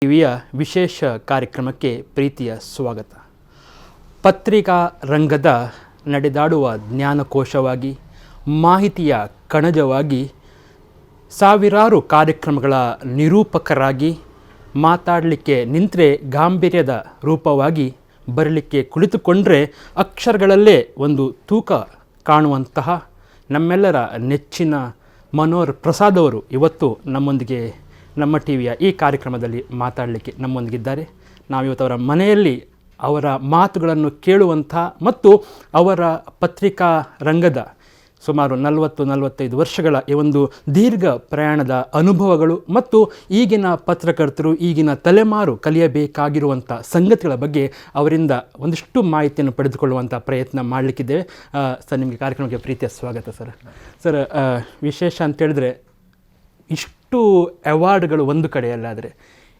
ಟಿವಿಯ ವಿಶೇಷ ಕಾರ್ಯಕ್ರಮಕ್ಕೆ ಪ್ರೀತಿಯ ಸ್ವಾಗತ. ಪತ್ರಿಕಾ ರಂಗದ ನಡೆದಾಡುವ ಜ್ಞಾನಕೋಶವಾಗಿ, ಮಾಹಿತಿಯ ಕಣಜವಾಗಿ, ಸಾವಿರಾರು ಕಾರ್ಯಕ್ರಮಗಳ ನಿರೂಪಕರಾಗಿ, ಮಾತಾಡಲಿಕ್ಕೆ ನಿಂತರೆ ಗಾಂಭೀರ್ಯದ ರೂಪವಾಗಿ, ಬರಲಿಕ್ಕೆ ಕುಳಿತುಕೊಂಡ್ರೆ ಅಕ್ಷರಗಳಲ್ಲೇ ಒಂದು ತೂಕ ಕಾಣುವಂತಹ ನಮ್ಮೆಲ್ಲರ ನೆಚ್ಚಿನ ಮನೋಹರ್ ಪ್ರಸಾದ್ ಅವರು ಇವತ್ತು ನಮ್ಮೊಂದಿಗೆ ನಮ್ಮ ಟಿವಿಯ ಈ ಕಾರ್ಯಕ್ರಮದಲ್ಲಿ ಮಾತಾಡಲಿಕ್ಕೆ ನಮ್ಮೊಂದಿಗಿದ್ದಾರೆ. ನಾವಿವತ್ತು ಅವರ ಮನೆಯಲ್ಲಿ ಅವರ ಮಾತುಗಳನ್ನು ಕೇಳುವಂಥ ಮತ್ತು ಅವರ ಪತ್ರಿಕಾ ರಂಗದ ಸುಮಾರು 40-45 ವರ್ಷಗಳ ಈ ಒಂದು ದೀರ್ಘ ಪ್ರಯಾಣದ ಅನುಭವಗಳು ಮತ್ತು ಈಗಿನ ಪತ್ರಕರ್ತರು, ಈಗಿನ ತಲೆಮಾರು ಕಲಿಯಬೇಕಾಗಿರುವಂಥ ಸಂಗತಿಗಳ ಬಗ್ಗೆ ಅವರಿಂದ ಒಂದಿಷ್ಟು ಮಾಹಿತಿಯನ್ನು ಪಡೆದುಕೊಳ್ಳುವಂಥ ಪ್ರಯತ್ನ ಮಾಡಲಿಕ್ಕಿದ್ದೇವೆ. ಸರ್, ನಿಮಗೆ ಕಾರ್ಯಕ್ರಮಕ್ಕೆ ಪ್ರೀತಿಯ ಸ್ವಾಗತ ಸರ್. ಸರ್, ವಿಶೇಷ ಅಂತೇಳಿದ್ರೆ ಇಷ್ಟು ಅವಾರ್ಡ್ಗಳು ಒಂದು ಕಡೆಯಲ್ಲಾದರೆ,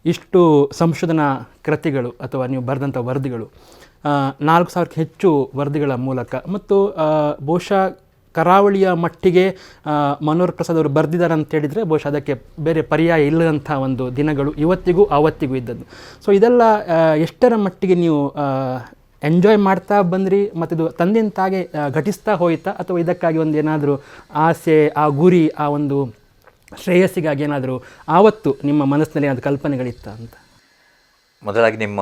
ಇಷ್ಟು ಸಂಶೋಧನಾ ಕೃತಿಗಳು ಅಥವಾ ನೀವು ಬರೆದಂಥ ವರದಿಗಳು, 4,000ಕ್ಕೂ ಹೆಚ್ಚು ವರದಿಗಳ ಮೂಲಕ ಮತ್ತು ಬಹುಶಃ ಕರಾವಳಿಯ ಮಟ್ಟಿಗೆ ಮನೋಹರ್ ಪ್ರಸಾದ್ ಅವರು ಬರೆದಿದ್ದಾರೆ ಅಂತೇಳಿದರೆ ಬಹುಶಃ ಅದಕ್ಕೆ ಬೇರೆ ಪರ್ಯಾಯ ಇಲ್ಲದಂಥ ಒಂದು ದಿನಗಳು ಇವತ್ತಿಗೂ ಆವತ್ತಿಗೂ ಇದ್ದದ್ದು. ಸೊ ಇದೆಲ್ಲ ಎಷ್ಟರ ಮಟ್ಟಿಗೆ ನೀವು ಎಂಜಾಯ್ ಮಾಡ್ತಾ ಬಂದ್ರಿ ಮತ್ತು ಇದು ತಂದೆಂತಾಗೆ ಘಟಿಸ್ತಾ ಹೋಯಿತಾ, ಅಥವಾ ಇದಕ್ಕಾಗಿ ಒಂದು ಏನಾದರೂ ಆಸೆ, ಆ ಗುರಿ, ಆ ಒಂದು ಶ್ರೇಯಸ್ಸಿಗಾಗಿ ಏನಾದರೂ ಆವತ್ತು ನಿಮ್ಮ ಮನಸ್ಸಿನಲ್ಲಿ ಏನಾದರೂ ಕಲ್ಪನೆಗಳಿತ್ತ ಅಂತ? ಮೊದಲಾಗಿ ನಿಮ್ಮ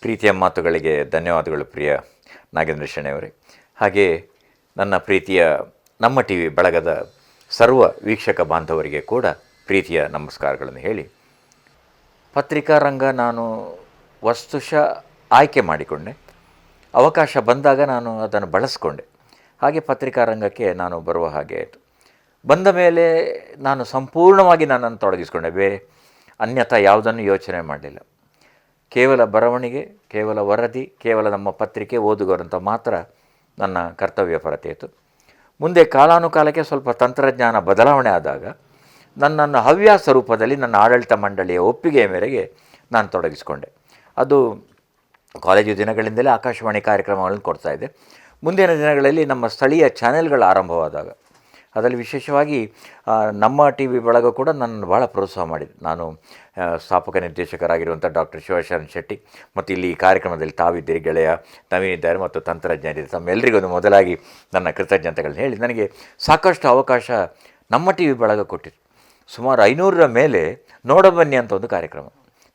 ಪ್ರೀತಿಯ ಮಾತುಗಳಿಗೆ ಧನ್ಯವಾದಗಳು ಪ್ರಿಯ ನಾಗೇಂದ್ರ ಶೆಣೆಯವರೇ. ಹಾಗೆ ನನ್ನ ಪ್ರೀತಿಯ ನಮ್ಮ ಟಿ ವಿ ಬಳಗದ ಸರ್ವ ವೀಕ್ಷಕ ಬಾಂಧವರಿಗೆ ಕೂಡ ಪ್ರೀತಿಯ ನಮಸ್ಕಾರಗಳನ್ನು ಹೇಳಿ, ಪತ್ರಿಕಾ ರಂಗ ನಾನು ವಸ್ತುಶಃ ಆಯ್ಕೆ ಮಾಡಿಕೊಂಡೆ. ಅವಕಾಶ ಬಂದಾಗ ನಾನು ಅದನ್ನು ಬಳಸ್ಕೊಂಡೆ. ಹಾಗೆ ಪತ್ರಿಕಾ ರಂಗಕ್ಕೆ ನಾನು ಬರುವ ಹಾಗೆ ಆಯಿತು. ಬಂದ ಮೇಲೆ ನಾನು ಸಂಪೂರ್ಣವಾಗಿ ನನ್ನನ್ನು ತೊಡಗಿಸ್ಕೊಂಡೆ. ಬೇರೆ ಅನ್ಯಥಾ ಯಾವುದನ್ನು ಯೋಚನೆ ಮಾಡಲಿಲ್ಲ. ಕೇವಲ ಬರವಣಿಗೆ, ಕೇವಲ ವರದಿ, ಕೇವಲ ನಮ್ಮ ಪತ್ರಿಕೆ ಓದುಗರಂತ ಮಾತ್ರ ನನ್ನ ಕರ್ತವ್ಯ ಪರತೆ ಇತ್ತು. ಮುಂದೆ ಕಾಲಾನುಕಾಲಕ್ಕೆ ಸ್ವಲ್ಪ ತಂತ್ರಜ್ಞಾನ ಬದಲಾವಣೆ ಆದಾಗ ನನ್ನನ್ನು ಹವ್ಯಾಸ ರೂಪದಲ್ಲಿ ನನ್ನ ಆಡಳಿತ ಮಂಡಳಿಯ ಒಪ್ಪಿಗೆಯ ಮೇರೆಗೆ ನಾನು ತೊಡಗಿಸಿಕೊಂಡೆ. ಅದು ಕಾಲೇಜು ದಿನಗಳಿಂದಲೇ ಆಕಾಶವಾಣಿ ಕಾರ್ಯಕ್ರಮಗಳನ್ನು ಕೊಡ್ತಾಯಿದ್ದೆ. ಮುಂದಿನ ದಿನಗಳಲ್ಲಿ ನಮ್ಮ ಸ್ಥಳೀಯ ಚಾನೆಲ್ಗಳು ಆರಂಭವಾದಾಗ, ಅದರಲ್ಲಿ ವಿಶೇಷವಾಗಿ ನಮ್ಮ ಟಿ ವಿ ಬಳಗ ಕೂಡ ನನ್ನನ್ನು ಭಾಳ ಪ್ರೋತ್ಸಾಹ ಮಾಡಿದೆ. ನಾನು ಸ್ಥಾಪಕ ನಿರ್ದೇಶಕರಾಗಿರುವಂಥ ಡಾಕ್ಟರ್ ಶಿವಶರಣ್ ಶೆಟ್ಟಿ ಮತ್ತು ಇಲ್ಲಿ ಈ ಕಾರ್ಯಕ್ರಮದಲ್ಲಿ ತಾವಿದ್ದೀರಿ, ಗೆಳೆಯ ನವೀನ್ ಇದ್ದಾರೆ ಮತ್ತು ತಂತ್ರಜ್ಞರಿದ್ದಾರೆ. ತಮ್ಮೆಲ್ಲರಿಗೂ ಮೊದಲಾಗಿ ನನ್ನ ಕೃತಜ್ಞತೆಗಳನ್ನ ಹೇಳಿ, ನನಗೆ ಸಾಕಷ್ಟು ಅವಕಾಶ ನಮ್ಮ ಟಿ ವಿ ಬಳಗ ಕೊಟ್ಟಿತ್ತು. ಸುಮಾರು 500ರ ಮೇಲೆ ನೋಡಬನ್ನಿ ಅಂತ ಒಂದು ಕಾರ್ಯಕ್ರಮ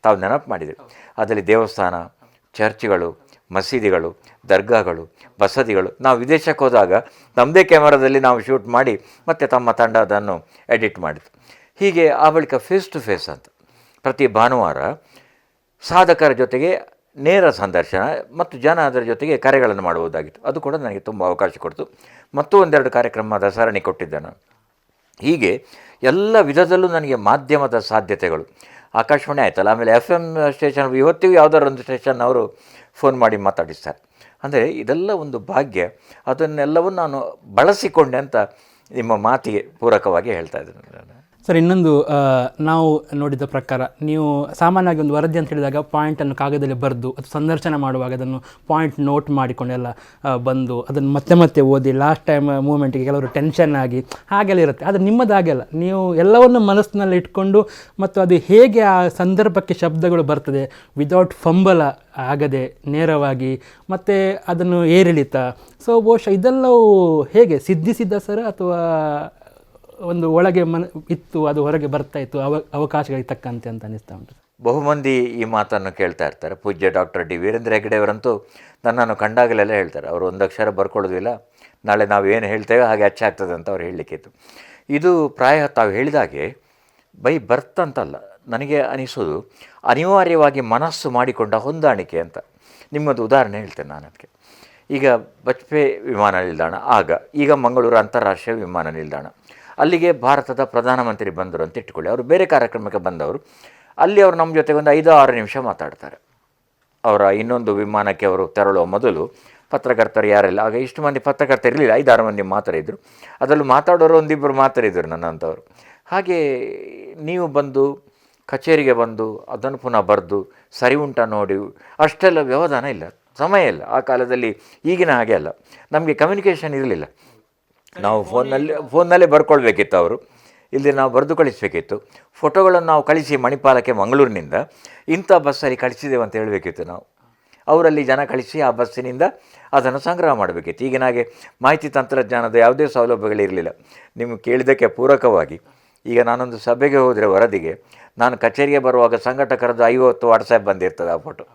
ತಾವು ನೆನಪು ಮಾಡಿದರು. ಅದರಲ್ಲಿ ದೇವಸ್ಥಾನ, ಚರ್ಚ್ಗಳು, ಮಸೀದಿಗಳು, ದರ್ಗಾಗಳು, ಬಸದಿಗಳು, ನಾವು ವಿದೇಶಕ್ಕೆ ಹೋದಾಗ ನಮ್ಮದೇ ಕ್ಯಾಮರಾದಲ್ಲಿ ನಾವು ಶೂಟ್ ಮಾಡಿ ಮತ್ತು ತಮ್ಮ ತಂಡ ಅದನ್ನು ಎಡಿಟ್ ಮಾಡಿತು. ಹೀಗೆ ಆ ಬಳಿಕ ಫೇಸ್ ಟು ಫೇಸ್ ಅಂತ ಪ್ರತಿ ಭಾನುವಾರ ಸಾಧಕರ ಜೊತೆಗೆ ನೇರ ಸಂದರ್ಶನ ಮತ್ತು ಜನ ಅದರ ಜೊತೆಗೆ ಕರೆಗಳನ್ನು ಮಾಡುವುದಾಗಿತ್ತು. ಅದು ಕೂಡ ನನಗೆ ತುಂಬ ಅವಕಾಶ ಕೊಡ್ತು. ಮತ್ತು ಒಂದೆರಡು ಕಾರ್ಯಕ್ರಮದ ಸರಣಿ ಕೊಟ್ಟಿದ್ದೆ ನಾನು. ಹೀಗೆ ಎಲ್ಲ ವಿಧದಲ್ಲೂ ನನಗೆ ಮಾಧ್ಯಮದ ಸಾಧ್ಯತೆಗಳು. ಆಕಾಶವಾಣಿ ಆಯ್ತಲ್ಲ, ಆಮೇಲೆ FM ಸ್ಟೇಷನ್, ಇವತ್ತಿಗೂ ಯಾವುದಾದ್ರು ಒಂದು ಸ್ಟೇಷನ್ ಅವರು ಫೋನ್ ಮಾಡಿ ಮಾತಾಡಿಸ್ತಾರೆ. ಅಂದರೆ ಇದೆಲ್ಲ ಒಂದು ಭಾಗ್ಯ. ಅದನ್ನೆಲ್ಲವನ್ನು ನಾನು ಬಳಸಿಕೊಂಡೆ ಅಂತ ನಿಮ್ಮ ಮಾತಿಗೆ ಪೂರಕವಾಗಿ ಹೇಳ್ತಾ ಇದ್ದೇನೆ. ಸರ್, ಇನ್ನೊಂದು ನಾವು ನೋಡಿದ ಪ್ರಕಾರ ನೀವು ಸಾಮಾನ್ಯವಾಗಿ ಒಂದು ವರದಿ ಅಂತ ಹೇಳಿದಾಗ ಪಾಯಿಂಟನ್ನು ಕಾಗದದಲ್ಲಿ ಬರೆದು ಅಥವಾ ಸಂದರ್ಶನ ಮಾಡುವಾಗ ಅದನ್ನು ಪಾಯಿಂಟ್ ನೋಟ್ ಮಾಡಿಕೊಂಡೆಲ್ಲ ಬಂದು ಅದನ್ನು ಮತ್ತೆ ಮತ್ತೆ ಓದಿ ಲಾಸ್ಟ್ ಟೈಮ್ ಮೂಮೆಂಟಿಗೆ ಕೆಲವರು ಟೆನ್ಷನ್ ಆಗಿ ಹಾಗೆಲ್ಲ ಇರುತ್ತೆ. ಆದರೆ ನಿಮ್ಮದಾಗೆಲ್ಲ ನೀವು ಎಲ್ಲವನ್ನು ಮನಸ್ಸಿನಲ್ಲಿ ಇಟ್ಕೊಂಡು ಮತ್ತು ಅದು ಹೇಗೆ ಆ ಸಂದರ್ಭಕ್ಕೆ ಶಬ್ದಗಳು ಬರ್ತದೆ ವಿದೌಟ್ ಫಂಬಲ್ ಆಗದೆ ನೇರವಾಗಿ ಮತ್ತು ಅದನ್ನು ಏರಿಳಿತ. ಸೊ ಬಹುಶಃ ಇದೆಲ್ಲವೂ ಹೇಗೆ ಸಿದ್ಧಿಸಿದ್ದ ಸರ್, ಅಥವಾ ಒಂದು ಒಳಗೆ ಇತ್ತು, ಅದು ಹೊರಗೆ ಬರ್ತಾ ಇತ್ತು ಅವಕಾಶಗಳಿಗೆ ತಕ್ಕಂತೆ ಅಂತ ಅನ್ನಿಸ್ತಾ ಉಂಟು? ಬಹುಮಂದಿ ಈ ಮಾತನ್ನು ಕೇಳ್ತಾ ಇರ್ತಾರೆ. ಪೂಜ್ಯ ಡಾಕ್ಟರ್ ಡಿ ವೀರೇಂದ್ರ ಹೆಗ್ಗಡೆಯವರಂತೂ ನನ್ನನ್ನು ಕಂಡಾಗಲೆಲ್ಲ ಹೇಳ್ತಾರೆ, ಅವರು ಒಂದು ಅಕ್ಷರ ಬರ್ಕೊಳ್ಳೋದಿಲ್ಲ, ನಾಳೆ ನಾವು ಏನು ಹೇಳ್ತೇವೆ ಹಾಗೆ ಅಚ್ಚಾಗ್ತದೆ ಅಂತ ಅವ್ರು ಹೇಳಲಿಕ್ಕಿತ್ತು. ಇದು ಪ್ರಾಯ ತಾವು ಹೇಳಿದಾಗೆ ಬೈ ಬರ್ತ್ ಅಂತಲ್ಲ, ನನಗೆ ಅನಿಸೋದು ಅನಿವಾರ್ಯವಾಗಿ ಮನಸ್ಸು ಮಾಡಿಕೊಂಡ ಹೊಂದಾಣಿಕೆ ಅಂತ. ನಿಮ್ಮದು ಉದಾಹರಣೆ ಹೇಳ್ತೇನೆ ನಾನು ಅದಕ್ಕೆ. ಈಗ ಬಜ್ಪೆ ವಿಮಾನ ನಿಲ್ದಾಣ, ಈಗ ಮಂಗಳೂರು ಅಂತಾರಾಷ್ಟ್ರೀಯ ವಿಮಾನ ನಿಲ್ದಾಣ, ಅಲ್ಲಿಗೆ ಭಾರತದ ಪ್ರಧಾನಮಂತ್ರಿ ಬಂದರು ಅಂತ ಇಟ್ಕೊಳ್ಳಿ. ಅವರು ಬೇರೆ ಕಾರ್ಯಕ್ರಮಕ್ಕೆ ಬಂದವರು. ಅಲ್ಲಿ ಅವರು ನಮ್ಮ ಜೊತೆಗೆ ಒಂದು 5-6 ನಿಮಿಷ ಮಾತಾಡ್ತಾರೆ. ಅವರ ಇನ್ನೊಂದು ವಿಮಾನಕ್ಕೆ ಅವರು ತೆರಳುವ ಮೊದಲು ಪತ್ರಕರ್ತರು ಯಾರೆಲ್ಲ, ಆಗ ಇಷ್ಟು ಮಂದಿ ಪತ್ರಕರ್ತರು ಇರಲಿಲ್ಲ, 5-6 ಮಂದಿ ಮಾತ್ರ ಇದ್ದರು. ಅದರಲ್ಲೂ ಮಾತಾಡೋರು ಒಂದಿಬ್ಬರು ಮಾತ್ರ ಇದ್ದರು ನನ್ನಂಥವ್ರು. ಹಾಗೆ ನೀವು ಬಂದು ಕಚೇರಿಗೆ ಬಂದು ಅದನ್ನು ಪುನಃ ಬರೆದು ಸರಿ ಉಂಟ ನೋಡಿ, ಅಷ್ಟೆಲ್ಲ ವ್ಯವಧಾನ ಇಲ್ಲ, ಸಮಯ ಇಲ್ಲ. ಆ ಕಾಲದಲ್ಲಿ ಈಗಿನ ಹಾಗೆ ಅಲ್ಲ, ನಮಗೆ ಕಮ್ಯುನಿಕೇಷನ್ ಇರಲಿಲ್ಲ. ನಾವು ಫೋನ್ನಲ್ಲೇ ಬರ್ಕೊಳ್ಬೇಕಿತ್ತು. ಅವರು ಇಲ್ಲಿ ನಾವು ಬರೆದು ಕಳಿಸಬೇಕಿತ್ತು. ಫೋಟೋಗಳನ್ನು ನಾವು ಕಳಿಸಿ ಮಣಿಪಾಲಕ್ಕೆ ಮಂಗಳೂರಿನಿಂದ ಇಂಥ ಬಸ್ಸಲ್ಲಿ ಕಳಿಸಿದ್ದೇವೆ ಅಂತ ಹೇಳಬೇಕಿತ್ತು ನಾವು. ಅವರಲ್ಲಿ ಜನ ಕಳಿಸಿ ಆ ಬಸ್ಸಿನಿಂದ ಅದನ್ನು ಸಂಗ್ರಹ ಮಾಡಬೇಕಿತ್ತು. ಈಗಿನಾಗೆ ಮಾಹಿತಿ ತಂತ್ರಜ್ಞಾನದ ಯಾವುದೇ ಸೌಲಭ್ಯಗಳಿರಲಿಲ್ಲ. ನಿಮಗೆ ಕೇಳಿದ್ದಕ್ಕೆ ಪೂರಕವಾಗಿ ಈಗ ನಾನೊಂದು ಸಭೆಗೆ ಹೋದರೆ ವರದಿಗೆ ನಾನು ಕಚೇರಿಗೆ ಬರುವಾಗ ಸಂಘಟಕರದ್ದು 50 ವಾಟ್ಸಪ್ ಬಂದಿರ್ತದೆ ಆ ಫೋಟೋ.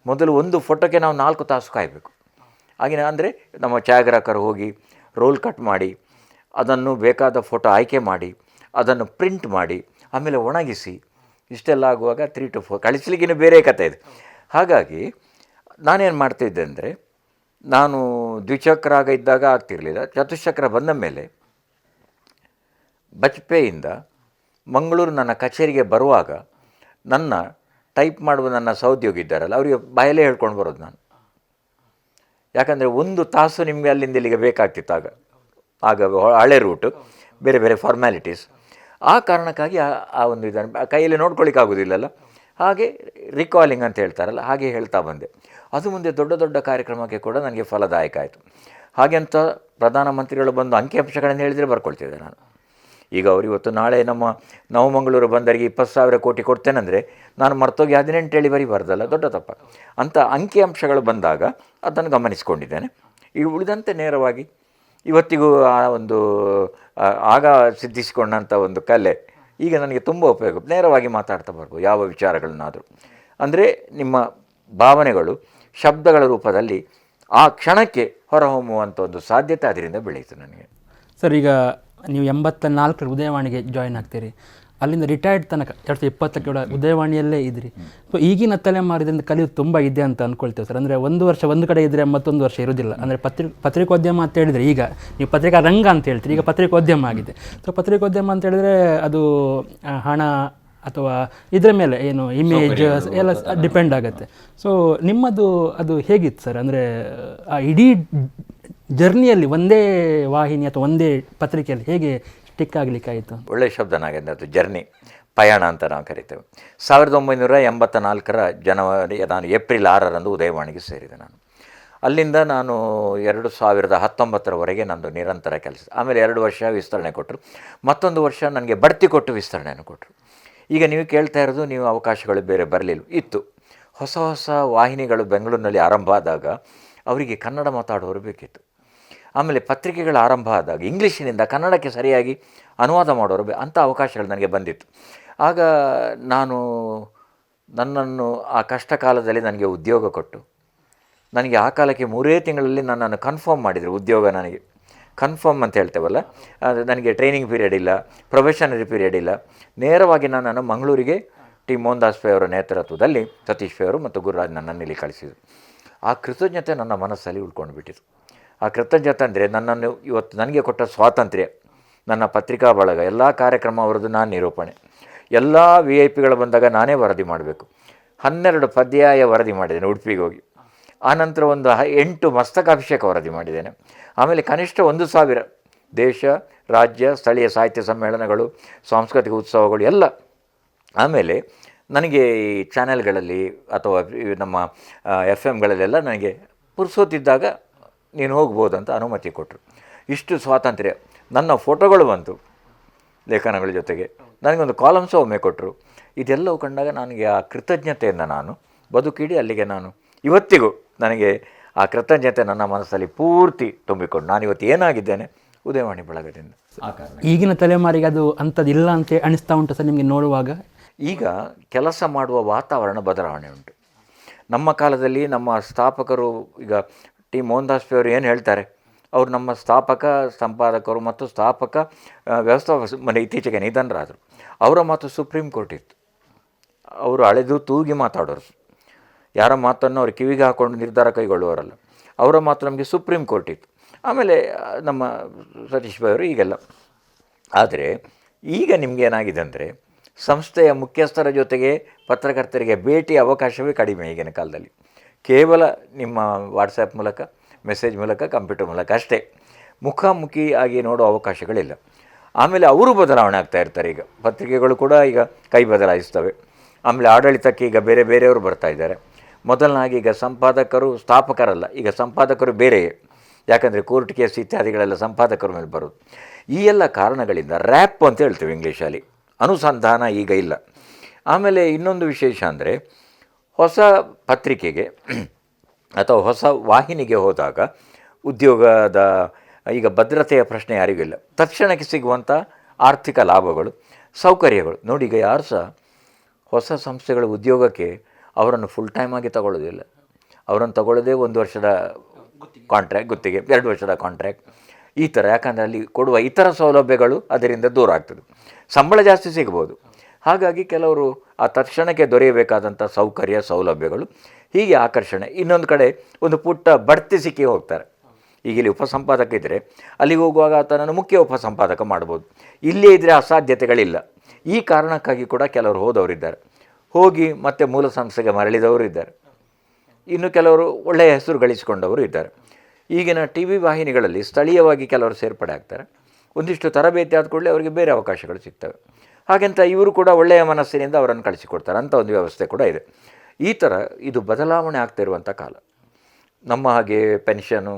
ಮೊದಲು ಒಂದು ಫೋಟೋಕ್ಕೆ ನಾವು 4 ತಾಸು ಕಾಯಬೇಕು. ಆಗಿನ ಅಂದರೆ ನಮ್ಮ ಛಾಯಾಗ್ರಾಹಕರು ಹೋಗಿ ರೋಲ್ ಕಟ್ ಮಾಡಿ ಅದನ್ನು ಬೇಕಾದ ಫೋಟೋ ಆಯ್ಕೆ ಮಾಡಿ ಅದನ್ನು ಪ್ರಿಂಟ್ ಮಾಡಿ ಆಮೇಲೆ ಒಣಗಿಸಿ ಇಷ್ಟೆಲ್ಲ ಆಗುವಾಗ 3 to 4 ಕಳಿಸ್ಲಿಕ್ಕಿನ್ನೂ ಬೇರೆ ಕಥೆ ಇದೆ. ಹಾಗಾಗಿ ನಾನೇನು ಮಾಡ್ತಿದ್ದೆ ಅಂದರೆ, ನಾನು ದ್ವಿಚಕ್ರ ಇದ್ದಾಗ ಆಗ್ತಿರಲಿಲ್ಲ. ಚತುಶ್ಚಕ್ರ ಬಂದ ಮೇಲೆ ಬಜ್ಪೆಯಿಂದ ಮಂಗಳೂರು ನನ್ನ ಕಚೇರಿಗೆ ಬರುವಾಗ ನನ್ನ ಟೈಪ್ ಮಾಡುವ ನನ್ನ ಸಹೋದ್ಯೋಗಿ ಇದ್ದಾರಲ್ಲ, ಅವರಿಗೆ ಬಾಯಲ್ಲೇ ಹೇಳ್ಕೊಂಡು ಬರೋದು ನಾನು. ಯಾಕಂದರೆ 1 ತಾಸು ನಿಮಗೆ ಅಲ್ಲಿಂದ ಇಲ್ಲಿಗೆ ಬೇಕಾಗ್ತಿತ್ತು ಆಗ ಹಳೆ ರೂಟು, ಬೇರೆ ಬೇರೆ ಫಾರ್ಮ್ಯಾಲಿಟೀಸ್. ಆ ಕಾರಣಕ್ಕಾಗಿ ಆ ಒಂದು ಇದನ್ನು ಕೈಯಲ್ಲಿ ನೋಡ್ಕೊಳ್ಳಿಕ್ಕೆ ಆಗೋದಿಲ್ಲಲ್ಲ, ಹಾಗೆ ರಿಕಾಲಿಂಗ್ ಅಂತ ಹೇಳ್ತಾರಲ್ಲ, ಹಾಗೆ ಹೇಳ್ತಾ ಬಂದೆ. ಅದು ಮುಂದೆ ದೊಡ್ಡ ದೊಡ್ಡ ಕಾರ್ಯಕ್ರಮಕ್ಕೆ ಕೂಡ ನನಗೆ ಫಲದಾಯಕ ಆಯಿತು. ಹಾಗೆ ಅಂತ ಪ್ರಧಾನಮಂತ್ರಿಗಳು ಬಂದು ಅಂಕಿಅಂಶಗಳನ್ನು ಹೇಳಿದರೆ ಬರ್ಕೊಳ್ತಿದ್ದೆ ನಾನು. ಈಗ ಅವರು ಇವತ್ತು ನಾಳೆ ನಮ್ಮ ನವಮಂಗಳೂರು ಬಂದರಿಗೆ 20,000 ಕೋಟಿ ಕೊಡ್ತೇನೆಂದರೆ ನಾನು ಮರ್ತೋಗಿ 18 ಹೇಳಿ ಬರೀಬಾರ್ದಲ್ಲ, ದೊಡ್ಡ ತಪ್ಪ. ಅಂಥ ಅಂಕಿಅಂಶಗಳು ಬಂದಾಗ ಅದನ್ನು ಗಮನಿಸಿಕೊಂಡಿದ್ದೇನೆ. ಈಗ ಉಳಿದಂತೆ ನೇರವಾಗಿ ಇವತ್ತಿಗೂ ಆ ಒಂದು ಆಗ ಸಿದ್ಧಿಸಿಕೊಂಡಂಥ ಒಂದು ಕಲೆ ಈಗ ನನಗೆ ತುಂಬ ಉಪಯೋಗ. ನೇರವಾಗಿ ಮಾತಾಡ್ತಾ ಬರ್ಬೋದು ಯಾವ ವಿಚಾರಗಳನ್ನಾದರೂ. ಅಂದರೆ ನಿಮ್ಮ ಭಾವನೆಗಳು ಶಬ್ದಗಳ ರೂಪದಲ್ಲಿ ಆ ಕ್ಷಣಕ್ಕೆ ಹೊರಹೊಮ್ಮುವಂಥ ಒಂದು ಸಾಧ್ಯತೆ ಅದರಿಂದ ಬೆಳೀತು ನನಗೆ. ಸರ್, ಈಗ ನೀವು 84 ಉದಯವಾಣಿಗೆ ಜಾಯ್ನ್ ಆಗ್ತೀರಿ. ಅಲ್ಲಿಂದ ರಿಟೈರ್ಡ್ ತನಕ 2020 ಕೂಡ ಉದಯವಾಣಿಯಲ್ಲೇ ಇದ್ರಿ. ಸೊ ಈಗಿನ ತಲೆಮಾರಿದಿಂದ ಕಲಿಯೋದು ತುಂಬ ಇದೆ ಅಂತ ಅಂದ್ಕೊಳ್ತೇವೆ ಸರ್. ಅಂದರೆ ಒಂದು ವರ್ಷ ಒಂದು ಕಡೆ ಇದ್ದರೆ ಮತ್ತೊಂದು ವರ್ಷ ಇರೋದಿಲ್ಲ. ಅಂದರೆ ಪತ್ರಿಕೋದ್ಯಮ ಅಂತ ಹೇಳಿದರೆ, ಈಗ ನೀವು ಪತ್ರಿಕಾ ರಂಗ ಅಂತ ಹೇಳ್ತೀರಿ, ಈಗ ಪತ್ರಿಕೋದ್ಯಮ ಆಗಿದೆ. ಸೊ ಪತ್ರಿಕೋದ್ಯಮ ಅಂತ ಹೇಳಿದರೆ ಅದು ಹಣ ಅಥವಾ ಇದರ ಮೇಲೆ ಏನು ಇಮೇಜ್ ಎಲ್ಲ ಡಿಪೆಂಡ್ ಆಗುತ್ತೆ. ಸೊ ನಿಮ್ಮದು ಅದು ಹೇಗಿತ್ತು ಸರ್? ಅಂದರೆ ಆ ಇಡೀ ಜರ್ನಿಯಲ್ಲಿ ಒಂದೇ ವಾಹಿನಿ ಅಥವಾ ಒಂದೇ ಪತ್ರಿಕೆಯಲ್ಲಿ ಹೇಗೆ ಸ್ಟಿಕ್ ಆಗಲಿಕ್ಕಾಯಿತು? ಒಳ್ಳೆಯ ಶಬ್ದ ನಾಗೇಂದ್ರ, ಅದು ಜರ್ನಿ, ಪಯಣ ಅಂತ ನಾವು ಕರಿತೇವೆ. 1984 ಜನವರಿ, ನಾನು ಏಪ್ರಿಲ್ 6 ಉದಯವಾಣಿಗೆ ಸೇರಿದೆ. ಅಲ್ಲಿಂದ ನಾನು 2019 ನಂದು ನಿರಂತರ ಕೆಲಸ. ಆಮೇಲೆ 2 ವರ್ಷ ವಿಸ್ತರಣೆ ಕೊಟ್ಟರು, ಮತ್ತೊಂದು ವರ್ಷ ನನಗೆ ಬಡ್ತಿ ಕೊಟ್ಟು ವಿಸ್ತರಣೆಯನ್ನು ಕೊಟ್ಟರು. ಈಗ ನೀವು ಕೇಳ್ತಾ ಇರೋದು, ನೀವು ಅವಕಾಶಗಳು ಬೇರೆ ಬರಲಿಲ್ಲ ಇತ್ತು. ಹೊಸ ಹೊಸ ವಾಹಿನಿಗಳು ಬೆಂಗಳೂರಿನಲ್ಲಿ ಆರಂಭ ಆದಾಗ ಅವರಿಗೆ ಕನ್ನಡ ಮಾತಾಡೋರು ಬೇಕಿತ್ತು. ಆಮೇಲೆ ಪತ್ರಿಕೆಗಳ ಆರಂಭ ಆದಾಗ ಇಂಗ್ಲೀಷಿನಿಂದ ಕನ್ನಡಕ್ಕೆ ಸರಿಯಾಗಿ ಅನುವಾದ ಮಾಡೋರು ಅಂಥ ಅವಕಾಶಗಳು ನನಗೆ ಬಂದಿತ್ತು. ಆಗ ನನ್ನನ್ನು ಆ ಕಷ್ಟ ಕಾಲದಲ್ಲಿ ನನಗೆ ಉದ್ಯೋಗ ಕೊಟ್ಟು, ನನಗೆ ಆ ಕಾಲಕ್ಕೆ 3 ತಿಂಗಳಲ್ಲಿ ನನ್ನನ್ನು ಕನ್ಫರ್ಮ್ ಮಾಡಿದರು. ಉದ್ಯೋಗ ನನಗೆ ಕನ್ಫರ್ಮ್ ಅಂತ ಹೇಳ್ತೇವಲ್ಲ, ನನಗೆ ಟ್ರೈನಿಂಗ್ ಪೀರಿಯಡ್ ಇಲ್ಲ, ಪ್ರೊಬೆಷನರಿ ಪೀರಿಯಡ್ ಇಲ್ಲ. ನೇರವಾಗಿ ನನ್ನನ್ನು ಮಂಗಳೂರಿಗೆ ಟಿ ಮೋಹನ್ದಾಸ್ ಪೈ ಅವರ ನೇತೃತ್ವದಲ್ಲಿ ಸತೀಶ್ ಪೈ ಅವರು ಮತ್ತು ಗುರುರಾಜ್ ನನ್ನನ್ನು ಇಲ್ಲಿ ಕಳಿಸಿದರು. ಆ ಕೃತಜ್ಞತೆ ನನ್ನ ಮನಸ್ಸಲ್ಲಿ ಉಳ್ಕೊಂಡು ಬಿಟ್ಟಿತು. ಆ ಕೃತಜ್ಞತೆ ಅಂದರೆ, ನನ್ನನ್ನು ಇವತ್ತು ನನಗೆ ಕೊಟ್ಟ ಸ್ವಾತಂತ್ರ್ಯ, ನನ್ನ ಪತ್ರಿಕಾ ಬಳಗ, ಎಲ್ಲ ಕಾರ್ಯಕ್ರಮ ಅವರದ್ದು, ನಾನು ನಿರೂಪಣೆ, ಎಲ್ಲ VIP ಬಂದಾಗ ನಾನೇ ವರದಿ ಮಾಡಬೇಕು. 12 ಪರ್ಯಾಯ ವರದಿ ಮಾಡಿದ್ದೇನೆ ಉಡುಪಿಗೆ ಹೋಗಿ. ಆನಂತರ ಒಂದು 8 ಮಸ್ತಕಾಭಿಷೇಕ ವರದಿ ಮಾಡಿದ್ದೇನೆ. ಆಮೇಲೆ ಕನಿಷ್ಠ 1,000 ದೇಶ, ರಾಜ್ಯ, ಸ್ಥಳೀಯ ಸಾಹಿತ್ಯ ಸಮ್ಮೇಳನಗಳು, ಸಾಂಸ್ಕೃತಿಕ ಉತ್ಸವಗಳು ಎಲ್ಲ. ಆಮೇಲೆ ನನಗೆ ಈ ಚಾನೆಲ್ಗಳಲ್ಲಿ ಅಥವಾ ನಮ್ಮ FM ನನಗೆ ಪುರ್ಸೋತಿದ್ದಾಗ ನೀನು ಹೋಗ್ಬೋದು ಅಂತ ಅನುಮತಿ ಕೊಟ್ಟರು. ಇಷ್ಟು ಸ್ವಾತಂತ್ರ್ಯ. ನನ್ನ ಫೋಟೋಗಳು ಬಂತು ಲೇಖನಗಳ ಜೊತೆಗೆ, ನನಗೊಂದು ಕಾಲಮ್ಸ್ ಒಮ್ಮೆ ಕೊಟ್ಟರು. ಇದೆಲ್ಲವೂ ಕಂಡಾಗ ನನಗೆ ಆ ಕೃತಜ್ಞತೆಯಿಂದ ನಾನು ಬದುಕಿಡಿ ಅಲ್ಲಿಗೆ ನಾನು ಇವತ್ತಿಗೂ ನನಗೆ ಆ ಕೃತಜ್ಞತೆ ನನ್ನ ಮನಸ್ಸಲ್ಲಿ ಪೂರ್ತಿ ತುಂಬಿಕೊಂಡು ನಾನಿವತ್ತು ಏನಾಗಿದ್ದೇನೆ ಉದಯವಾಣಿ ಬಳಗದಿಂದ. ಆ ಕಾರಣ ಈಗಿನ ತಲೆಮಾರಿಗೆ ಅದು ಅಂಥದ್ದು ಇಲ್ಲ ಅಂತ ಅನಿಸ್ತಾ ಉಂಟು ಸರ್ ನಿಮಗೆ ನೋಡುವಾಗ? ಈಗ ಕೆಲಸ ಮಾಡುವ ವಾತಾವರಣ ಬದಲಾವಣೆ ಉಂಟು. ನಮ್ಮ ಕಾಲದಲ್ಲಿ ನಮ್ಮ ಸ್ಥಾಪಕರು, ಈಗ ಟಿ ಮೋಹನ್ದಾಸ್ ಪೈ ಅವರು ಏನು ಹೇಳ್ತಾರೆ, ಅವರು ನಮ್ಮ ಸ್ಥಾಪಕ ಸಂಪಾದಕರು ಮತ್ತು ಸ್ಥಾಪಕ ವ್ಯವಸ್ಥಾಪಕ, ಇತ್ತೀಚೆಗೆ ನಿಧನರಾದರು. ಅವರ ಮಾತು ಸುಪ್ರೀಂ ಕೋರ್ಟ್ ಇತ್ತು. ಅವರು ಅಳೆದು ತೂಗಿ ಮಾತಾಡೋರು, ಯಾರ ಮಾತನ್ನು ಅವರು ಕಿವಿಗೆ ಹಾಕ್ಕೊಂಡು ನಿರ್ಧಾರ ಕೈಗೊಳ್ಳುವವರಲ್ಲ. ಅವರ ಮಾತು ನಮಗೆ ಸುಪ್ರೀಂ ಕೋರ್ಟ್ ಇತ್ತು. ಆಮೇಲೆ ನಮ್ಮ ಸತೀಶ್ ಪೈ ಅವರು ಈಗೆಲ್ಲ. ಆದರೆ ಈಗ ನಿಮಗೇನಾಗಿದೆ ಅಂದರೆ, ಸಂಸ್ಥೆಯ ಮುಖ್ಯಸ್ಥರ ಜೊತೆಗೆ ಪತ್ರಕರ್ತರಿಗೆ ಭೇಟಿ ಅವಕಾಶವೇ ಕಡಿಮೆ ಈಗಿನ ಕಾಲದಲ್ಲಿ. ಕೇವಲ ನಿಮ್ಮ ವಾಟ್ಸಪ್ ಮೂಲಕ, ಮೆಸೇಜ್ ಮೂಲಕ, ಕಂಪ್ಯೂಟರ್ ಮೂಲಕ ಅಷ್ಟೇ. ಮುಖಾಮುಖಿ ಆಗಿ ನೋಡೋ ಅವಕಾಶಗಳಿಲ್ಲ. ಆಮೇಲೆ ಅವರು ಬದಲಾವಣೆ ಆಗ್ತಾ ಇರ್ತಾರೆ. ಈಗ ಪತ್ರಿಕೆಗಳು ಕೂಡ ಈಗ ಕೈ ಬದಲಾಯಿಸ್ತವೆ. ಆಮೇಲೆ ಆಡಳಿತಕ್ಕೆ ಈಗ ಬೇರೆ ಬೇರೆಯವರು ಬರ್ತಾ ಇದ್ದಾರೆ. ಮೊದಲನಾಗಿ ಈಗ ಸಂಪಾದಕರು ಸ್ಥಾಪಕರಲ್ಲ, ಈಗ ಸಂಪಾದಕರು ಬೇರೆಯೇ. ಯಾಕಂದರೆ ಕೋರ್ಟ್ ಕೇಸ್ ಇತ್ಯಾದಿಗಳೆಲ್ಲ ಸಂಪಾದಕರ ಮೇಲೆ ಬರೋದು. ಈ ಎಲ್ಲ ಕಾರಣಗಳಿಂದ ರ್ಯಾಪ್ ಅಂತ ಹೇಳ್ತೀವಿ ಇಂಗ್ಲೀಷಲ್ಲಿ, ಅನುಸಂಧಾನ ಈಗ ಇಲ್ಲ. ಆಮೇಲೆ ಇನ್ನೊಂದು ವಿಶೇಷ ಅಂದರೆ, ಹೊಸ ಪತ್ರಿಕೆಗೆ ಅಥವಾ ಹೊಸ ವಾಹಿನಿಗೆ ಹೋದಾಗ ಉದ್ಯೋಗದ ಈಗ ಭದ್ರತೆಯ ಪ್ರಶ್ನೆ ಯಾರಿಗೂ ಇಲ್ಲ. ತಕ್ಷಣಕ್ಕೆ ಸಿಗುವಂಥ ಆರ್ಥಿಕ ಲಾಭಗಳು, ಸೌಕರ್ಯಗಳು. ನೋಡಿ, ಈಗ ಯಾರು ಸಹ ಹೊಸ ಸಂಸ್ಥೆಗಳ ಉದ್ಯೋಗಕ್ಕೆ ಅವರನ್ನು ಫುಲ್ ಟೈಮ್ ಆಗಿ ತಗೊಳ್ಳೋದಿಲ್ಲ. ಅವರನ್ನು ತಗೊಳ್ಳೋದೇ 1 ವರ್ಷದ ಕಾಂಟ್ರ್ಯಾಕ್ಟ್, ಗುತ್ತಿಗೆ 2 ವರ್ಷದ ಕಾಂಟ್ರ್ಯಾಕ್ಟ್, ಈ ಥರ. ಯಾಕಂದರೆ ಅಲ್ಲಿ ಕೊಡುವ ಇತರ ಸೌಲಭ್ಯಗಳು ಅದರಿಂದ ದೂರ ಆಗ್ತದೆ. ಸಂಬಳ ಜಾಸ್ತಿ ಸಿಗ್ಬೋದು. ಹಾಗಾಗಿ ಕೆಲವರು ಆ ತಕ್ಷಣಕ್ಕೆ ದೊರೆಯಬೇಕಾದಂಥ ಸೌಕರ್ಯ, ಸೌಲಭ್ಯಗಳು, ಹೀಗೆ ಆಕರ್ಷಣೆ. ಇನ್ನೊಂದು ಕಡೆ ಒಂದು ಪುಟ್ಟ ಬಡ್ತಿ ಸಿಕ್ಕಿ ಹೋಗ್ತಾರೆ. ಈಗ ಇಲ್ಲಿ ಉಪಸಂಪಾದಕ ಇದ್ದರೆ ಅಲ್ಲಿಗೆ ಹೋಗುವಾಗ ಆತನನ್ನು ಮುಖ್ಯ ಉಪಸಂಪಾದಕ ಮಾಡ್ಬೋದು. ಇಲ್ಲೇ ಇದ್ದರೆ ಅಸಾಧ್ಯತೆಗಳಿಲ್ಲ. ಈ ಕಾರಣಕ್ಕಾಗಿ ಕೂಡ ಕೆಲವರು ಹೋದವರಿದ್ದಾರೆ, ಹೋಗಿ ಮತ್ತೆ ಮೂಲ ಸಂಸ್ಥೆಗೆ ಮರಳಿದವರು ಇದ್ದಾರೆ. ಇನ್ನು ಕೆಲವರು ಒಳ್ಳೆಯ ಹೆಸರು ಗಳಿಸಿಕೊಂಡವರು ಇದ್ದಾರೆ. ಈಗಿನ ಟಿ ವಿ ವಾಹಿನಿಗಳಲ್ಲಿ ಸ್ಥಳೀಯವಾಗಿ ಕೆಲವರು ಸೇರ್ಪಡೆ ಆಗ್ತಾರೆ. ಒಂದಿಷ್ಟು ತರಬೇತಿ ಆದ ಕೂಡಲೇ ಅವರಿಗೆ ಬೇರೆ ಅವಕಾಶಗಳು ಸಿಗ್ತವೆ. ಹಾಗೆಂತ ಇವರು ಕೂಡ ಒಳ್ಳೆಯ ಮನಸ್ಸಿನಿಂದ ಅವರನ್ನು ಕಳಿಸಿಕೊಡ್ತಾರೆ. ಅಂಥ ಒಂದು ವ್ಯವಸ್ಥೆ ಕೂಡ ಇದೆ. ಈ ಥರ ಇದು ಬದಲಾವಣೆ ಆಗ್ತಿರುವಂಥ ಕಾಲ. ನಮ್ಮ ಹಾಗೆ ಪೆನ್ಷನು,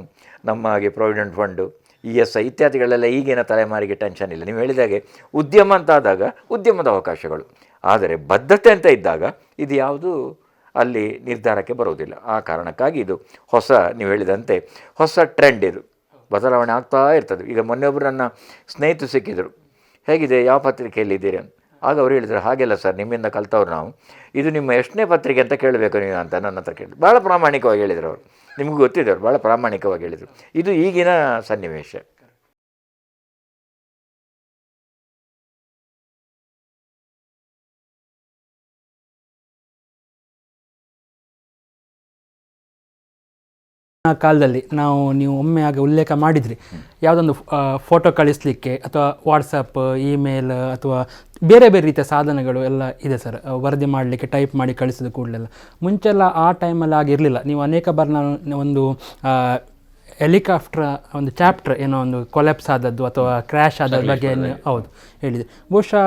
ನಮ್ಮ ಹಾಗೆ ಪ್ರಾವಿಡೆಂಟ್ ಫಂಡು, ESI ಇತ್ಯಾದಿಗಳೆಲ್ಲ ಈಗಿನ ತಲೆಮಾರಿಗೆ ಟೆನ್ಷನ್ ಇಲ್ಲ. ನೀವು ಹೇಳಿದಾಗೆ ಉದ್ಯಮ ಅಂತ ಆದಾಗ ಉದ್ಯಮದ ಅವಕಾಶಗಳು, ಆದರೆ ಬದ್ಧತೆ ಅಂತ ಇದ್ದಾಗ ಇದು ಯಾವುದು ಅಲ್ಲಿ ನಿರ್ಧಾರಕ್ಕೆ ಬರೋದಿಲ್ಲ. ಆ ಕಾರಣಕ್ಕಾಗಿ ಇದು ಹೊಸ, ನೀವು ಹೇಳಿದಂತೆ ಹೊಸ ಟ್ರೆಂಡ್, ಇದು ಬದಲಾವಣೆ ಆಗ್ತಾ ಇರ್ತದೆ. ಈಗ ಮೊನ್ನೆೊಬ್ಬರು ನನ್ನ ಸ್ನೇಹಿತರು ಸಿಕ್ಕಿದರು, ಹೇಗಿದೆ, ಯಾವ ಪತ್ರಿಕೆಯಲ್ಲಿ ಇದ್ದೀರಿ ಅಂತ. ಆಗ ಅವ್ರು ಹೇಳಿದರು, ಹಾಗೆಲ್ಲ ಸರ್, ನಿಮ್ಮಿಂದ ಕಲ್ತವ್ರು ನಾವು, ಇದು ನಿಮ್ಮ ಎಷ್ಟನೇ ಪತ್ರಿಕೆ ಅಂತ ಕೇಳಬೇಕು ನೀವು ಅಂತ ನನ್ನ ಹತ್ರ ಕೇಳಿದ್ರು. ಭಾಳ ಪ್ರಾಮಾಣಿಕವಾಗಿ ಹೇಳಿದರು ಅವರು. ನಿಮಗೂ ಗೊತ್ತಿದೆ, ಅವರು ಭಾಳ ಪ್ರಾಮಾಣಿಕವಾಗಿ ಹೇಳಿದರು. ಇದು ಈಗಿನ ಸನ್ನಿವೇಶ. ಆ ಕಾಲದಲ್ಲಿ ನೀವು ಒಮ್ಮೆ ಆಗ ಉಲ್ಲೇಖ ಮಾಡಿದ್ರಿ, ಯಾವುದೊಂದು ಫೋಟೋ ಕಳಿಸ್ಲಿಕ್ಕೆ ಅಥವಾ ವಾಟ್ಸಪ್, ಇಮೇಲ್ ಅಥವಾ ಬೇರೆ ಬೇರೆ ರೀತಿಯ ಸಾಧನಗಳು ಎಲ್ಲ ಇದೆ ಸರ್. ವರದಿ ಮಾಡಲಿಕ್ಕೆ ಟೈಪ್ ಮಾಡಿ ಕಳಿಸಿದ ಕೂಡಲೆಲ್ಲ. ಮುಂಚೆಲ್ಲ ಆ ಟೈಮಲ್ಲಿ ಆಗಿರಲಿಲ್ಲ. ನೀವು ಅನೇಕ ಬಾರಿ ನಾನು ಒಂದು ಹೆಲಿಕಾಪ್ಟರ್ ಒಂದು ಚಾಪ್ಟರ್ ಏನೋ ಒಂದು ಕೊಲ್ಯಾಪ್ಸ್ ಆದದ್ದು ಅಥವಾ ಕ್ರ್ಯಾಶ್ ಆದದ್ರ ಬಗ್ಗೆ ಹೌದು ಹೇಳಿದೆ. ಬಹುಶಃ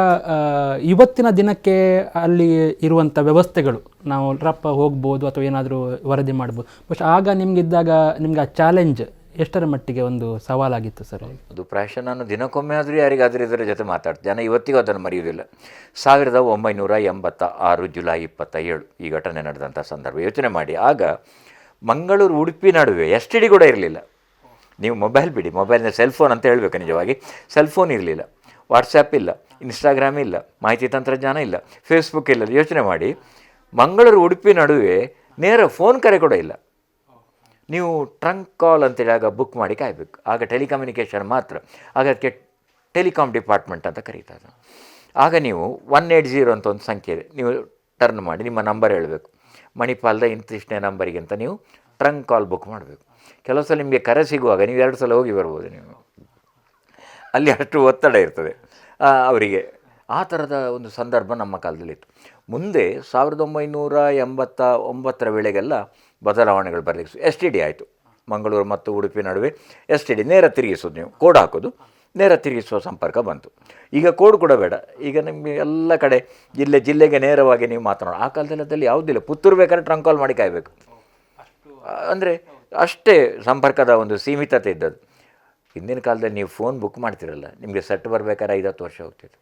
ಇವತ್ತಿನ ದಿನಕ್ಕೆ ಅಲ್ಲಿ ಇರುವಂಥ ವ್ಯವಸ್ಥೆಗಳು ನಾವು ರಪ್ಪ ಹೋಗ್ಬೋದು ಅಥವಾ ಏನಾದರೂ ವರದಿ ಮಾಡ್ಬೋದು. ಬಹುಶಃ ಆಗ ನಿಮಗಿದ್ದಾಗ ನಿಮ್ಗೆ ಆ ಚಾಲೆಂಜ್ ಎಷ್ಟರ ಮಟ್ಟಿಗೆ ಒಂದು ಸವಾಲಾಗಿತ್ತು ಸರ್? ಅದು ಪ್ರಾಯಶಃ ನಾನು ದಿನಕ್ಕೊಮ್ಮೆ ಆದರೂ ಯಾರಿಗಾದರೂ ಇದರ ಜೊತೆ ಮಾತಾಡ್ತೀನಿ. ಜನ ಇವತ್ತಿಗೂ ಅದನ್ನು ಮರೆಯುವುದಿಲ್ಲ. 1986 ಜುಲೈ 27 ಈ ಘಟನೆ ನಡೆದಂಥ ಸಂದರ್ಭ ಯೋಚನೆ ಮಾಡಿ. ಆಗ ಮಂಗಳೂರು ಉಡುಪಿ ನಡುವೆ STD ಕೂಡ ಇರಲಿಲ್ಲ. ನೀವು ಮೊಬೈಲ್ ಬಿಡಿ, ಮೊಬೈಲ್ನ ಸೆಲ್ಫೋನ್ ಅಂತ ಹೇಳಬೇಕು. ನಿಜವಾಗಿ ಸೆಲ್ಫೋನ್ ಇರಲಿಲ್ಲ, ವಾಟ್ಸಪ್ ಇಲ್ಲ, ಇನ್ಸ್ಟಾಗ್ರಾಮ್ ಇಲ್ಲ, ಮಾಹಿತಿ ತಂತ್ರಜ್ಞಾನ ಇಲ್ಲ, ಫೇಸ್ಬುಕ್ ಇಲ್ಲ. ಯೋಚನೆ ಮಾಡಿ, ಮಂಗಳೂರು ಉಡುಪಿ ನಡುವೆ ನೇರ ಫೋನ್ ಕರೆ ಕೂಡ ಇಲ್ಲ. ನೀವು ಟ್ರಂಕ್ ಕಾಲ್ ಅಂತೇಳಿ ಆಗ ಬುಕ್ ಮಾಡಿ ಕಾಯಬೇಕು. ಆಗ ಟೆಲಿಕಮ್ಯುನಿಕೇಷನ್ ಮಾತ್ರ. ಆಗ ಅದಕ್ಕೆ ಟೆಲಿಕಾಮ್ ಡಿಪಾರ್ಟ್ಮೆಂಟ್ ಅಂತ ಕರೀತಾರೆ. ಆಗ ನೀವು 180 ಅಂತ ಒಂದು ಸಂಖ್ಯೆ ಇದೆ, ನೀವು ಟರ್ನ್ ಮಾಡಿ ನಿಮ್ಮ ನಂಬರ್ ಹೇಳಬೇಕು. ಮಣಿಪಾಲದ ಇಂತಿಷ್ಟನೇ ನಂಬರಿಗೆ ಅಂತ ನೀವು ಟ್ರಂಕ್ ಕಾಲ್ ಬುಕ್ ಮಾಡಬೇಕು. ಕೆಲವು ಸಲ ನಿಮಗೆ ಕರೆ ಸಿಗುವಾಗ ನೀವು 2 ಸಲ ಹೋಗಿ ಬರ್ಬೋದು. ನೀವು ಅಲ್ಲಿ ಅಷ್ಟು ಒತ್ತಡ ಇರ್ತದೆ ಅವರಿಗೆ. ಆ ಥರದ ಒಂದು ಸಂದರ್ಭ ನಮ್ಮ ಕಾಲದಲ್ಲಿತ್ತು. ಮುಂದೆ 1989 ವೇಳೆಗೆಲ್ಲ ಬದಲಾವಣೆಗಳು ಬರಲಿಕ್ಕೆ STD ಆಯಿತು. ಮಂಗಳೂರು ಮತ್ತು ಉಡುಪಿ ನಡುವೆ STD ನೇರ ತಿರುಗಿಸೋದು, ನೀವು ಕೋಡ್ ಹಾಕೋದು, ನೇರ ತಿರುಗಿಸುವ ಸಂಪರ್ಕ ಬಂತು. ಈಗ ಕೋಡ್ ಕೂಡ ಬೇಡ. ಈಗ ನಿಮಗೆ ಎಲ್ಲ ಕಡೆ ಜಿಲ್ಲೆಗೆ ನೇರವಾಗಿ ನೀವು ಮಾತನಾಡೋದು. ಆ ಕಾಲದಲ್ಲಿ ಯಾವುದಿಲ್ಲ. ಪುತ್ತೂರು ಬೇಕಾದ್ರೆ ಟ್ರಂಕ್ ಕಾಲ್ ಮಾಡಿ ಕಾಯಬೇಕು. ಅಂದರೆ ಅಷ್ಟೇ ಸಂಪರ್ಕದ ಒಂದು ಸೀಮಿತತೆ ಇದ್ದದ್ದು. ಹಿಂದಿನ ಕಾಲದಲ್ಲಿ ನೀವು ಫೋನ್ ಬುಕ್ ಮಾಡ್ತಿರಲ್ಲ, ನಿಮಗೆ ಸೆಟ್ ಬರಬೇಕಾದ್ರೆ 5-10 ವರ್ಷ ಹೋಗ್ತಿತ್ತು.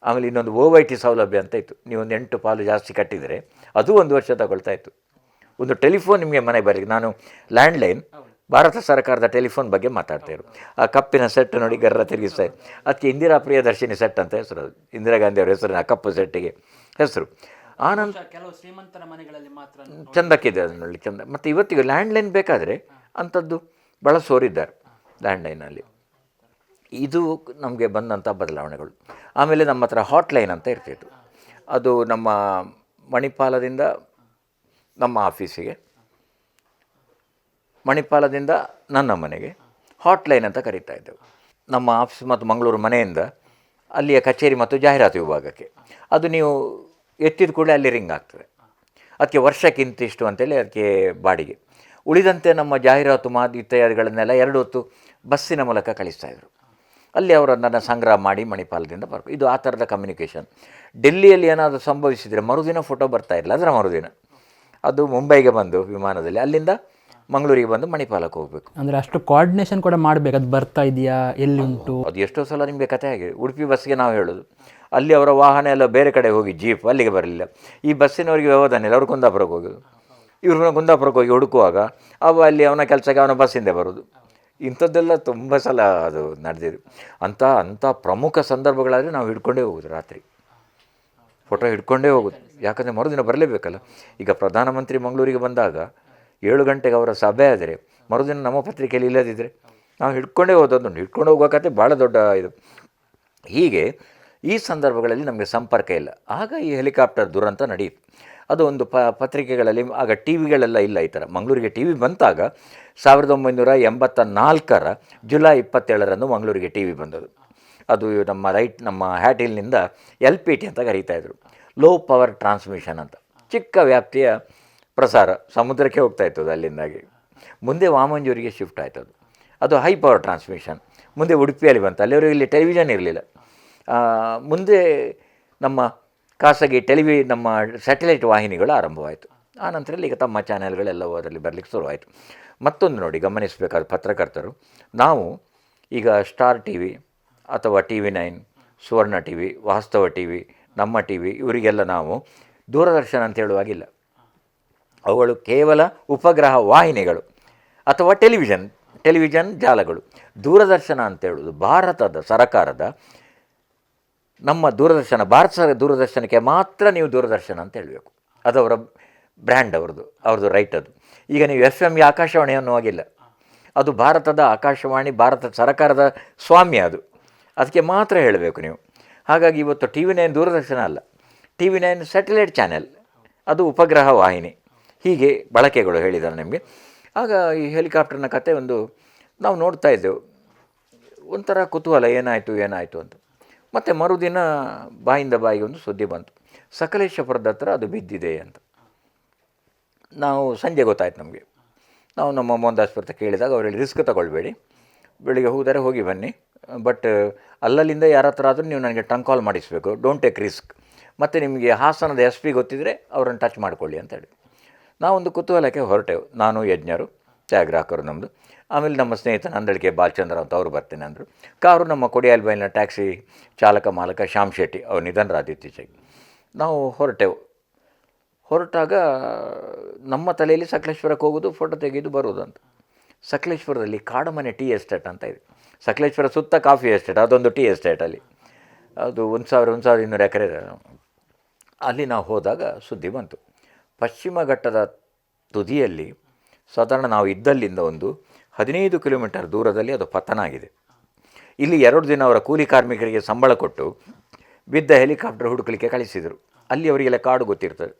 ಆಮೇಲೆ ಇನ್ನೊಂದು OYT ಸೌಲಭ್ಯ ಅಂತ ಇತ್ತು. ನೀವೊಂದು 8 ಪಾಲು ಜಾಸ್ತಿ ಕಟ್ಟಿದರೆ ಅದು 1 ವರ್ಷ ತಗೊಳ್ತಾ ಇತ್ತು. ಒಂದು ಟೆಲಿಫೋನ್ ನಿಮಗೆ ಮನೆಗೆ ಬರಲಿಕ್ಕೆ, ನಾನು ಲ್ಯಾಂಡ್ಲೈನ್ ಭಾರತ ಸರ್ಕಾರದ ಟೆಲಿಫೋನ್ ಬಗ್ಗೆ ಮಾತಾಡ್ತಾಯಿರು. ಆ ಕಪ್ಪಿನ ಸೆಟ್ ನೋಡಿ ಗರ್ರ ತಿರುಗಿಸ್ತಾ ಇತ್ತು. ಅದಕ್ಕೆ ಇಂದಿರಾ ಪ್ರಿಯದರ್ಶಿನಿ ಸೆಟ್ ಅಂತ ಹೆಸರು. ಅದು ಇಂದಿರಾ ಗಾಂಧಿ ಅವರ ಹೆಸರಿನ ಆ ಕಪ್ಪು ಸೆಟ್ಟಿಗೆ ಹೆಸರು. ಆನಂತರ ಕೆಲವು ಶ್ರೀಮಂತರ ಮನೆಗಳಲ್ಲಿ ಮಾತ್ರ ಚೆಂದಕ್ಕಿದೆ, ಅದನ್ನಲ್ಲಿ ಚೆಂದ. ಮತ್ತು ಇವತ್ತಿಗೆ ಲ್ಯಾಂಡ್ಲೈನ್ ಬೇಕಾದರೆ ಅಂಥದ್ದು ಬಳಸೋರಿದ್ದಾರೆ ಲ್ಯಾಂಡ್ಲೈನಲ್ಲಿ. ಇದು ನಮಗೆ ಬಂದಂಥ ಬದಲಾವಣೆಗಳು. ಆಮೇಲೆ ನಮ್ಮ ಹತ್ರ ಹಾಟ್ಲೈನ್ ಅಂತ ಇರ್ತಿತ್ತು. ಅದು ನಮ್ಮ ಮಣಿಪಾಲದಿಂದ ನಮ್ಮ ಆಫೀಸಿಗೆ, ಮಣಿಪಾಲದಿಂದ ನನ್ನ ಮನೆಗೆ ಹಾಟ್ಲೈನ್ ಅಂತ ಕರೀತಾ ಇದ್ದೆವು. ನಮ್ಮ ಆಫೀಸ್ ಮತ್ತು ಮಂಗಳೂರು ಮನೆಯಿಂದ ಅಲ್ಲಿಯ ಕಚೇರಿ ಮತ್ತು ಜಾಹೀರಾತು ವಿಭಾಗಕ್ಕೆ. ಅದು ನೀವು ಎತ್ತಿದ ಕೂಡಲೇ ಅಲ್ಲಿ ರಿಂಗ್ ಆಗ್ತದೆ. ಅದಕ್ಕೆ ವರ್ಷಕ್ಕಿಂತಿಷ್ಟು ಅಂತೇಳಿ ಅದಕ್ಕೆ ಬಾಡಿಗೆ. ಉಳಿದಂತೆ ನಮ್ಮ ಜಾಹೀರಾತು ಇತ್ಯಾದಿಗಳನ್ನೆಲ್ಲ 2 ಹೊತ್ತು ಬಸ್ಸಿನ ಮೂಲಕ ಕಳಿಸ್ತಾಯಿದ್ರು. ಅಲ್ಲಿ ಅವರನ್ನು ಸಂಗ್ರಹ ಮಾಡಿ ಮಣಿಪಾಲದಿಂದ ಬರಬೇಕು. ಇದು ಆ ಥರದ ಕಮ್ಯುನಿಕೇಷನ್. ಡೆಲ್ಲಿಯಲ್ಲಿ ಏನಾದರೂ ಸಂಭವಿಸಿದರೆ ಮರುದಿನ ಫೋಟೋ ಬರ್ತಾಯಿರಲಿಲ್ಲ. ಅದರ ಮರುದಿನ ಅದು ಮುಂಬೈಗೆ ಬಂದು ವಿಮಾನದಲ್ಲಿ, ಅಲ್ಲಿಂದ ಮಂಗಳೂರಿಗೆ ಬಂದು ಮಣಿಪಾಲಕ್ಕೆ ಹೋಗಬೇಕು. ಅಂದರೆ ಅಷ್ಟು ಕೋಆರ್ಡಿನೇಷನ್ ಕೂಡ ಮಾಡಬೇಕು, ಅದು ಬರ್ತಾ ಇದೆಯಾ, ಎಲ್ಲಿ ಉಂಟು. ಅದು ಎಷ್ಟೋ ಸಲ ನಿಮಗೆ ಕಥೆ ಆಗಿದೆ. ಉಡುಪಿ ಬಸ್ಸಿಗೆ ನಾವು ಹೇಳೋದು, ಅಲ್ಲಿ ಅವರ ವಾಹನ ಎಲ್ಲ ಬೇರೆ ಕಡೆ ಹೋಗಿ ಜೀಪ್ ಅಲ್ಲಿಗೆ ಬರಲಿಲ್ಲ. ಈ ಬಸ್ಸಿನವರಿಗೆ ವ್ಯವಧಾನ ಇಲ್ಲ, ಅವರು ಕುಂದಾಪುರಕ್ಕೆ ಹೋಗೋದು. ಇವ್ರನ್ನ ಕುಂದಾಪುರಕ್ಕೆ ಹೋಗಿ ಹುಡುಕುವಾಗ ಅಲ್ಲಿ ಅವನ ಕೆಲಸಕ್ಕೆ ಅವನ ಬಸ್ಸಿಂದ ಬರೋದು. ಇಂಥದ್ದೆಲ್ಲ ತುಂಬ ಸಲ ಅದು ನಡೆದಿದೆ. ಅಂಥ ಪ್ರಮುಖ ಸಂದರ್ಭಗಳಾದರೆ ನಾವು ಹಿಡ್ಕೊಂಡೇ ಹೋಗೋದು, ರಾತ್ರಿ ಫೋಟೋ ಹಿಡ್ಕೊಂಡೇ ಹೋಗೋದು. ಯಾಕಂದರೆ ಮರುದಿನ ಬರಲೇಬೇಕಲ್ಲ. ಈಗ ಪ್ರಧಾನಮಂತ್ರಿ ಮಂಗಳೂರಿಗೆ ಬಂದಾಗ 7 ಗಂಟೆಗೆ ಅವರ ಸಭೆ ಆದರೆ ಮರುದಿನ ನಮ್ಮ ಪತ್ರಿಕೆಯಲ್ಲಿ ಇಲ್ಲದಿದ್ದರೆ ನಾವು ಹಿಡ್ಕೊಂಡೇ ಹೋದದ್ದು. ಹಿಡ್ಕೊಂಡು ಹೋಗೋ ಕತೆ ಭಾಳ ದೊಡ್ಡ ಇದು. ಹೀಗೆ ಈ ಸಂದರ್ಭಗಳಲ್ಲಿ ನಮಗೆ ಸಂಪರ್ಕ ಇಲ್ಲ. ಆಗ ಈ ಹೆಲಿಕಾಪ್ಟರ್ ದುರಂತ ನಡೆಯಿತು. ಅದು ಒಂದು ಪತ್ರಿಕೆಗಳಲ್ಲಿ ಆಗ ಟಿ ವಿಗಳೆಲ್ಲ ಇಲ್ಲ ಈ ಥರ. ಮಂಗಳೂರಿಗೆ ಟಿ ವಿ ಬಂತಾಗ 1984 ಜುಲೈ 27 ಮಂಗಳೂರಿಗೆ ಟಿ ವಿ ಬಂದದ್ದು. ಅದು ನಮ್ಮ ಹ್ಯಾಟಿಲ್ನಿಂದ LPT ಅಂತ ಕರೀತಾಯಿದ್ರು, ಲೋ ಪವರ್ ಟ್ರಾನ್ಸ್ಮಿಷನ್ ಅಂತ. ಚಿಕ್ಕ ವ್ಯಾಪ್ತಿಯ ಪ್ರಸಾರ, ಸಮುದ್ರಕ್ಕೆ ಹೋಗ್ತಾಯಿತ್ತು ಅದು ಅಲ್ಲಿಂದಾಗಿ. ಮುಂದೆ ವಾಮಂಜೂರಿಗೆ ಶಿಫ್ಟ್ ಆಯ್ತು ಅದು ಹೈ ಪವರ್ ಟ್ರಾನ್ಸ್ಮಿಷನ್. ಮುಂದೆ ಉಡುಪಿಯಲ್ಲಿ ಬಂತು, ಅಲ್ಲಿವರೆಗೆ ಇಲ್ಲಿ ಟೆಲಿವಿಷನ್ ಇರಲಿಲ್ಲ. ಮುಂದೆ ನಮ್ಮ ಖಾಸಗಿ ನಮ್ಮ ಸ್ಯಾಟಲೈಟ್ ವಾಹಿನಿಗಳು ಆರಂಭವಾಯಿತು. ಆನಂತರ ಈಗ ತಮ್ಮ ಚಾನೆಲ್ಗಳೆಲ್ಲವೂ ಅದರಲ್ಲಿ ಬರಲಿಕ್ಕೆ ಶುರುವಾಯಿತು. ಮತ್ತೊಂದು ನೋಡಿ, ಗಮನಿಸಬೇಕಾದ ಪತ್ರಕರ್ತರು, ನಾವು ಈಗ ಸ್ಟಾರ್ ಟಿ ವಿ ಅಥವಾ TV9, ಸುವರ್ಣ ಟಿ ವಿ, ವಾಸ್ತವ ಟಿ ವಿ, ನಮ್ಮ ಟಿ ವಿ, ಇವರಿಗೆಲ್ಲ ನಾವು ದೂರದರ್ಶನ ಅಂತ ಹೇಳುವಾಗಿಲ್ಲ. ಅವುಗಳು ಕೇವಲ ಉಪಗ್ರಹ ವಾಹಿನಿಗಳು ಅಥವಾ ಟೆಲಿವಿಷನ್ ಜಾಲಗಳು. ದೂರದರ್ಶನ ಅಂತ ಹೇಳೋದು ಭಾರತದ ಸರಕಾರದ ನಮ್ಮ ದೂರದರ್ಶನ, ಭಾರತ ದೂರದರ್ಶನಕ್ಕೆ ಮಾತ್ರ ನೀವು ದೂರದರ್ಶನ ಅಂತ ಹೇಳಬೇಕು. ಅದು ಅವರ ಬ್ರ್ಯಾಂಡ್, ಅವ್ರದ್ದು ರೈಟ್. ಅದು ಈಗ ನೀವು FM ಆಕಾಶವಾಣಿ ಅನ್ನುವಾಗಿಲ್ಲ, ಅದು ಭಾರತದ ಆಕಾಶವಾಣಿ, ಭಾರತ ಸರಕಾರದ ಸ್ವಾಮ್ಯ. ಅದಕ್ಕೆ ಮಾತ್ರ ಹೇಳಬೇಕು ನೀವು. ಹಾಗಾಗಿ ಇವತ್ತು TV9 ದೂರದರ್ಶನ ಅಲ್ಲ, TV9 ಸ್ಯಾಟಲೈಟ್ ಚಾನೆಲ್, ಅದು ಉಪಗ್ರಹ ವಾಹಿನಿ. ಹೀಗೆ ಬಳಕೆಗಳು ಹೇಳಿದ್ದಾರೆ ನಿಮಗೆ. ಆಗ ಈ ಹೆಲಿಕಾಪ್ಟರ್ನ ಕತೆ ನಾವು ನೋಡ್ತಾ ಇದ್ದೆವು. ಒಂಥರ ಕುತೂಹಲ, ಏನಾಯಿತು ಅಂತ. ಮತ್ತು ಮರುದಿನ ಬಾಯಿಂದ ಬಾಯಿಗೆ ಒಂದು ಸುದ್ದಿ ಬಂತು, ಸಕಲೇಶಪುರದ ಹತ್ರ ಅದು ಬಿದ್ದಿದೆ ಅಂತ. ನಾವು ಸಂಜೆ ಗೊತ್ತಾಯ್ತು ನಮಗೆ. ನಾವು ನಮ್ಮ ಮೋಹನ್ದಾಸ್ಪುರ ಕೇಳಿದಾಗ ಅವರು ಹೇಳಿ, ರಿಸ್ಕ್ ತಗೊಳ್ಬೇಡಿ, ಬೆಳಿಗ್ಗೆ ಹೋದರೆ ಹೋಗಿ ಬನ್ನಿ, ಬಟ್ ಅಲ್ಲಲ್ಲಿಂದ ಯಾರ ಹತ್ರ ಆದರೂ ನೀವು ನನಗೆ ಟ್ರಂಕ್ ಕಾಲ್ ಮಾಡಿಸಬೇಕು, ಡೋಂಟ್ ಟೇಕ್ ರಿಸ್ಕ್. ಮತ್ತು ನಿಮಗೆ ಹಾಸನದ SP ಗೊತ್ತಿದ್ದರೆ ಅವರನ್ನು ಟಚ್ ಮಾಡಿಕೊಳ್ಳಿ ಅಂತೇಳಿ. ನಾವೊಂದು ಕುತೂಹಲಕ್ಕೆ ಹೊರಟೆವು, ನಾನು, ಯಜ್ಞರು, ಛಾಯಾಗ್ರಾಹಕರು ನಮ್ಮದು, ಆಮೇಲೆ ನಮ್ಮ ಸ್ನೇಹಿತ ನಂದಳಿಕೆ ಬಾಲಚಂದ್ರ ಅಂತ ಅವರು ಬರ್ತೇನೆ ಅಂದರು. ಕಾರು ನಮ್ಮ ಕೊಡಿಯಾಲ್ಬೈಲಿನ ಟ್ಯಾಕ್ಸಿ ಮಾಲಕ ಶ್ಯಾಮ್ ಶೆಟ್ಟಿ, ಅವ್ರು ನಿಧನರಾದ ಇತ್ತೀಚೆಗೆ. ನಾವು ಹೊರಟಾಗ ನಮ್ಮ ತಲೆಯಲ್ಲಿ ಸಕಲೇಶ್ವರಕ್ಕೆ ಹೋಗೋದು, ಫೋಟೋ ತೆಗೆದು ಬರೋದು ಅಂತ. ಸಕಲೇಶ್ವರದಲ್ಲಿ ಕಾಡಮನೆ ಟೀ ಎಸ್ಟೇಟ್ ಅಂತ ಇದೆ. ಸಕಲೇಶ್ವರ ಸುತ್ತ ಕಾಫಿ ಎಸ್ಟೇಟ್, ಅದೊಂದು ಟೀ ಎಸ್ಟೇಟಲ್ಲಿ. ಅದು 1,200 ಎಕರೆ. ಅಲ್ಲಿ ನಾವು ಹೋದಾಗ ಸುದ್ದಿ ಬಂತು, ಪಶ್ಚಿಮ ಘಟ್ಟದ ತುದಿಯಲ್ಲಿ ಸಾಧಾರಣ ನಾವು ಇದ್ದಲ್ಲಿಂದ ಒಂದು 15 ಕಿಲೋಮೀಟರ್ ದೂರದಲ್ಲಿ ಅದು ಪತನ ಆಗಿದೆ. ಇಲ್ಲಿ 2 ದಿನ ಅವರ ಕೂಲಿ ಕಾರ್ಮಿಕರಿಗೆ ಸಂಬಳ ಕೊಟ್ಟು ಬಿದ್ದ ಹೆಲಿಕಾಪ್ಟರ್ ಹುಡುಕಲಿಕ್ಕೆ ಕಳಿಸಿದರು. ಅಲ್ಲಿ ಅವರಿಗೆಲ್ಲ ಕಾಡು ಗೊತ್ತಿರ್ತದೆ.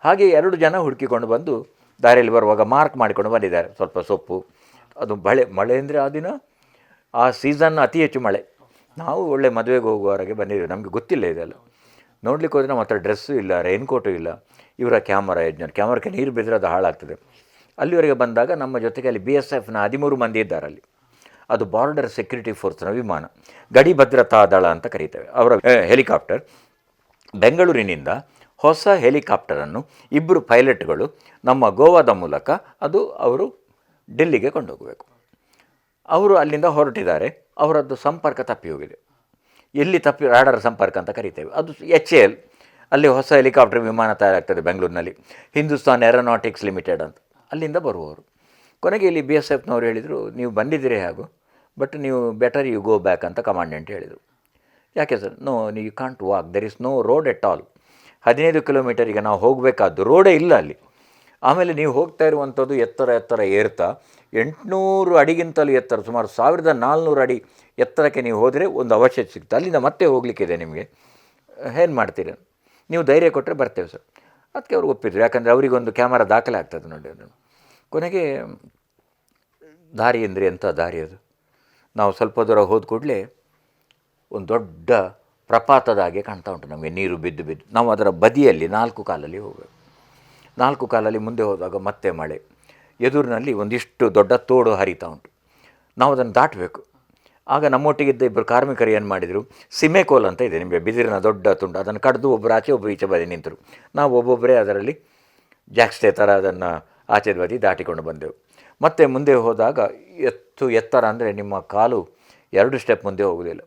ಹಾಗೆ 2 ಜನ ಹುಡುಕಿಕೊಂಡು ಬಂದು ದಾರಿಯಲ್ಲಿ ಬರುವಾಗ ಮಾರ್ಕ್ ಮಾಡಿಕೊಂಡು ಬಂದಿದ್ದಾರೆ. ಸ್ವಲ್ಪ ಸೊಪ್ಪು, ಅದು ಮಳೆ ಅಂದರೆ ಆ ದಿನ ಆ ಸೀಸನ್ ಅತಿ ಹೆಚ್ಚು ಮಳೆ. ನಾವು ಒಳ್ಳೆ ಮದುವೆಗೆ ಹೋಗುವವರೆಗೆ ಬಂದಿದ್ದೀವಿ, ನಮಗೆ ಗೊತ್ತಿಲ್ಲ ಇದೆಲ್ಲ. ನೋಡ್ಲಿಕ್ಕೆ ಹೋದರೆ ನಮ್ಮ ಹತ್ರ ಡ್ರೆಸ್ಸು ಇಲ್ಲ, ರೈನ್ಕೋಟು ಇಲ್ಲ. ಇವರ ಕ್ಯಾಮರಕ್ಕೆ ನೀರು ಬಿದ್ದರೆ ಅದು ಹಾಳಾಗ್ತದೆ. ಅಲ್ಲಿವರೆಗೆ ಬಂದಾಗ ನಮ್ಮ ಜೊತೆಗೆ ಅಲ್ಲಿ BSFನ 13 ಮಂದಿ ಇದ್ದಾರೆ ಅಲ್ಲಿ. ಅದು ಬಾರ್ಡರ್ ಸೆಕ್ಯೂರಿಟಿ ಫೋರ್ಸ್ನ ವಿಮಾನ, ಗಡಿ ಭದ್ರತಾ ದಳ ಅಂತ ಕರೀತೇವೆ. ಅವರ ಹೆಲಿಕಾಪ್ಟರ್ ಬೆಂಗಳೂರಿನಿಂದ ಹೊಸ ಹೆಲಿಕಾಪ್ಟರನ್ನು 2 ಪೈಲಟ್ಗಳು ನಮ್ಮ ಗೋವಾದ ಮೂಲಕ ಅವರು ಡೆಲ್ಲಿಗೆ ಕೊಂಡೋಗಬೇಕು. ಅವರು ಅಲ್ಲಿಂದ ಹೊರಟಿದ್ದಾರೆ. ಅವರದ್ದು ಸಂಪರ್ಕ ತಪ್ಪಿ ಹೋಗಿದೆ. ಎಲ್ಲಿ ತಪ್ಪಿ, ರಾಡರ್ ಸಂಪರ್ಕ ಅಂತ ಕರಿತೇವೆ. ಅದು HAL, ಅಲ್ಲಿ ಹೊಸ ಹೆಲಿಕಾಪ್ಟರ್ ವಿಮಾನ ತಯಾರಾಗ್ತದೆ ಬೆಂಗಳೂರಿನಲ್ಲಿ, ಹಿಂದೂಸ್ತಾನ್ ಏರೋನಾಟಿಕ್ಸ್ ಲಿಮಿಟೆಡ್ ಅಂತ. ಅಲ್ಲಿಂದ ಬರುವವರು. ಕೊನೆಗೆ ಇಲ್ಲಿ BSFನವರು ಹೇಳಿದರು, ನೀವು ಬಂದಿದ್ದೀರಿ ಹಾಗೂ, ಬಟ್ ನೀವು ಬೆಟರ್ ಯು ಗೋ ಬ್ಯಾಕ್ ಅಂತ ಕಮಾಂಡೆಂಟ್ ಹೇಳಿದರು. ಯಾಕೆ sir? No, you can't walk, there is no road at all. 15 ಕಿಲೋಮೀಟರಿಗೆ ನಾವು ಹೋಗಬೇಕಾದ್ದು, ರೋಡೇ ಇಲ್ಲ ಅಲ್ಲಿ. ಆಮೇಲೆ ನೀವು ಹೋಗ್ತಾ ಇರುವಂಥದ್ದು ಎತ್ತರ ಏರ್ತಾ 800 ಅಡಿಗಿಂತಲೂ ಎತ್ತರ, ಸುಮಾರು 1400 ಅಡಿ ಎತ್ತರಕ್ಕೆ ನೀವು ಹೋದರೆ ಒಂದು ಅವಶ್ಯಕ ಸಿಗ್ತದೆ. ಅಲ್ಲಿಂದ ಮತ್ತೆ ಹೋಗಲಿಕ್ಕಿದೆ ನಿಮಗೆ, ಏನು ಮಾಡ್ತೀರಿ? ನೀವು ಧೈರ್ಯ ಕೊಟ್ಟರೆ ಬರ್ತೇವೆ ಸರ್. ಅದಕ್ಕೆ ಅವ್ರು ಒಪ್ಪಿದ್ರು, ಯಾಕಂದರೆ ಅವರಿಗೊಂದು ಕ್ಯಾಮರಾ ದಾಖಲೆ ಆಗ್ತದೆ ನೋಡಿ. ಅದನ್ನು ಕೊನೆಗೆ ದಾರಿ ಅಂದರೆ ಎಂಥ ದಾರಿ ಅದು. ನಾವು ಸ್ವಲ್ಪ ದೂರ ಹೋದ ಕೂಡಲೇ ಒಂದು ದೊಡ್ಡ ಪ್ರಪಾತದ ಹಾಗೆ ಕಾಣ್ತಾ ಉಂಟು ನಮಗೆ, ನೀರು ಬಿದ್ದು. ನಾವು ಅದರ ಬದಿಯಲ್ಲಿ 4 ಕಾಲಲ್ಲಿ ಹೋಗಬೇಕು. 4 ಕಾಲಲ್ಲಿ ಮುಂದೆ ಹೋದಾಗ ಮತ್ತೆ ಮಳೆ. ಎದುರಿನಲ್ಲಿ ಒಂದಿಷ್ಟು ದೊಡ್ಡ ತೋಡು ಹರಿತಾ ಉಂಟು. ನಾವು ಅದನ್ನು ದಾಟಬೇಕು. ಆಗ ನಮ್ಮೊಟ್ಟಿಗಿದ್ದ 2 ಕಾರ್ಮಿಕರು ಏನು ಮಾಡಿದರು, ಸಿಮೆಕೋಲ್ ಅಂತ ಇದೆ ನಿಮಗೆ, ಬಿದಿರಿನ ದೊಡ್ಡ ತುಂಡು, ಅದನ್ನು ಕಡಿದು ಒಬ್ಬರು ಆಚೆ ಒಬ್ಬರು ಈಚೆ ಬದಿ ನಿಂತರು. ನಾವು ಒಬ್ಬೊಬ್ಬರೇ ಅದರಲ್ಲಿ ಜಾಕ್ಸ್ಟೇ ಥರ ಅದನ್ನು ಆಚೆ ಬದಿ ದಾಟಿಕೊಂಡು ಬಂದೆವು. ಮತ್ತು ಮುಂದೆ ಹೋದಾಗ ಎತ್ತರ ಅಂದರೆ ನಿಮ್ಮ ಕಾಲು 2 ಸ್ಟೆಪ್ ಮುಂದೆ ಹೋಗೋದಿಲ್ಲ.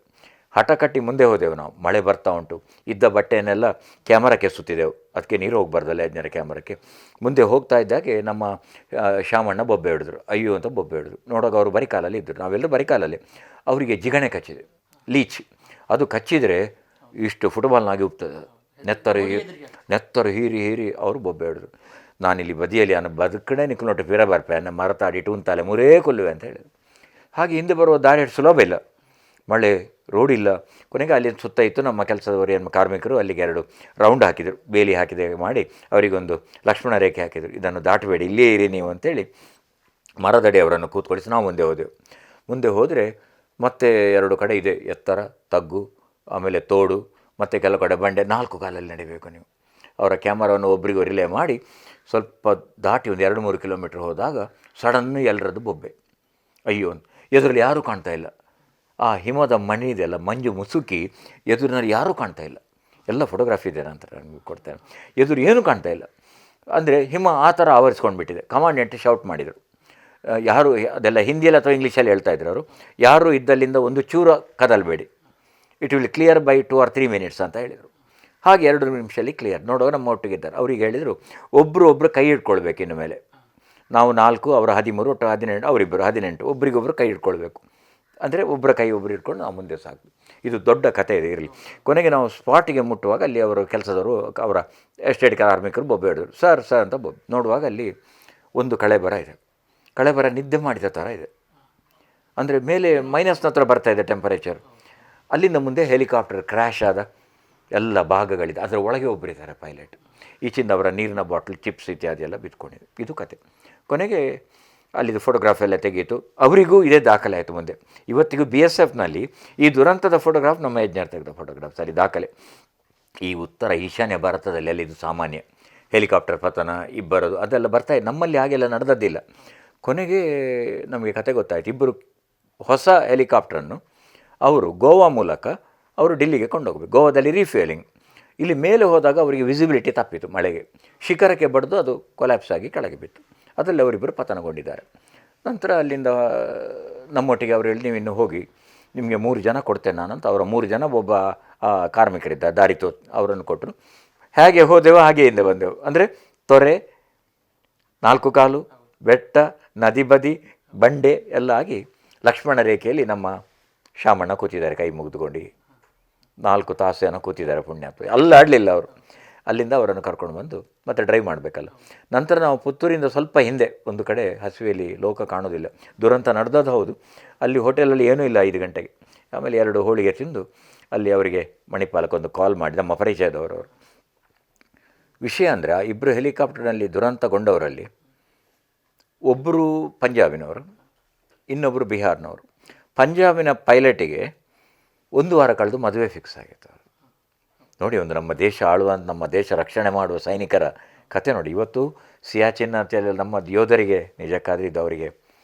ಹಠ ಕಟ್ಟಿ ಮುಂದೆ ಹೋದೆವು ನಾವು. ಮಳೆ ಬರ್ತಾ ಉಂಟು, ಇದ್ದ ಬಟ್ಟೆಯನ್ನೆಲ್ಲ ಕ್ಯಾಮರಕ್ಕೆ ಸುತ್ತಿದೆವು, ಅದಕ್ಕೆ ನೀರು ಹೋಗಬಾರ್ದಲ್ಲ ಯಜ್ಞರ ಕ್ಯಾಮರಕ್ಕೆ. ಮುಂದೆ ಹೋಗ್ತಾ ಇದ್ದಾಗೆ ನಮ್ಮ ಶಾಮಣ್ಣ ಬೊಬ್ಬೆ ಹಿಡಿದ್ರು, ಅಯ್ಯೋ ಅಂತ ಬೊಬ್ಬೆ ಹಿಡಿದ್ರು. ನೋಡುವಾಗ ಅವರು ಬರಿಕಾಲಲ್ಲಿ ಇದ್ದರು, ನಾವೆಲ್ಲರೂ ಬರಿಕಾಲಲ್ಲಿ. ಅವರಿಗೆ ಜಿಗಣೆ ಕಚ್ಚಿದೆ, ಲೀಚ್. ಅದು ಕಚ್ಚಿದರೆ ಇಷ್ಟು ಫುಟ್ಬಾಲ್ನಾಗಿ ಉಪ್ತದೆ, ನೆತ್ತರು ಹೀರಿ ಅವರು ಬೊಬ್ಬೆ ಹಿಡಿದ್ರು. ನಾನಿಲ್ಲಿ ಬದಿಯಲ್ಲಿ ಬದುಕಡೆ ನಿಕ್ಕು ಫಿರ ಬರ್ಪೆ ಅನ್ನ ಮರತಾಡಿಟ್ಟು ಉಂತಾಲೆ ಮುರೇ ಕೊಲ್ಲುವೆ ಅಂತ ಹೇಳಿದ್ರು. ಹಾಗೆ ಹಿಂದೆ ಬರುವ ದಾರಿ ಸುಲಭ ಇಲ್ಲ, ಮಳೆ, ರೋಡ್ ಇಲ್ಲ. ಕೊನೆಗೆ ಅಲ್ಲಿ ಸುತ್ತ ಇತ್ತು ನಮ್ಮ ಕೆಲಸದವರು ಕಾರ್ಮಿಕರು ಅಲ್ಲಿಗೆ 2 ರೌಂಡ್ ಹಾಕಿದರು, ಬೇಲಿ ಹಾಕಿದೆ ಮಾಡಿ ಅವರಿಗೊಂದು ಲಕ್ಷ್ಮಣ ರೇಖೆ ಹಾಕಿದರು, ಇದನ್ನು ದಾಟಬೇಡಿ, ಇಲ್ಲೇ ಇರಿ ನೀವು ಅಂತೇಳಿ. ಮರದಡಿ ಅವರನ್ನು ಕೂತ್ಕೊಳಿಸಿ ನಾವು ಮುಂದೆ ಹೋದೆವು. ಮುಂದೆ ಹೋದರೆ ಮತ್ತೆ 2 ಕಡೆ ಇದೆ, ಎತ್ತರ, ತಗ್ಗು, ಆಮೇಲೆ ತೋಡು, ಮತ್ತು ಕೆಲವು ಕಡೆ ಬಂಡೆ. 4 ಕಾಲಲ್ಲಿ ನಡಿಬೇಕು ನೀವು. ಅವರ ಕ್ಯಾಮರಾವನ್ನು ಒಬ್ಬರಿಗೂ ರಿಲೇ ಮಾಡಿ ಸ್ವಲ್ಪ ದಾಟಿ ಒಂದು 2-3 ಕಿಲೋಮೀಟ್ರ್ ಹೋದಾಗ ಸಡನ್ನು ಎಲ್ಲರದ್ದು ಬೊಬ್ಬೆ. ಅಯ್ಯೋ ಅಂತ. ಎದುರಲ್ಲಿ ಯಾರೂ ಕಾಣ್ತಾ ಇಲ್ಲ. ಆ ಹಿಮದ ಮಣ್ಣು ಇದೆಯಲ್ಲ, ಮಂಜು ಮುಸುಕಿ ಎದುರಿನಲ್ಲಿ ಯಾರೂ ಕಾಣ್ತಾ ಇಲ್ಲ. ಎಲ್ಲ ಫೋಟೋಗ್ರಾಫಿ ಇದೆ ಅಂತ ನನಗೆ ಕೊಡ್ತೇನೆ. ಎದುರು ಏನೂ ಕಾಣ್ತಾ ಇಲ್ಲ. ಅಂದರೆ ಹಿಮ ಆ ಥರ ಆವರಿಸ್ಕೊಂಡು ಬಿಟ್ಟಿದೆ. ಕಮಾಂಡೆಂಟ್ ಶೌಟ್ ಮಾಡಿದರು, ಯಾರು ಅದೆಲ್ಲ ಹಿಂದಿಯಲ್ಲಿ ಅಥವಾ ಇಂಗ್ಲೀಷಲ್ಲಿ ಹೇಳ್ತಾ ಇದ್ರು ಅವರು, ಯಾರು ಇದ್ದಲ್ಲಿಂದ ಒಂದು ಚೂರ ಕದಲಬೇಡಿ, it will clear by 2 or 3 minutes ಅಂತ ಹೇಳಿದರು. ಹಾಗೆ 2 ನಿಮಿಷದಲ್ಲಿ ಕ್ಲಿಯರ್. ನೋಡುವಾಗ ನಮ್ಮ ಒಟ್ಟಿಗಿದ್ದಾರೆ. ಅವ್ರಿಗೆ ಹೇಳಿದರು, ಒಬ್ಬರು ಕೈ ಹಿಡ್ಕೊಳ್ಬೇಕು ಇನ್ನು ಮೇಲೆ. ನಾವು 4, ಅವರು 13, ಒಟ್ಟು 18, ಅವರಿಬ್ಬರು 18, ಒಬ್ರಿಗೊಬ್ಬರು ಕೈ ಹಿಡ್ಕೊಳ್ಬೇಕು. ಅಂದರೆ ಒಬ್ಬರ ಕೈ ಒಬ್ಬರು ಹಿಡ್ಕೊಂಡು ನಾವು ಮುಂದೆ ಸಾಕು. ಇದು ದೊಡ್ಡ ಕಥೆ ಇದೆ, ಇರಲಿ. ಕೊನೆಗೆ ನಾವು ಸ್ಪಾಟಿಗೆ ಮುಟ್ಟುವಾಗ ಅಲ್ಲಿ ಅವರು ಕೆಲಸದವರು, ಅವರ ಎಸ್ಟೇಟ್ ಕಾರ್ಮಿಕರು ಬೊಬ್ಬೆ ಹಿಡಿದ್ರು. ಸರ್ ಅಂತ ಬೊಬ್ಬೆ. ನೋಡುವಾಗ ಅಲ್ಲಿ ಒಂದು ಕಳೆಬರ ಇದೆ. ಕಳೆಬರ ನಿದ್ದೆ ಮಾಡಿದ ಥರ ಇದೆ. ಅಂದರೆ ಮೇಲೆ ಮೈನಸ್ನ ಹತ್ರ ಬರ್ತಾಯಿದೆ ಟೆಂಪರೇಚರ್. ಅಲ್ಲಿಂದ ಮುಂದೆ ಹೆಲಿಕಾಪ್ಟರ್ ಕ್ರ್ಯಾಶ್ ಆದ ಎಲ್ಲ ಭಾಗಗಳಿದೆ. ಅದರ ಒಳಗೆ ಒಬ್ಬರಿದ್ದಾರೆ ಪೈಲಟ್. ಈಚಿಂದ ಅವರ ನೀರಿನ ಬಾಟ್ಲ್, ಚಿಪ್ಸ್ ಇತ್ಯಾದಿ ಎಲ್ಲ ಬಿತ್ಕೊಂಡಿದೆ. ಇದು ಕತೆ. ಕೊನೆಗೆ ಅಲ್ಲಿದ್ದು ಫೋಟೋಗ್ರಾಫ್ ಎಲ್ಲ ತೆಗೀತು. ಅವರಿಗೂ ಇದೇ ದಾಖಲೆ ಆಯಿತು ಮುಂದೆ. ಇವತ್ತಿಗೂ BSFನಲ್ಲಿ ಈ ದುರಂತದ ಫೋಟೋಗ್ರಾಫ್ ನಮ್ಮ ಯಜ್ಞರು ತೆಗೆದ ಫೋಟೋಗ್ರಾಫ್ಸ್ ಅಲ್ಲಿ ದಾಖಲೆ. ಈ ಉತ್ತರ ಈಶಾನ್ಯ ಭಾರತದಲ್ಲಿ ಅಲ್ಲಿ ಇದು ಸಾಮಾನ್ಯ. ಹೆಲಿಕಾಪ್ಟರ್ ಪತನ, ಇಬ್ಬರದು ಅದೆಲ್ಲ ಬರ್ತಾಯಿದೆ. ನಮ್ಮಲ್ಲಿ ಹಾಗೆಲ್ಲ ನಡೆದದ್ದಿಲ್ಲ. ಕೊನೆಗೆ ನಮಗೆ ಕತೆ ಗೊತ್ತಾಯಿತು. ಇಬ್ಬರು ಹೊಸ ಹೆಲಿಕಾಪ್ಟ್ರನ್ನು ಅವರು ಗೋವಾ ಮೂಲಕ ಅವರು ಡಿಲ್ಲಿಗೆ ಕೊಂಡೋಗಬೇಕು. ಗೋವಾದಲ್ಲಿ ರೀಫ್ಯೂಯಲಿಂಗ್. ಇಲ್ಲಿ ಮೇಲೆ ಹೋದಾಗ ಅವರಿಗೆ ವಿಸಿಬಿಲಿಟಿ ತಪ್ಪಿತು ಮಳೆಗೆ. ಶಿಖರಕ್ಕೆ ಬಡಿದು ಅದು ಕೊಲ್ಯಾಪ್ಸ್ ಆಗಿ ಕೆಳಗೆ ಬಿತ್ತು. ಅದರಲ್ಲಿ ಅವರಿಬ್ಬರು ಪತನಗೊಂಡಿದ್ದಾರೆ. ನಂತರ ಅಲ್ಲಿಂದ ನಮ್ಮೊಟ್ಟಿಗೆ ಅವರು ಹೇಳಿ, ನೀವು ಇನ್ನು ಹೋಗಿ, ನಿಮಗೆ 3 ಜನ ಕೊಡ್ತೇನೆ ನಾನಂತ. ಅವರ 3 ಜನ ಒಬ್ಬ ಕಾರ್ಮಿಕರಿದ್ದಾರೆ, ದಾರಿ ಅವರನ್ನು ಕೊಟ್ಟರು. ಹೇಗೆ ಹೋದೆವು ಹಾಗೆ ಹಿಂದೆ ಬಂದೆವು. ಅಂದರೆ ತೊರೆ, 4 ಕಾಲು, ಬೆಟ್ಟ, ನದಿ ಬದಿ, ಬಂಡೆ ಎಲ್ಲ ಆಗಿ ಲಕ್ಷ್ಮಣ ರೇಖೆಯಲ್ಲಿ ನಮ್ಮ ಶಾಮಣ್ಣ ಕೂತಿದ್ದಾರೆ ಕೈ ಮುಗಿದುಕೊಂಡು. 4 ತಾಸೇನೋ ಕೂತಿದ್ದಾರೆ ಪುಣ್ಯಾತ್ಮ. ಅಲ್ಲಾಡಲಿಲ್ಲ ಅವರು. ಅಲ್ಲಿಂದ ಅವರನ್ನು ಕರ್ಕೊಂಡು ಬಂದು ಮತ್ತೆ ಡ್ರೈವ್ ಮಾಡಬೇಕಲ್ಲ. ನಂತರ ನಾವು ಪುತ್ತೂರಿಂದ ಸ್ವಲ್ಪ ಹಿಂದೆ ಒಂದು ಕಡೆ ಹಸಿವೆಯಲ್ಲಿ ಲೋಕ ಕಾಣೋದಿಲ್ಲ, ದುರಂತ ನಡೆದದ್ದು ಹೌದು. ಅಲ್ಲಿ ಹೋಟೆಲಲ್ಲಿ ಏನೂ ಇಲ್ಲ 5 ಗಂಟೆಗೆ. ಆಮೇಲೆ 2 ಹೋಳಿಗೆ ತಿಂದು ಅಲ್ಲಿ ಅವರಿಗೆ ಮಣಿಪಾಲಕ್ಕೊಂದು ಕಾಲ್ ಮಾಡಿ, ನಮ್ಮ ಪರಿಚಯದವರು. ವಿಷಯ ಅಂದರೆ ಆ ಇಬ್ಬರು ಹೆಲಿಕಾಪ್ಟರ್ನಲ್ಲಿ ದುರಂತಗೊಂಡವರಲ್ಲಿ ಒಬ್ಬರು ಪಂಜಾಬಿನವರು, ಇನ್ನೊಬ್ಬರು ಬಿಹಾರ್ನವರು. ಪಂಜಾಬಿನ ಪೈಲಟಿಗೆ 1 ವಾರ ಕಳೆದು ಮದುವೆ ಫಿಕ್ಸ್ ಆಗಿತ್ತು. ನೋಡಿ, ಒಂದು ನಮ್ಮ ದೇಶ ಆಳುವ, ನಮ್ಮ ದೇಶ ರಕ್ಷಣೆ ಮಾಡುವ ಸೈನಿಕರ ಕತೆ ನೋಡಿ. ಇವತ್ತು ಸಿಯಾಚಿನ್ ಅಂತೇಳಿ ನಮ್ಮ ಯೋಧರಿಗೆ ನಿಜಕ್ಕಾದ್ರೆ ಅವರಿಗೆ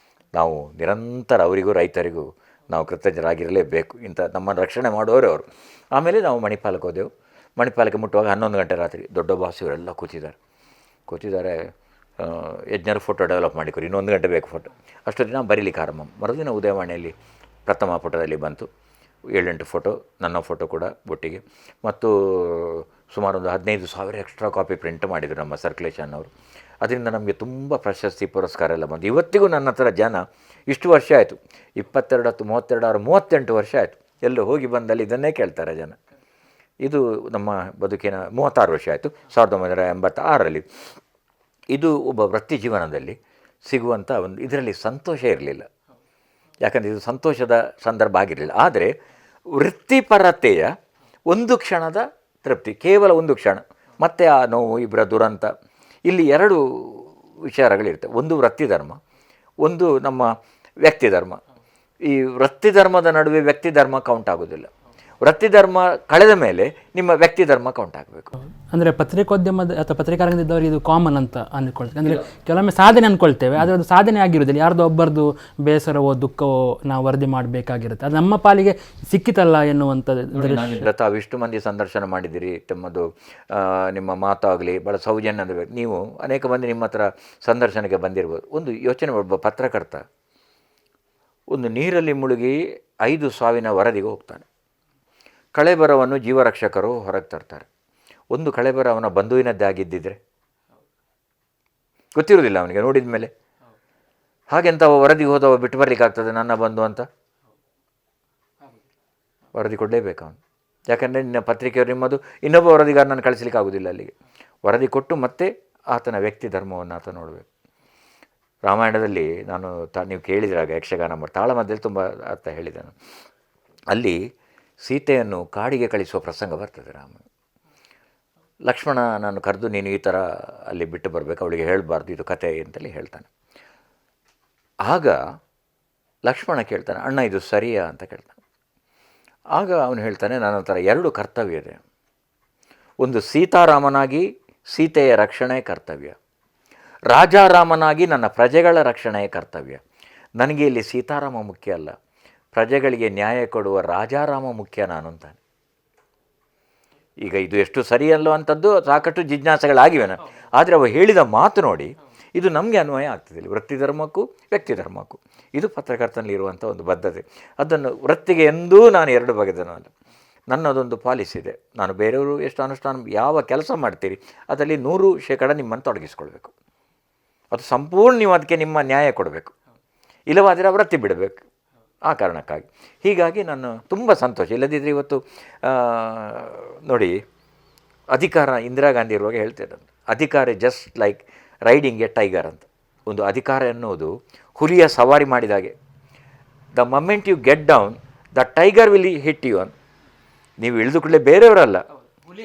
ನಾವು ನಿರಂತರ, ಅವರಿಗೂ ರೈತರಿಗೂ ನಾವು ಕೃತಜ್ಞರಾಗಿರಲೇಬೇಕು. ಇಂಥ ನಮ್ಮ ರಕ್ಷಣೆ ಮಾಡುವವರೇ ಅವರು. ಆಮೇಲೆ ನಾವು ಮಣಿಪಾಲಕ್ಕೆ ಹೋದೆವು. ಮಣಿಪಾಲಕ್ಕೆ ಮುಟ್ಟುವಾಗ 11 ಗಂಟೆ ರಾತ್ರಿ. ದೊಡ್ಡ ಬಾಸ್ ಇವರೆಲ್ಲ ಕೂತಿದ್ದಾರೆ. ಯಜ್ಞರು ಫೋಟೋ ಡೆವಲಪ್ ಮಾಡಿಕೊಡಿ, ಇನ್ನೂ 1 ಗಂಟೆ ಬೇಕು ಫೋಟೋ. ಅಷ್ಟೊತ್ತಿಗೆ ನಾವು ಬರೀಲಿಕ್ಕೆ ಆರಂಭ. ಮರುದಿನ ಉದಯವಾಣಿಯಲ್ಲಿ ಪ್ರಥಮ ಪುಟದಲ್ಲಿ ಬಂತು 7-8 ಫೋಟೋ, ನನ್ನ ಫೋಟೋ ಕೂಡ ಒಟ್ಟಿಗೆ. ಮತ್ತು ಸುಮಾರು ಒಂದು 15,000 ಎಕ್ಸ್ಟ್ರಾ ಕಾಪಿ ಪ್ರಿಂಟ್ ಮಾಡಿದರು ನಮ್ಮ ಸರ್ಕ್ಯುಲೇಷನ್ ಅವರು. ಅದರಿಂದ ನಮಗೆ ತುಂಬ ಪ್ರಶಸ್ತಿ ಪುರಸ್ಕಾರ ಎಲ್ಲ ಬಂದು. ಇವತ್ತಿಗೂ ನನ್ನ ಹತ್ರ ಜನ, ಇಷ್ಟು ವರ್ಷ ಆಯಿತು, 22, 32, 38 ವರ್ಷ ಆಯಿತು, ಎಲ್ಲೂ ಹೋಗಿ ಬಂದಲ್ಲಿ ಇದನ್ನೇ ಕೇಳ್ತಾರೆ ಜನ. ಇದು ನಮ್ಮ ಬದುಕಿನ 36 ವರ್ಷ ಆಯಿತು, 1986ರಲ್ಲಿ. ಇದು ಒಬ್ಬ ವೃತ್ತಿ ಜೀವನದಲ್ಲಿ ಸಿಗುವಂಥ ಒಂದು, ಇದರಲ್ಲಿ ಸಂತೋಷ ಇರಲಿಲ್ಲ, ಯಾಕಂದರೆ ಇದು ಸಂತೋಷದ ಸಂದರ್ಭ ಆಗಿರಲಿಲ್ಲ. ಆದರೆ ವೃತ್ತಿಪರತೆಯ ಒಂದು ಕ್ಷಣದ ತೃಪ್ತಿ, ಕೇವಲ 1 ಕ್ಷಣ. ಮತ್ತು ಆ ನೋವು, ಇಬ್ಬರ ದುರಂತ. ಇಲ್ಲಿ 2 ವಿಚಾರಗಳಿರ್ತವೆ. ಒಂದು ವೃತ್ತಿ ಧರ್ಮ, ಒಂದು ನಮ್ಮ ವ್ಯಕ್ತಿ ಧರ್ಮ. ಈ ವೃತ್ತಿ ಧರ್ಮದ ನಡುವೆ ವ್ಯಕ್ತಿ ಧರ್ಮ ಕೌಂಟ್ ಆಗೋದಿಲ್ಲ. ವೃತ್ತಿ ಧರ್ಮ ಕಳೆದ ಮೇಲೆ ನಿಮ್ಮ ವ್ಯಕ್ತಿ ಧರ್ಮ ಕೌಂಟ್ ಆಗಬೇಕು. ಅಂದರೆ ಪತ್ರಿಕೋದ್ಯಮದ ಅಥವಾ ಪತ್ರಿಕಾರಂಗದಿದ್ದವರಿಗೆ ಇದು ಕಾಮನ್ ಅಂತ ಅಂದ್ಕೊಳ್ತೇವೆ. ಅಂದರೆ ಕೆಲವೊಮ್ಮೆ ಸಾಧನೆ ಅಂದ್ಕೊಳ್ತೇವೆ, ಆದರೆ ಅದು ಸಾಧನೆ ಆಗಿರೋದಿಲ್ಲ. ಯಾರ್ದೋ ಒಬ್ಬರದು ಬೇಸರವೋ ದುಃಖವೋ ನಾವು ವರದಿ ಮಾಡಬೇಕಾಗಿರುತ್ತೆ. ಅದು ನಮ್ಮ ಪಾಲಿಗೆ ಸಿಕ್ಕಿತಲ್ಲ ಎನ್ನುವಂಥದ್ದು. ತಾವು ಇಷ್ಟು ಮಂದಿ ಸಂದರ್ಶನ ಮಾಡಿದ್ದೀರಿ, ತಮ್ಮದು ನಿಮ್ಮ ಮಾತಾಗಲಿ ಭಾಳ ಸೌಜನ್ಯದ ನೀವು ಅನೇಕ ಮಂದಿ ನಿಮ್ಮ ಹತ್ರ ಸಂದರ್ಶನಕ್ಕೆ ಬಂದಿರ್ಬೋದು. ಒಂದು ಯೋಚನೆ, ಒಬ್ಬ ಪತ್ರಕರ್ತ ಒಂದು ನೀರಲ್ಲಿ ಮುಳುಗಿ 5 ಸಾವಿನ ವರದಿಗೆ ಹೋಗ್ತಾನೆ. ಕಳೆಬರವನ್ನು ಜೀವರಕ್ಷಕರು ಹೊರಗೆ ತರ್ತಾರೆ. ಒಂದು ಕಳೆಬರ ಅವನ ಬಂಧುವಿನದ್ದಾಗಿದ್ದಿದ್ರೆ ಗೊತ್ತಿರೋದಿಲ್ಲ ಅವನಿಗೆ, ನೋಡಿದ ಮೇಲೆ ಹಾಗೆಂತ ವರದಿಗೆ ಹೋದವ ಬಿಟ್ಟು ಬರಲಿಕ್ಕಾಗ್ತದೆ ನನ್ನ ಬಂಧು ಅಂತ? ವರದಿ ಕೊಡಲೇಬೇಕು ಅವನು. ಯಾಕಂದರೆ ನಿನ್ನ ಪತ್ರಿಕೆಯವರು ನಿಮ್ಮದು ಇನ್ನೊಬ್ಬ ವರದಿಗಾರನನ್ನು ಕಳಿಸ್ಲಿಕ್ಕೆ ಆಗೋದಿಲ್ಲ ಅಲ್ಲಿಗೆ. ವರದಿ ಕೊಟ್ಟು ಮತ್ತೆ ಆತನ ವ್ಯಕ್ತಿ ಧರ್ಮವನ್ನು ಆತ ನೋಡಬೇಕು. ರಾಮಾಯಣದಲ್ಲಿ ನಾನು ನೀವು ಕೇಳಿದ್ರಾಗ ಯಕ್ಷಗಾನ ಮಾಡಿ ತಾಳ ಮಧ್ಯದಲ್ಲಿ ತುಂಬ ಅರ್ಥ ಹೇಳಿದನು. ಅಲ್ಲಿ ಸೀತೆಯನ್ನು ಕಾಡಿಗೆ ಕಳಿಸುವ ಪ್ರಸಂಗ ಬರ್ತದೆ. ಲಕ್ಷ್ಮಣ ನಾನು ಕರೆದು ನೀನು ಈ ಥರ ಅಲ್ಲಿ ಬಿಟ್ಟು ಬರಬೇಕು, ಅವಳಿಗೆ ಹೇಳಬಾರ್ದು, ಇದು ಕತೆ ಅಂತೇಳಿ ಹೇಳ್ತಾನೆ. ಆಗ ಲಕ್ಷ್ಮಣ ಕೇಳ್ತಾನೆ, ಅಣ್ಣ ಇದು ಸರಿಯಾ ಅಂತ ಕೇಳ್ತಾನೆ. ಆಗ ಅವನು ಹೇಳ್ತಾನೆ, ನನ್ನ ಹತ್ರ 2 ಕರ್ತವ್ಯ ಇದೆ. ಒಂದು ಸೀತಾರಾಮನಾಗಿ ಸೀತೆಯ ರಕ್ಷಣೆ ಕರ್ತವ್ಯ, ರಾಜಾರಾಮನಾಗಿ ನನ್ನ ಪ್ರಜೆಗಳ ರಕ್ಷಣೆಯ ಕರ್ತವ್ಯ. ನನಗೆ ಇಲ್ಲಿ ಸೀತಾರಾಮ ಮುಖ್ಯ ಅಲ್ಲ, ಪ್ರಜೆಗಳಿಗೆ ನ್ಯಾಯ ಕೊಡುವ ರಾಜಾರಾಮ ಮುಖ್ಯ ನಾನು ಅಂತಾನೆ. ಈಗ ಇದು ಎಷ್ಟು ಸರಿಯಲ್ಲೋ ಅಂಥದ್ದು ಸಾಕಷ್ಟು ಜಿಜ್ಞಾಸೆಗಳಾಗಿವೆ. ಆದರೆ ಅವ ಹೇಳಿದ ಮಾತು ನೋಡಿ, ಇದು ನಮಗೆ ಅನ್ವಯ ಆಗ್ತದೆ. ವೃತ್ತಿ ಧರ್ಮಕ್ಕೂ ವ್ಯಕ್ತಿ ಧರ್ಮಕ್ಕೂ ಇದು ಪತ್ರಕರ್ತನಲ್ಲಿರುವಂಥ ಒಂದು ಬದ್ಧತೆ. ಅದನ್ನು ವೃತ್ತಿಗೆ ಎಂದೂ ನಾನು 2 ಬಗೆದನು ಅಲ್ಲ. ನನ್ನದೊಂದು ಪಾಲಿಸಿ ಇದೆ. ನಾನು ಬೇರೆಯವರು ಎಷ್ಟು ಅನುಷ್ಠಾನ ಯಾವ ಕೆಲಸ ಮಾಡ್ತೀರಿ ಅದರಲ್ಲಿ 100% ನಿಮ್ಮನ್ನು ತೊಡಗಿಸ್ಕೊಳ್ಬೇಕು. ಅದು ಸಂಪೂರ್ಣ ನೀವು ಅದಕ್ಕೆ ನಿಮ್ಮ ನ್ಯಾಯ ಕೊಡಬೇಕು, ಇಲ್ಲವಾದರೆ ವೃತ್ತಿ ಬಿಡಬೇಕು. ಆ ಕಾರಣಕ್ಕಾಗಿ ಹೀಗಾಗಿ ನಾನು ತುಂಬ ಸಂತೋಷ. ಇಲ್ಲದಿದ್ದರೆ ಇವತ್ತು ನೋಡಿ, ಅಧಿಕಾರ ಇಂದಿರಾ ಗಾಂಧಿ ಇರುವಾಗ ಹೇಳ್ತೇನೆ, ಅಧಿಕಾರ just like riding a tiger ಅಂತ. ಒಂದು ಅಧಿಕಾರ ಎನ್ನುವುದು ಹುಲಿಯ ಸವಾರಿ ಮಾಡಿದಾಗೆ. The moment you get down the tiger will hit you ಅಂತ. ನೀವು ಇಳಿದು ಕೂಡಲೇ ಬೇರೆಯವರಲ್ಲ,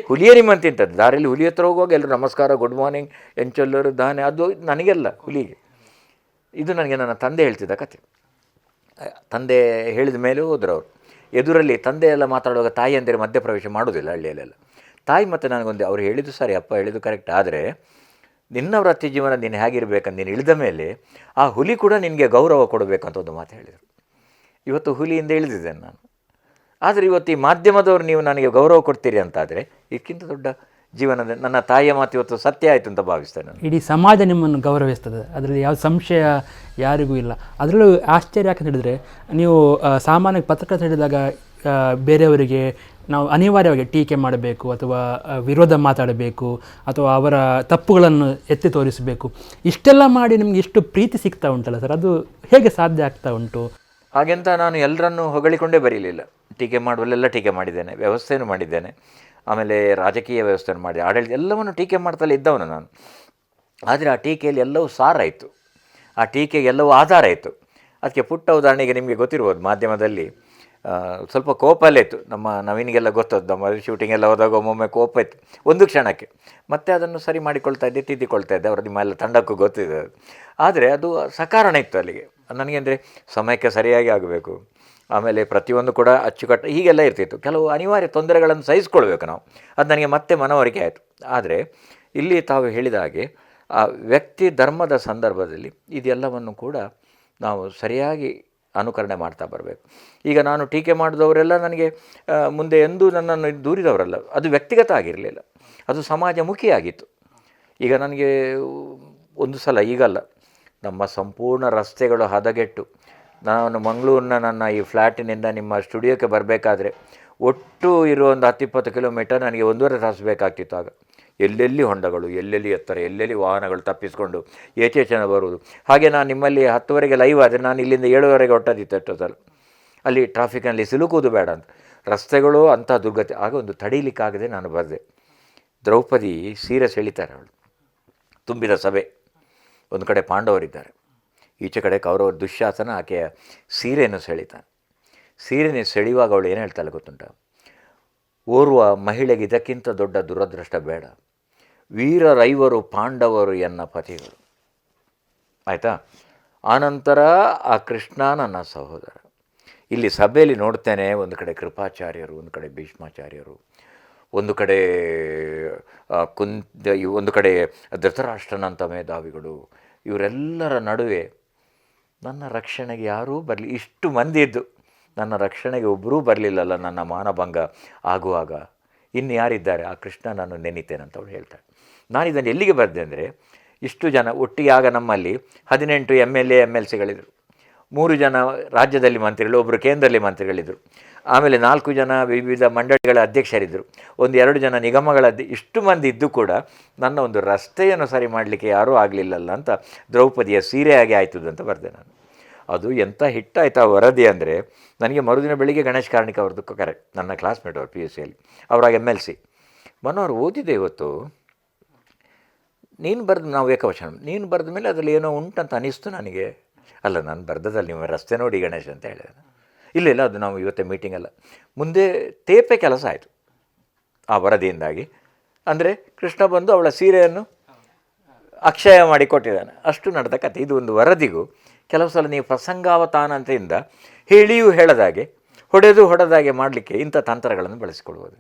ಹುಲಿಯೇ ನಿಮ್ಮನ್ನು ತಿಂತದ್ದು. ದಾರಿಯಲ್ಲಿ ಹುಲಿ ಹತ್ರ ಹೋಗುವಾಗ ಎಲ್ಲರೂ ನಮಸ್ಕಾರ, ಗುಡ್ ಮಾರ್ನಿಂಗ್, ಎಂಚೊಲ್ಲರು ದಾನೆ, ಅದು ನನಗೆಲ್ಲ ಹುಲಿಗೆ. ಇದು ನನಗೆ ನನ್ನ ತಂದೆ ಹೇಳ್ತಿದ್ದ ಕತೆ. ತಂದೆ ಹೇಳಿದ ಮೇಲೆ ಹೋದ್ರು ಅವರು. ಎದುರಲ್ಲಿ ತಂದೆ ಎಲ್ಲ ಮಾತಾಡುವಾಗ ತಾಯಿ ಅಂದರೆ ಮಧ್ಯಪ್ರವೇಶ ಮಾಡೋದಿಲ್ಲ ಹಳ್ಳಿಯಲ್ಲೆಲ್ಲ. ತಾಯಿ ಮತ್ತು ನನಗೊಂದು ಅವ್ರು ಹೇಳಿದ್ದು ಸರಿ, ಅಪ್ಪ ಹೇಳಿದ್ದು ಕರೆಕ್ಟ್, ಆದರೆ ನಿನ್ನ ವೃತ್ತಿ ಜೀವನ ನೀನು ಹೇಗಿರಬೇಕಂತ ನೀನು ಇಳಿದ ಮೇಲೆ ಆ ಹುಲಿ ಕೂಡ ನಿನಗೆ ಗೌರವ ಕೊಡಬೇಕಂತ ಒಂದು ಮಾತು ಹೇಳಿದರು. ಇವತ್ತು ಹುಲಿಯಿಂದ ಇಳಿದಿದ್ದೇನೆ ನಾನು. ಆದರೆ ಇವತ್ತು ಈ ಮಾಧ್ಯಮದವರು ನೀವು ನನಗೆ ಗೌರವ ಕೊಡ್ತೀರಿ ಅಂತಾದರೆ ಇದಕ್ಕಿಂತ ದೊಡ್ಡ ಜೀವನದ ನನ್ನ ತಾಯಿಯ ಮಾತು ಇವತ್ತು ಸತ್ಯ ಆಯಿತು ಅಂತ ಭಾವಿಸ್ತೇನೆ ನಾನು. ಇಡೀ ಸಮಾಜ ನಿಮ್ಮನ್ನು ಗೌರವಿಸ್ತದೆ, ಅದರಲ್ಲಿ ಯಾವ ಸಂಶಯ ಯಾರಿಗೂ ಇಲ್ಲ. ಅದರಲ್ಲೂ ಆಶ್ಚರ್ಯ ಯಾಕಂತ ಹೇಳಿದರೆ, ನೀವು ಸಾಮಾನ್ಯ ಪತ್ರಕರ್ತ ಹೇಳಿದಾಗ ಬೇರೆಯವರಿಗೆ ನಾವು ಅನಿವಾರ್ಯವಾಗಿ ಟೀಕೆ ಮಾಡಬೇಕು ಅಥವಾ ವಿರೋಧ ಮಾತಾಡಬೇಕು ಅಥವಾ ಅವರ ತಪ್ಪುಗಳನ್ನು ಎತ್ತಿ ತೋರಿಸಬೇಕು. ಇಷ್ಟೆಲ್ಲ ಮಾಡಿ ನಿಮಗೆ ಇಷ್ಟು ಪ್ರೀತಿ ಸಿಗ್ತಾ ಉಂಟಲ್ಲ ಸರ್, ಅದು ಹೇಗೆ ಸಾಧ್ಯ ಆಗ್ತಾ ಉಂಟು? ಹಾಗೆಂತ ನಾನು ಎಲ್ಲರನ್ನೂ ಹೊಗಳಿಕೊಂಡೇ ಬರೀಲಿಲ್ಲ. ಟೀಕೆ ಮಾಡುವಲ್ಲೆಲ್ಲ ಟೀಕೆ ಮಾಡಿದ್ದೇನೆ, ವ್ಯವಸ್ಥೆಯನ್ನು ಮಾಡಿದ್ದೇನೆ, ಆಮೇಲೆ ರಾಜಕೀಯ ವ್ಯವಸ್ಥೆಯನ್ನು ಮಾಡಿದೆ, ಆಡಳಿತ ಎಲ್ಲವನ್ನು ಟೀಕೆ ಮಾಡ್ತಲೇ ಇದ್ದವನು ನಾನು. ಆದರೆ ಆ ಟೀಕೆಯಲ್ಲಿ ಎಲ್ಲವೂ ಸಾರ ಇತ್ತು, ಆ ಟೀಕೆಗೆ ಎಲ್ಲವೂ ಆಧಾರ ಇತ್ತು. ಅದಕ್ಕೆ ಪುಟ್ಟ ಉದಾಹರಣೆಗೆ ನಿಮಗೆ ಗೊತ್ತಿರ್ಬೋದು, ಮಾಧ್ಯಮದಲ್ಲಿ ಸ್ವಲ್ಪ ಕೋಪಲ್ಲೇ ಇತ್ತು. ನಮ್ಮ ನವೀನಿಗೆಲ್ಲ ಗೊತ್ತದ್ದು, ನಮ್ಮ ಶೂಟಿಂಗ್ ಎಲ್ಲ ಹೋದಾಗ ಒಮ್ಮೊಮ್ಮೆ ಕೋಪ ಇತ್ತು ಒಂದು ಕ್ಷಣಕ್ಕೆ. ಮತ್ತೆ ಅದನ್ನು ಸರಿ ಮಾಡಿಕೊಳ್ತಾ ಇದ್ದೆ, ತಿದ್ದಿಕೊಳ್ತಾ ಇದ್ದೆ. ಅವರು ನಿಮ್ಮೆಲ್ಲ ತಂಡಕ್ಕೂ ಗೊತ್ತಿದೆ. ಆದರೆ ಅದು ಸಕಾರಣ ಇತ್ತು ಅಲ್ಲಿಗೆ. ನನಗೆ ಅಂದರೆ ಸಮಯಕ್ಕೆ ಸರಿಯಾಗಿ ಆಗಬೇಕು, ಆಮೇಲೆ ಪ್ರತಿಯೊಂದು ಕೂಡ ಅಚ್ಚುಕಟ್ಟು ಹೀಗೆಲ್ಲ ಇರ್ತಿತ್ತು. ಕೆಲವು ಅನಿವಾರ್ಯ ತೊಂದರೆಗಳನ್ನು ಸಹಿಸ್ಕೊಳ್ಬೇಕು ನಾವು. ಅದು ನನಗೆ ಮತ್ತೆ ಮನವರಿಕೆ ಆಯಿತು. ಆದರೆ ಇಲ್ಲಿ ತಾವು ಹೇಳಿದ ಹಾಗೆ ಆ ವ್ಯಕ್ತಿ ಧರ್ಮದ ಸಂದರ್ಭದಲ್ಲಿ ಇದೆಲ್ಲವನ್ನು ಕೂಡ ನಾವು ಸರಿಯಾಗಿ ಅನುಕರಣೆ ಮಾಡ್ತಾ ಬರಬೇಕು. ಈಗ ನಾನು ಟೀಕೆ ಮಾಡಿದವರೆಲ್ಲ ನನಗೆ ಮುಂದೆ ಎಂದೂ ನನ್ನನ್ನು ದೂರಿದವರಲ್ಲ. ಅದು ವ್ಯಕ್ತಿಗತ ಆಗಿರಲಿಲ್ಲ, ಅದು ಸಮಾಜಮುಖಿಯಾಗಿತ್ತು. ಈಗ ನನಗೆ ಒಂದು ಸಲ, ಈಗಲ್ಲ, ನಮ್ಮ ಸಂಪೂರ್ಣ ರಸ್ತೆಗಳು ಹದಗೆಟ್ಟು ನಾನು ಮಂಗಳೂರಿನ ನನ್ನ ಈ ಫ್ಲ್ಯಾಟಿನಿಂದ ನಿಮ್ಮ ಸ್ಟುಡಿಯೋಕ್ಕೆ ಬರಬೇಕಾದ್ರೆ ಒಟ್ಟು ಇರೋ ಒಂದು 10-20 ಕಿಲೋಮೀಟರ್ ನನಗೆ 1.5 ತಾಸು ಬೇಕಾಗ್ತಿತ್ತು. ಆಗ ಎಲ್ಲೆಲ್ಲಿ ಹೊಂಡಗಳು, ಎಲ್ಲೆಲ್ಲಿ ಎತ್ತರ, ಎಲ್ಲೆಲ್ಲಿ ವಾಹನಗಳು ತಪ್ಪಿಸ್ಕೊಂಡು ಜನ ಬರುವುದು. ಹಾಗೆ ನಾನು ನಿಮ್ಮಲ್ಲಿ 10ವರೆಗೆ ಲೈವ್ ಆದರೆ ನಾನು ಇಲ್ಲಿಂದ 7ವರೆಗೆ ಹೊಟ್ಟದಿತ್ತು ಎಷ್ಟೋ ಅಲ್ಲಿ ಟ್ರಾಫಿಕ್ನಲ್ಲಿ ಸಿಲುಕುವುದು ಬೇಡ ಅಂತ. ರಸ್ತೆಗಳು ಅಂಥ ದುರ್ಗತಿ. ಆಗ ಒಂದು ತಡೀಲಿಕ್ಕಾಗದೆ ನಾನು ಬರೆದೆ. ದ್ರೌಪದಿ ಸೀರೆ ಸೆಳಿತಾರೆ, ಅವಳು ತುಂಬಿದ ಸಭೆ, ಒಂದು ಕಡೆ ಪಾಂಡವರಿದ್ದಾರೆ, ಈಚೆ ಕಡೆ ಕೌರವ ದುಶ್ಯಾಸನ ಆಕೆಯ ಸೀರೆಯನ್ನು ಸೆಳಿತಾನೆ. ಸೀರೆಯನ್ನು ಸೆಳೆಯುವಾಗ ಅವಳು ಏನು ಹೇಳ್ತಾಳೆ ಗೊತ್ತುಂಟ? ಓರ್ವ ಮಹಿಳೆಗೆ ಇದಕ್ಕಿಂತ ದೊಡ್ಡ ದುರದೃಷ್ಟ ಬೇಡ, ವೀರರೈವರು ಪಾಂಡವರು ಎನ್ನ ಪತಿಗಳು. ಆಯಿತಾ? ಆನಂತರ ಆ ಕೃಷ್ಣ ನನ್ನ ಸಹೋದರ. ಇಲ್ಲಿ ಸಭೆಯಲ್ಲಿ ನೋಡ್ತೇನೆ, ಒಂದು ಕಡೆ ಕೃಪಾಚಾರ್ಯರು, ಒಂದು ಕಡೆ ಭೀಷ್ಮಾಚಾರ್ಯರು, ಒಂದು ಕಡೆ ಒಂದು ಕಡೆ ಧೃತರಾಷ್ಟ್ರನಂಥ ಮೇಧಾವಿಗಳು, ಇವರೆಲ್ಲರ ನಡುವೆ ನನ್ನ ರಕ್ಷಣೆಗೆ ಯಾರೂ ಬರಲಿ, ಇಷ್ಟು ಮಂದಿ ಇದ್ದು ನನ್ನ ರಕ್ಷಣೆಗೆ ಒಬ್ಬರೂ ಬರಲಿಲ್ಲಲ್ಲ ನನ್ನ ಮಾನಭಂಗ ಆಗುವಾಗ, ಇನ್ನು ಯಾರಿದ್ದಾರೆ, ಆ ಕೃಷ್ಣ ನಾನು ನೆನೀತೇನೆ ಅಂತ ಅವಳು ಹೇಳ್ತಾಳೆ. ನಾನು ಇದನ್ನು ಎಲ್ಲಿಗೆ ಬರೆದೆ ಅಂದರೆ, ಇಷ್ಟು ಜನ ಒಟ್ಟಿಗೆ ಆಗ ನಮ್ಮಲ್ಲಿ 18 MLA-MLCಗಳಿದ್ದರು, 3 ಜನ ರಾಜ್ಯದಲ್ಲಿ ಮಂತ್ರಿಗಳು, ಒಬ್ಬರು ಕೇಂದ್ರದಲ್ಲಿ ಮಂತ್ರಿಗಳಿದ್ದರು, ಆಮೇಲೆ 4 ಜನ ವಿವಿಧ ಮಂಡಳಿಗಳ ಅಧ್ಯಕ್ಷರಿದ್ದರು, 1-2 ಜನ ನಿಗಮಗಳ ಇಷ್ಟು ಮಂದಿ ಇದ್ದು ಕೂಡ ನನ್ನ ಒಂದು ರಸ್ತೆಯನ್ನು ಸರಿ ಮಾಡಲಿಕ್ಕೆ ಯಾರೂ ಆಗಲಿಲ್ಲಲ್ಲ ಅಂತ ದ್ರೌಪದಿಯ ಸೀರೆಯಾಗಿ ಆಯ್ತದೆ ಅಂತ ಬರೆದೆ ನಾನು. ಅದು ಎಂಥ ಹಿಟ್ಟಾಯ್ತು ಆ ವರದಿ ಅಂದರೆ, ನನಗೆ ಮರುದಿನ ಬೆಳಿಗ್ಗೆ ಗಣೇಶ್ ಕಾರ್ಣಿಕ್ ಅವ್ರದ್ದು ಕರೆಕ್ಟ್, ನನ್ನ ಕ್ಲಾಸ್ಮೇಟ್ ಅವರು PUCಯಲ್ಲಿ, ಅವರಾಗ MLC. ಮನೋರು ಓದಿದೆ ಇವತ್ತು, ನೀನು ಬರೆದು, ನಾವು ಏಕವಚನ, ನೀನು ಬರೆದ ಮೇಲೆ ಅದರಲ್ಲಿ ಏನೋ ಉಂಟಂತ ಅನ್ನಿಸ್ತು ನನಗೆ. ಅಲ್ಲ, ನಾನು ಬರೆದದಲ್ಲಿ ನೀವು ರಸ್ತೆ ನೋಡಿ ಗಣೇಶ್ ಅಂತ ಹೇಳಿದೆ. ಇಲ್ಲ ಅದು ನಾವು ಇವತ್ತೇ ಮೀಟಿಂಗ್ ಅಲ್ಲ, ಮುಂದೆ ತೇಪೆ ಕೆಲಸ ಆಯಿತು ಆ ವರದಿಯಿಂದಾಗಿ. ಅಂದರೆ ಕೃಷ್ಣ ಬಂದು ಅವಳ ಸೀರೆಯನ್ನು ಅಕ್ಷಯ ಮಾಡಿ ಕೊಟ್ಟಿದ್ದಾನೆ, ಅಷ್ಟು ನಡೆದ ಕಥೆ. ಇದು ಒಂದು ವರದಿಗೂ ಕೆಲವು ಸಲ ನೀವು ಪ್ರಸಂಗಾವತಾನತೆಯಿಂದ ಹೇಳಿಯೂ ಹೇಳದಾಗೆ, ಹೊಡೆದಾಗೆ ಮಾಡಲಿಕ್ಕೆ ಇಂಥ ತಂತ್ರಗಳನ್ನು ಬಳಸಿಕೊಳ್ಬೋದು.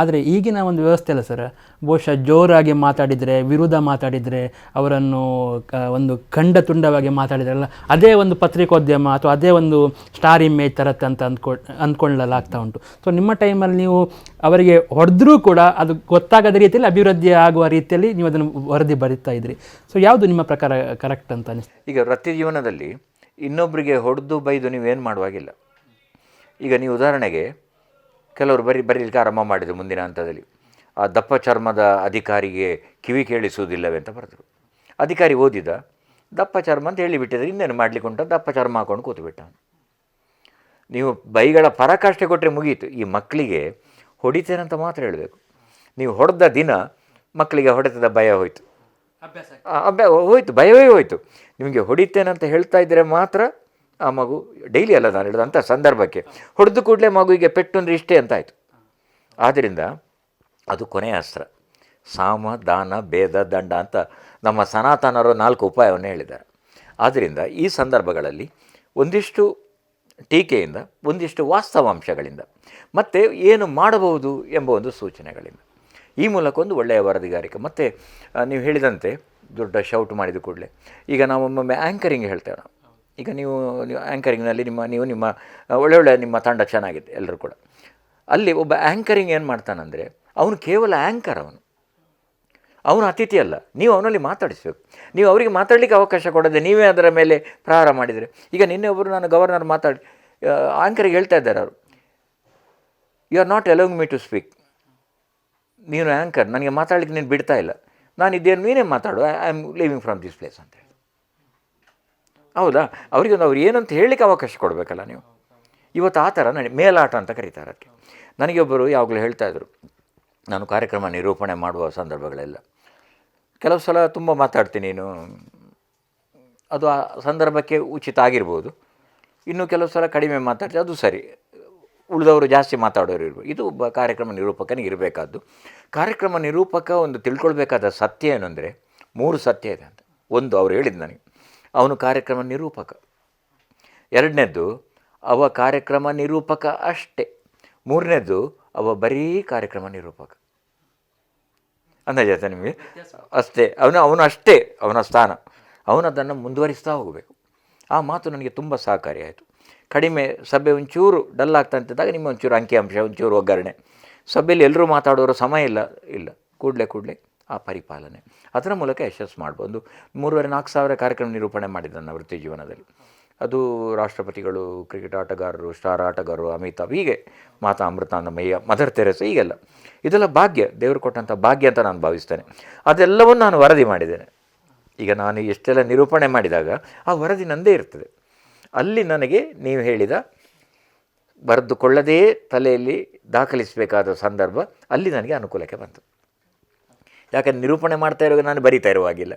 ಆದರೆ ಈಗಿನ ಒಂದು ವ್ಯವಸ್ಥೆ ಅಲ್ಲ ಸರ್, ಬಹುಶಃ ಜೋರಾಗಿ ಮಾತಾಡಿದರೆ, ವಿರುದ್ಧ ಮಾತಾಡಿದರೆ, ಅವರನ್ನು ಒಂದು ಖಂಡ ತುಂಡವಾಗಿ ಮಾತಾಡಿದ್ರಲ್ಲ, ಅದೇ ಒಂದು ಪತ್ರಿಕೋದ್ಯಮ ಅಥವಾ ಅದೇ ಒಂದು ಸ್ಟಾರ್ ಇಮೇಜ್ ತರತ್ತೆ ಅಂತ ಅಂದ್ಕೊಳ್ಳಲಾಗ್ತಾ ಉಂಟು. ಸೊ ನಿಮ್ಮ ಟೈಮಲ್ಲಿ ನೀವು ಅವರಿಗೆ ಹೊಡೆದ್ರೂ ಕೂಡ ಅದು ಗೊತ್ತಾಗದ ರೀತಿಯಲ್ಲಿ ಅಭಿವೃದ್ಧಿ ಆಗುವ ರೀತಿಯಲ್ಲಿ ನೀವು ಅದನ್ನು ವರದಿ ಬರೀತಾ ಇದ್ರಿ. ಸೊ ಯಾವುದು ನಿಮ್ಮ ಪ್ರಕಾರ ಕರೆಕ್ಟ್ ಅಂತ ಅನಿಸ್ತು? ಈಗ ವೃತ್ತಿ ಜೀವನದಲ್ಲಿ ಇನ್ನೊಬ್ಬರಿಗೆ ಹೊಡೆದು ಬೈದು ನೀವೇನು ಮಾಡುವಾಗಿಲ್ಲ. ಈಗ ನೀವು ಉದಾಹರಣೆಗೆ ಕೆಲವರು ಬರೀಲಿಕ್ಕೆ ಆರಂಭ ಮಾಡಿದರು ಮುಂದಿನ ಹಂತದಲ್ಲಿ, ಆ ದಪ್ಪ ಚರ್ಮದ ಅಧಿಕಾರಿಗೆ ಕಿವಿ ಕೇಳಿಸುವುದಿಲ್ಲವೇ ಅಂತ ಬರೆದರು. ಅಧಿಕಾರಿ ಓದಿದ, ದಪ್ಪ ಚರ್ಮ ಅಂತ ಹೇಳಿಬಿಟ್ಟಿದ್ರೆ ಇನ್ನೇನು ಮಾಡಲಿಕ್ಕೆ ಉಂಟ, ದಪ್ಪ ಚರ್ಮ ಹಾಕೊಂಡು ಕೂತುಬಿಟ್ಟ. ನೀವು ಬೈಗಳ ಪರಾಕಾಷ್ಠೆ ಕೊಟ್ಟರೆ ಮುಗೀತು. ಈ ಮಕ್ಕಳಿಗೆ ಹೊಡಿತೇನಂತ ಮಾತ್ರ ಹೇಳಬೇಕು. ನೀವು ಹೊಡೆದ ದಿನ ಮಕ್ಕಳಿಗೆ ಹೊಡೆತದ ಭಯ ಹೋಯಿತು, ಹೋಯಿತು, ಭಯವೇ ಹೋಯಿತು. ನಿಮಗೆ ಹೊಡಿತೇನಂತ ಹೇಳ್ತಾ ಇದ್ದರೆ ಮಾತ್ರ ಆ ಮಗು, ಡೈಲಿ ಅಲ್ಲ ನಾನು ಹೇಳೋದು, ಅಂಥ ಸಂದರ್ಭಕ್ಕೆ ಹೊಡೆದು ಕೂಡಲೇ ಮಗುವಿಗೆ ಪೆಟ್ಟು ಅಂದರೆ ಇಷ್ಟೇ ಅಂತಾಯಿತು. ಆದ್ದರಿಂದ ಅದು ಕೊನೆಯ ಅಸ್ತ್ರ. ಸಾಮ, ದಾನ, ಭೇದ, ದಂಡ ಅಂತ ನಮ್ಮ ಸನಾತನರು 4 ಉಪಾಯವನ್ನು ಹೇಳಿದ್ದಾರೆ. ಆದ್ದರಿಂದ ಈ ಸಂದರ್ಭಗಳಲ್ಲಿ ಒಂದಿಷ್ಟು ಟೀಕೆಯಿಂದ, ಒಂದಿಷ್ಟು ವಾಸ್ತವಾಂಶಗಳಿಂದ, ಮತ್ತು ಏನು ಮಾಡಬಹುದು ಎಂಬ ಒಂದು ಸೂಚನೆಗಳಿಂದ, ಈ ಮೂಲಕ ಒಂದು ಒಳ್ಳೆಯ ವರದಿಗಾರಿಕೆ. ಮತ್ತು ನೀವು ಹೇಳಿದಂತೆ ದೊಡ್ಡ ಶೌಟ್ ಮಾಡಿದ ಕೂಡಲೇ, ಈಗ ನಾವು ಒಮ್ಮೊಮ್ಮೆ ಆ್ಯಂಕರಿಂಗ್ ಹೇಳ್ತೇವೆ ನಾವು. ಈಗ ನೀವು ಆ್ಯಂಕರಿಂಗ್ನಲ್ಲಿ ನಿಮ್ಮ ಒಳ್ಳೆ ನಿಮ್ಮ ತಂಡ ಚೆನ್ನಾಗಿದೆ ಎಲ್ಲರೂ ಕೂಡ. ಅಲ್ಲಿ ಒಬ್ಬ ಆ್ಯಂಕರಿಂಗ್ ಏನು ಮಾಡ್ತಾನಂದರೆ, ಅವನು ಕೇವಲ ಆ್ಯಂಕರ್, ಅವನು ಅತಿಥಿ ಅಲ್ಲ. ನೀವು ಅವನಲ್ಲಿ ಮಾತಾಡಿಸಬೇಕು. ನೀವು ಅವರಿಗೆ ಮಾತಾಡಲಿಕ್ಕೆ ಅವಕಾಶ ಕೊಡದೆ ನೀವೇ ಅದರ ಮೇಲೆ ಪ್ರಹಾರ ಮಾಡಿದರೆ. ಈಗ ನಿನ್ನೆ ಒಬ್ಬರು ನಾನು ಗವರ್ನರ್ ಮಾತಾಡಿ ಆ್ಯಂಕರಿಗೆ ಹೇಳ್ತಾ ಇದ್ದಾರೆ ಅವರು, you are not allowing me to speak. ನೀನು ಆ್ಯಂಕರ್, ನನಗೆ ಮಾತಾಡಲಿಕ್ಕೆ ನೀನು ಬಿಡ್ತಾ ಇಲ್ಲ, ನಾನು ಇದ್ದೇನು, ನೀನೇ ಮಾತಾಡು, I am leaving from this place ಅಂತ ಹೇಳಿ. ಹೌದಾ? ಅವರಿಗೊಂದು ಅವ್ರು ಏನಂತ ಹೇಳಲಿಕ್ಕೆ ಅವಕಾಶ ಕೊಡಬೇಕಲ್ಲ ನೀವು. ಇವತ್ತು ಆ ಥರ ಮೇಲಾಟ ಅಂತ ಕರೀತಾರೆ ಅದಕ್ಕೆ. ನನಗೆ ಒಬ್ಬರು ಯಾವಾಗಲೂ ಹೇಳ್ತಾಯಿದ್ರು, ನಾನು ಕಾರ್ಯಕ್ರಮ ನಿರೂಪಣೆ ಮಾಡುವ ಸಂದರ್ಭಗಳೆಲ್ಲ ಕೆಲವು ಸಲ ತುಂಬ ಮಾತಾಡ್ತೀನಿ ನೀನು, ಅದು ಆ ಸಂದರ್ಭಕ್ಕೆ ಉಚಿತ ಆಗಿರ್ಬೋದು. ಇನ್ನು ಕೆಲವು ಸಲ ಕಡಿಮೆ ಮಾತಾಡ್ತೀನಿ, ಅದು ಸರಿ, ಉಳಿದವರು ಜಾಸ್ತಿ ಮಾತಾಡೋರು ಇರ್ಬೋದು. ಇದು ಒಬ್ಬ ಕಾರ್ಯಕ್ರಮ ನಿರೂಪಕನಿಗೆ ಇರಬೇಕಾದ್ದು. ಕಾರ್ಯಕ್ರಮ ನಿರೂಪಕ ಒಂದು ತಿಳ್ಕೊಳ್ಬೇಕಾದ ಸತ್ಯ ಏನು ಅಂದರೆ, 3 ಸತ್ಯ ಇದೆ ಅಂತ. ಒಂದು, ಅವ್ರು ಹೇಳಿದ್ದು ನನಗೆ, ಅವನು ಕಾರ್ಯಕ್ರಮ ನಿರೂಪಕ. 2ನೇದ್ದು, ಅವ ಕಾರ್ಯಕ್ರಮ ನಿರೂಪಕ ಅಷ್ಟೇ. 3ನೇದ್ದು, ಅವ ಬರೀ ಕಾರ್ಯಕ್ರಮ ನಿರೂಪಕ. ಅಂದಾಜಾಯ್ತಾ ನಿಮಗೆ? ಅಷ್ಟೇ, ಅವನು ಅಷ್ಟೇ ಅವನ ಸ್ಥಾನ. ಅವನು ಅದನ್ನು ಮುಂದುವರಿಸ್ತಾ ಹೋಗಬೇಕು. ಆ ಮಾತು ನನಗೆ ತುಂಬ ಸಹಕಾರಿಯಾಯಿತು. ಕಡಿಮೆ ಸಭೆ ಒಂಚೂರು ಡಲ್ ಆಗ್ತಾ ಅಂತಿದ್ದಾಗ ನಿಮ್ಮ ಒಂಚೂರು ಅಂಕಿಅಂಶ, ಒಂಚೂರು ಒಗ್ಗರಣೆ, ಸಭೆಯಲ್ಲಿ ಎಲ್ಲರೂ ಮಾತಾಡೋರು ಸಮಯ ಇಲ್ಲ, ಕೂಡಲೇ ಆ ಪರಿಪಾಲನೆ, ಅದರ ಮೂಲಕ ಯಶಸ್ಸು ಮಾಡ್ಬೋದು. 3,500-4 ಸಾವಿರ ಕಾರ್ಯಕ್ರಮ ನಿರೂಪಣೆ ಮಾಡಿದ್ದ ನನ್ನ ವೃತ್ತಿ ಜೀವನದಲ್ಲಿ. ಅದು ರಾಷ್ಟ್ರಪತಿಗಳು, ಕ್ರಿಕೆಟ್ ಆಟಗಾರರು, ಸ್ಟಾರ್ ಆಟಗಾರರು, ಅಮಿತಾಬ್, ಹೀಗೆ ಮಾತಾ ಅಮೃತಾನಂದಮಯ್ಯ, ಮದರ್ ತೆರೇಸ, ಹೀಗೆಲ್ಲ. ಇದೆಲ್ಲ ಭಾಗ್ಯ, ದೇವರು ಕೊಟ್ಟಂಥ ಭಾಗ್ಯ ಅಂತ ನಾನು ಭಾವಿಸ್ತೇನೆ. ಅದೆಲ್ಲವನ್ನು ನಾನು ವರದಿ ಮಾಡಿದ್ದೇನೆ. ಈಗ ನಾನು ಎಷ್ಟೆಲ್ಲ ನಿರೂಪಣೆ ಮಾಡಿದಾಗ ಆ ವರದಿ ನಂದೇ ಇರ್ತದೆ. ಅಲ್ಲಿ ನನಗೆ ನೀವು ಹೇಳಿದ ಬರೆದುಕೊಳ್ಳದೇ ತಲೆಯಲ್ಲಿ ದಾಖಲಿಸಬೇಕಾದ ಸಂದರ್ಭ ಅಲ್ಲಿ ನನಗೆ ಅನುಕೂಲಕ್ಕೆ ಬಂತು. ಯಾಕಂದರೆ ನಿರೂಪಣೆ ಮಾಡ್ತಾ ಇರುವಾಗ ನಾನು ಬರಿತಾ ಇರುವಾಗಿಲ್ಲ,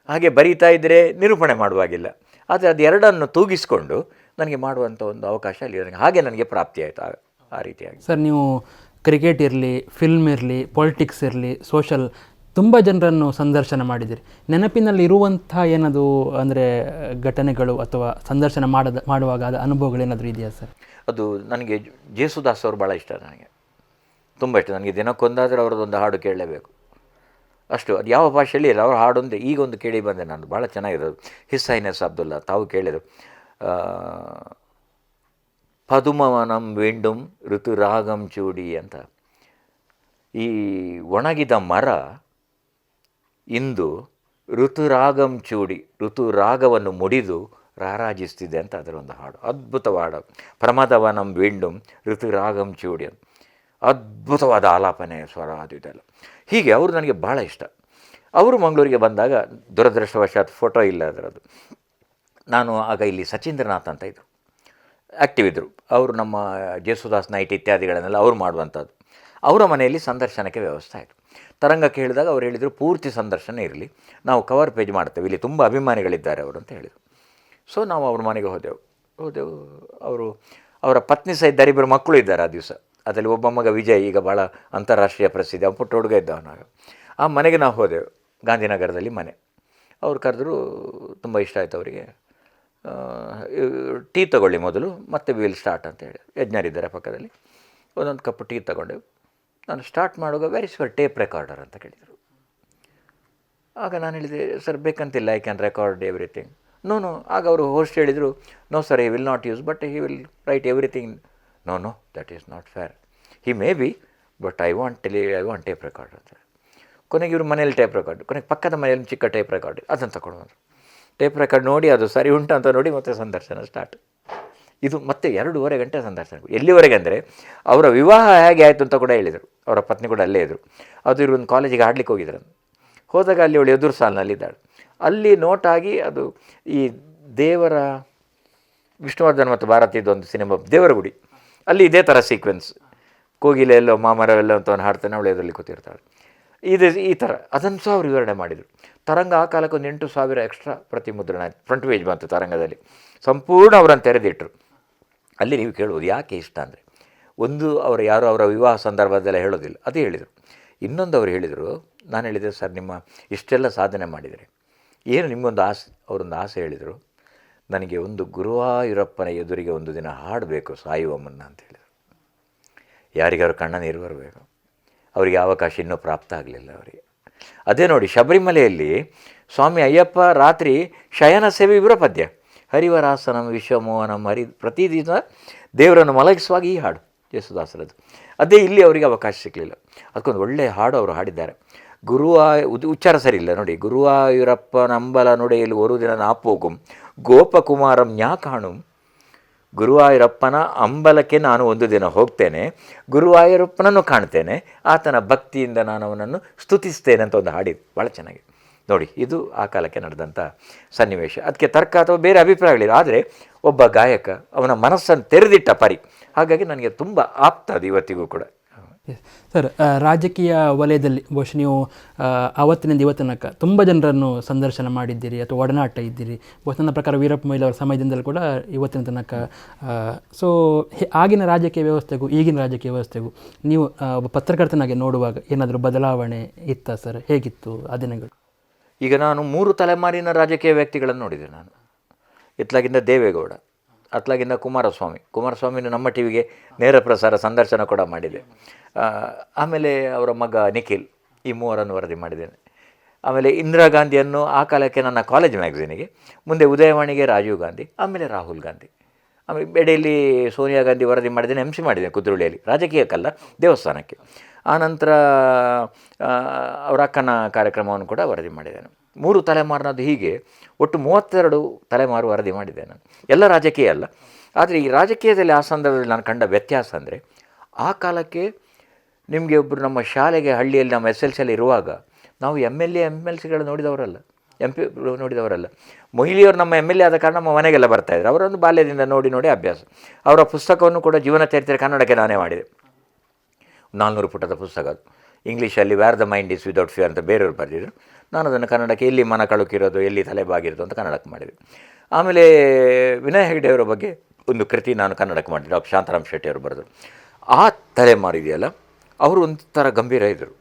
ಹಾಗೆ ಬರೀತಾ ಇದ್ದರೆ ನಿರೂಪಣೆ ಮಾಡುವಾಗಿಲ್ಲ. ಆದರೆ ಅದು ಎರಡನ್ನು ತೂಗಿಸಿಕೊಂಡು ನನಗೆ ಮಾಡುವಂಥ ಒಂದು ಅವಕಾಶ ಅಲ್ಲಿ ನನಗೆ ಪ್ರಾಪ್ತಿಯಾಯಿತು ಆ ರೀತಿಯಾಗಿ. ಸರ್, ನೀವು ಕ್ರಿಕೆಟ್ ಇರಲಿ, ಫಿಲ್ಮ್ ಇರಲಿ, ಪೊಲಿಟಿಕ್ಸ್ ಇರಲಿ, ಸೋಷಲ್ ತುಂಬ ಜನರನ್ನು ಸಂದರ್ಶನ ಮಾಡಿದ್ದೀರಿ. ನೆನಪಿನಲ್ಲಿ ಇರುವಂಥ ಏನದು ಅಂದರೆ ಘಟನೆಗಳು ಅಥವಾ ಸಂದರ್ಶನ ಮಾಡುವಾಗ ಅದ ಅನುಭವಗಳೇನಾದರೂ ಇದೆಯಾ ಸರ್? ಅದು ನನಗೆ ಜೇಸುದಾಸ್ ಅವರು ಭಾಳ ಇಷ್ಟ, ನನಗೆ ತುಂಬ ಇಷ್ಟ. ನನಗೆ ದಿನಕ್ಕೊಂದಾದರೂ ಅವ್ರದ್ದೊಂದು ಹಾಡು ಕೇಳಲೇಬೇಕು ಅಷ್ಟು. ಅದು ಯಾವ ಭಾಷೆಯಲ್ಲಿ ಇಲ್ಲ, ಅವ್ರ ಹಾಡೊಂದು ಈಗೊಂದು ಕೇಳಿ ಬಂದೆ ನಾನು, ಭಾಳ ಚೆನ್ನಾಗಿರೋದು. ಹಿಸ್ ಹೈನೆಸ್ ಅಬ್ದುಲ್ಲಾ ತಾವು ಕೇಳಿದರು, ಪದುಮವನಂ ವೇಂಡುಂ ಋತುರಾಗಂ ಚೂಡಿ ಅಂತ. ಈ ಒಣಗಿದ ಮರ ಇಂದು ಋತುರಾಗಂ ಚೂಡಿ, ಋತುರಾಗವನ್ನು ಮುಡಿದು ರಾರಾಜಿಸ್ತಿದೆ ಅಂತ ಅದರೊಂದು ಹಾಡು, ಅದ್ಭುತವಾದ ಪ್ರಮದವನಂ ವೇಂಡುಂ ಋತುರಾಗಂ ಚೂಡಿ ಅಂತ, ಅದ್ಭುತವಾದ ಆಲಾಪನೆ, ಸ್ವರ, ಅದು ಇದೆಲ್ಲ. ಹೀಗೆ ಅವರು ನನಗೆ ಭಾಳ ಇಷ್ಟ. ಅವರು ಮಂಗಳೂರಿಗೆ ಬಂದಾಗ ದುರದೃಷ್ಟವಶಾತ್ ಫೋಟೋ ಇಲ್ಲ ಅದರದ್ದು. ನಾನು ಆಗ ಇಲ್ಲಿ ಸಚೀಂದ್ರನಾಥ್ ಅಂತ ಇದ್ದರು, ಆ್ಯಕ್ಟಿವ್ ಇದ್ದರು. ಅವರು ನಮ್ಮ ಜೇಸುದಾಸ್ ನೈಟ್ ಇತ್ಯಾದಿಗಳನ್ನೆಲ್ಲ ಅವ್ರು ಮಾಡುವಂಥದ್ದು. ಅವರ ಮನೆಯಲ್ಲಿ ಸಂದರ್ಶನಕ್ಕೆ ವ್ಯವಸ್ಥೆ ಆಯಿತು. ತರಂಗಕ್ಕೆ ಹೇಳಿದಾಗ ಅವ್ರು ಹೇಳಿದರು, ಪೂರ್ತಿ ಸಂದರ್ಶನ ಇರಲಿ, ನಾವು ಕವರ್ ಪೇಜ್ ಮಾಡ್ತೇವೆ, ಇಲ್ಲಿ ತುಂಬ ಅಭಿಮಾನಿಗಳಿದ್ದಾರೆ ಅವರು ಅಂತ ಹೇಳಿದರು. ಸೊ ನಾವು ಅವ್ರ ಮನೆಗೆ ಹೋದೆವು. ಅವರ ಪತ್ನಿ ಸಹ ಇದ್ದಾರೆ, ಇಬ್ಬರು ಮಕ್ಕಳು ಇದ್ದಾರೆ ಆ ದಿವಸ. ಅದರಲ್ಲಿ ಒಬ್ಬ ಮಗ ವಿಜಯ್, ಈಗ ಭಾಳ ಅಂತಾರಾಷ್ಟ್ರೀಯ ಪ್ರಸಿದ್ಧಿ, ಅವ್ನು ಪುಟ್ಟ ಹುಡುಗ ಇದ್ದ ಅವನಾಗ. ಆ ಮನೆಗೆ ನಾವು ಹೋದೆವು, ಗಾಂಧಿನಗರದಲ್ಲಿ ಮನೆ. ಅವ್ರು ಕರೆದ್ರು, ತುಂಬ ಇಷ್ಟ ಆಯಿತು ಅವರಿಗೆ. ಟೀ ತೊಗೊಳ್ಳಿ ಮೊದಲು, ಮತ್ತೆ ವಿಲ್ ಸ್ಟಾರ್ಟ್ ಅಂತ ಹೇಳಿ, ಯಜ್ಞರಿದ್ದಾರೆ ಪಕ್ಕದಲ್ಲಿ. ಒಂದೊಂದು ಕಪ್ ಟೀ ತೊಗೊಂಡೆವು. ನಾನು ಸ್ಟಾರ್ಟ್ ಮಾಡುವಾಗ ವೆರಿ ಸರ್ ಟೇಪ್ ರೆಕಾರ್ಡರ್ ಅಂತ ಕೇಳಿದರು. ಆಗ ನಾನು ಹೇಳಿದೆ, ಸರ್ ಬೇಕಂತಿಲ್ಲ, I can record everything. No. ಆಗ ಅವರು ಹೋಸ್ಟ್ ಹೇಳಿದರು, no sir, he will not use, but he will write everything. No, that is not fair. He may be, but I want tape record ಅಂತ. ಕೊನೆಗೆ ಇವರು ಮನೇಲಿ tape record, ಕೊನೆಗೆ ಪಕ್ಕದ ಮನೆಯಲ್ಲಿ ಚಿಕ್ಕ ಟೇಪ್ ರೆಕಾರ್ಡ್, ಅದನ್ನು ತಗೊಂಡು ಟೇಪ್ ರೆಕಾರ್ಡ್ ನೋಡಿ ಅದು ಸರಿ ಉಂಟು ಅಂತ ನೋಡಿ ಮತ್ತೆ ಸಂದರ್ಶನ ಸ್ಟಾರ್ಟ್. ಇದು ಮತ್ತೆ 2.5 ಗಂಟೆ ಸಂದರ್ಶನ. ಎಲ್ಲಿವರೆಗೆ ಅಂದರೆ ಅವರ ವಿವಾಹ ಹೇಗೆ ಆಯಿತು ಅಂತ ಕೂಡ ಹೇಳಿದರು. ಅವರ ಪತ್ನಿ ಕೂಡ ಅಲ್ಲೇ ಇದ್ದರು. ಅದು ಇವರು ಒಂದು ಕಾಲೇಜಿಗೆ ಆಡಲಿಕ್ಕೆ ಹೋಗಿದ್ರು. ಹೋದಾಗ ಅಲ್ಲಿ ಅವಳು ಎದುರು ಸಾಲಿನಲ್ಲಿದ್ದಾಳೆ. ಅಲ್ಲಿ ನೋಟಾಗಿ ಅದು ಈ ದೇವರ ವಿಷ್ಣುವರ್ಧನ್ ಮತ್ತು ಭಾರತೀಯದೊಂದು ಸಿನಿಮಾ ದೇವರ ಗುಡಿ, ಅಲ್ಲಿ ಇದೇ ಥರ ಸೀಕ್ವೆನ್ಸ್, ಕೋಗಿಲೆ ಎಲ್ಲೋ ಮಾಮರವೆಲ್ಲ ಅಂತ ಅವನು ಹಾಡ್ತಾನೆ, ಅವಳು ಎದುರಲ್ಲಿ ಕೂತಿರ್ತಾಳೆ. ಈ ಥರ ಅದನ್ನು ಸಹ ಅವರು ವಿವರಣೆ ಮಾಡಿದರು. ತರಂಗ ಆ ಕಾಲಕ್ಕೆ ಒಂದು 8,000 ಎಕ್ಸ್ಟ್ರಾ ಪ್ರತಿ ಮುದ್ರಣ ಆಯಿತು. ಫ್ರಂಟ್ ಪೇಜ್ ಬಂತು ತರಂಗದಲ್ಲಿ, ಸಂಪೂರ್ಣ ಅವರನ್ನು ತೆರೆದಿಟ್ಟರು. ಅಲ್ಲಿ ನೀವು ಕೇಳ್ಬೋದು ಯಾಕೆ ಇಷ್ಟ ಅಂದರೆ, ಒಂದು ಅವರು ಯಾರೋ ಅವರ ವಿವಾಹ ಸಂದರ್ಭದಲ್ಲ ಹೇಳೋದಿಲ್ಲ, ಅದೇ ಹೇಳಿದರು. ಇನ್ನೊಂದು ಅವರು ಹೇಳಿದರು, ನಾನು ಹೇಳಿದೆ, ಸರ್ ನಿಮ್ಮ ಇಷ್ಟೆಲ್ಲ ಸಾಧನೆ ಮಾಡಿದರೆ ಏನು ನಿಮಗೊಂದು ಆಸೆ? ಅವರೊಂದು ಆಸೆ ಹೇಳಿದರು, ನನಗೆ ಒಂದು ಗುರುವಾಯೂರಪ್ಪನ ಎದುರಿಗೆ ಒಂದು ದಿನ ಹಾಡಬೇಕು ಸಾಯುವ ಮುನ್ನ ಅಂತ ಹೇಳಿದರು. ಯಾರಿಗಾರು ಕಣ್ಣ ನೀರು ಬರಬೇಕು, ಅವರಿಗೆ ಅವಕಾಶ ಇನ್ನೂ ಪ್ರಾಪ್ತ ಆಗಲಿಲ್ಲ ಅವರಿಗೆ. ಅದೇ ನೋಡಿ, ಶಬರಿಮಲೆಯಲ್ಲಿ ಸ್ವಾಮಿ ಅಯ್ಯಪ್ಪ ರಾತ್ರಿ ಶಯನ ಸೇವೆ ಇವರ ಪದ್ಯ, ಹರಿವರಾಸನಂ ವಿಶ್ವಮೋಹನಂ ಹರಿ, ಪ್ರತಿದಿನ ದೇವರನ್ನು ಮಲಗಿಸುವಾಗ ಈ ಹಾಡು ಜೇಸುದಾಸರದ್ದು. ಅದೇ ಇಲ್ಲಿ ಅವರಿಗೆ ಅವಕಾಶ ಸಿಗಲಿಲ್ಲ. ಅದಕ್ಕೊಂದು ಒಳ್ಳೆಯ ಹಾಡು ಅವರು ಹಾಡಿದ್ದಾರೆ. ಉಚ್ಚಾರ ಸರಿ ಇಲ್ಲ ನೋಡಿ. ಗುರುವಾಯೂರಪ್ಪನಂಬಲ ನುಡೆಯಲ್ಲಿ ಒಂದು ದಿನ ನಾಪೋಗುಂ ಗೋಪಕುಮಾರಂ ನ್ಯಾ ಕಾಣುಂ. ಗುರುವಾಯೂರಪ್ಪನ ಅಂಬಲಕ್ಕೆ ನಾನು ಒಂದು ದಿನ ಹೋಗ್ತೇನೆ, ಗುರುವಾಯೂರಪ್ಪನನ್ನು ಕಾಣ್ತೇನೆ, ಆತನ ಭಕ್ತಿಯಿಂದ ನಾನು ಅವನನ್ನು ಸ್ತುತಿಸ್ತೇನೆ ಅಂತ ಒಂದು ಹಾಡಿದ್ದು, ಭಾಳ ಚೆನ್ನಾಗಿದೆ ನೋಡಿ. ಇದು ಆ ಕಾಲಕ್ಕೆ ನಡೆದಂಥ ಸನ್ನಿವೇಶ. ಅದಕ್ಕೆ ತರ್ಕ ಅಥವಾ ಬೇರೆ ಅಭಿಪ್ರಾಯಗಳಿಲ್ಲ, ಆದರೆ ಒಬ್ಬ ಗಾಯಕ ಅವನ ಮನಸ್ಸನ್ನು ತೆರೆದಿಟ್ಟ ಪರಿ. ಹಾಗಾಗಿ ನನಗೆ ತುಂಬ ಆಪ್ತ ಅದು ಇವತ್ತಿಗೂ ಕೂಡ. ಸರ್, ರಾಜಕೀಯ ವಲಯದಲ್ಲಿ ಬಹುಶಃ ನೀವು ಆವತ್ತಿನಿಂದ ಇವತ್ತಿನ ತನಕ ತುಂಬ ಜನರನ್ನು ಸಂದರ್ಶನ ಮಾಡಿದ್ದೀರಿ ಅಥವಾ ಒಡನಾಟ ಇದ್ದೀರಿ. ಬಹುಶಃ ನನ್ನ ಪ್ರಕಾರ ವೀರಪ್ಪ ಮೊಯ್ಲಿ ಅವರ ಸಮಯದಿಂದಲೂ ಕೂಡ ಇವತ್ತಿನ ತನಕ. ಸೊ ಆಗಿನ ರಾಜಕೀಯ ವ್ಯವಸ್ಥೆಗೂ ಈಗಿನ ರಾಜಕೀಯ ವ್ಯವಸ್ಥೆಗೂ ನೀವು ಒಬ್ಬ ಪತ್ರಕರ್ತನಾಗಿ ನೋಡುವಾಗ ಏನಾದರೂ ಬದಲಾವಣೆ ಇತ್ತಾ ಸರ್? ಹೇಗಿತ್ತು ಆ ದಿನಗಳು? ಈಗ ನಾನು 3 ತಲೆಮಾರಿನ ರಾಜಕೀಯ ವ್ಯಕ್ತಿಗಳನ್ನು ನೋಡಿದೆ ನಾನು. ಇತ್ಲಾಗಿಂದ ದೇವೇಗೌಡ, ಅತ್ಲಾಗಿಂದ ಕುಮಾರಸ್ವಾಮಿನೂ ನಮ್ಮ ಟಿ ವಿಗೆ ನೇರ ಪ್ರಸಾರ ಸಂದರ್ಶನ ಕೂಡ ಮಾಡಿದೆ. ಆಮೇಲೆ ಅವರ ಮಗ ನಿಖಿಲ್, ಈ 3 ವರದಿ ಮಾಡಿದ್ದೇನೆ. ಆಮೇಲೆ ಇಂದಿರಾ ಗಾಂಧಿಯನ್ನು ಆ ಕಾಲಕ್ಕೆ ನನ್ನ ಕಾಲೇಜ್ ಮ್ಯಾಗಝೀನಿಗೆ, ಮುಂದೆ ಉದಯವಾಣಿಗೆ ರಾಜೀವ್ ಗಾಂಧಿ, ಆಮೇಲೆ ರಾಹುಲ್ ಗಾಂಧಿ, ಆಮೇಲೆ ಬೆಡೆಯಲ್ಲಿ ಸೋನಿಯಾ ಗಾಂಧಿ ವರದಿ ಮಾಡಿದ್ದೇನೆ, MC ಮಾಡಿದ್ದೇನೆ ಕುದ್ರೋಳಿಯಲ್ಲಿ, ರಾಜಕೀಯಕ್ಕಲ್ಲ ದೇವಸ್ಥಾನಕ್ಕೆ. ಆನಂತರ ಅವರ ಅಕ್ಕನ ಕಾರ್ಯಕ್ರಮವನ್ನು ಕೂಡ ವರದಿ ಮಾಡಿದ್ದೇನೆ. 3 ತಲೆಮಾರಿನದ್ದು, ಹೀಗೆ ಒಟ್ಟು 32 ತಲೆಮಾರು ವರದಿ ಮಾಡಿದ್ದೆ ನಾನು. ಎಲ್ಲ ರಾಜಕೀಯ ಅಲ್ಲ, ಆದರೆ ಈ ರಾಜಕೀಯದಲ್ಲಿ ಆ ಸಂದರ್ಭದಲ್ಲಿ ನಾನು ಕಂಡ ವ್ಯತ್ಯಾಸ ಅಂದರೆ, ಆ ಕಾಲಕ್ಕೆ ನಿಮಗೆ ಒಬ್ಬರು ನಮ್ಮ ಶಾಲೆಗೆ ಹಳ್ಳಿಯಲ್ಲಿ ನಮ್ಮ SLC ಇರುವಾಗ ನಾವು MLC ನೋಡಿದವರಲ್ಲ, MP ನೋಡಿದವರಲ್ಲ. ಮೊಯ್ಲಿಯವರು ನಮ್ಮ MLA ಆದ ಕಾರಣ ನಮ್ಮ ಮನೆಗೆಲ್ಲ ಬರ್ತಾಯಿದ್ರು. ಅವರೊಂದು ಬಾಲ್ಯದಿಂದ ನೋಡಿ ಅಭ್ಯಾಸ. ಅವರ ಪುಸ್ತಕವನ್ನು ಕೂಡ ಜೀವನ ಚರಿತ್ರೆ ಕನ್ನಡಕ್ಕೆ ನಾನೇ ಮಾಡಿದೆ. 400 ಪುಟದ ಪುಸ್ತಕ ಅದು. ಇಂಗ್ಲೀಷಲ್ಲಿ where the mind is without fear ಅಂತ ಬೇರೆಯವರು ಬರೆದಿದ್ರು. ನಾನು ಅದನ್ನು ಕನ್ನಡಕ್ಕೆ ಎಲ್ಲಿ ಮನ ಕಳುಕಿರೋದು, ಎಲ್ಲಿ ತಲೆ ಬಾಗಿರೋದು ಅಂತ ಕನ್ನಡಕ್ಕೆ ಮಾಡಿದೆ. ಆಮೇಲೆ ವಿನಯ್ ಹೆಗ್ಡೆ ಅವರ ಬಗ್ಗೆ ಒಂದು ಕೃತಿ ನಾನು ಕನ್ನಡಕ್ಕೆ ಮಾಡಿದೆ, ಡಾಕ್ಟರ್ ಶಾಂತಾರಾಮ್ ಶೆಟ್ಟಿ ಅವರು ಬರೆದರು. ಆ ತಲೆಮಾರು ಇದೆಯಲ್ಲ, ಅವರು ಒಂಥರ ಗಂಭೀರ ಇದ್ದರು.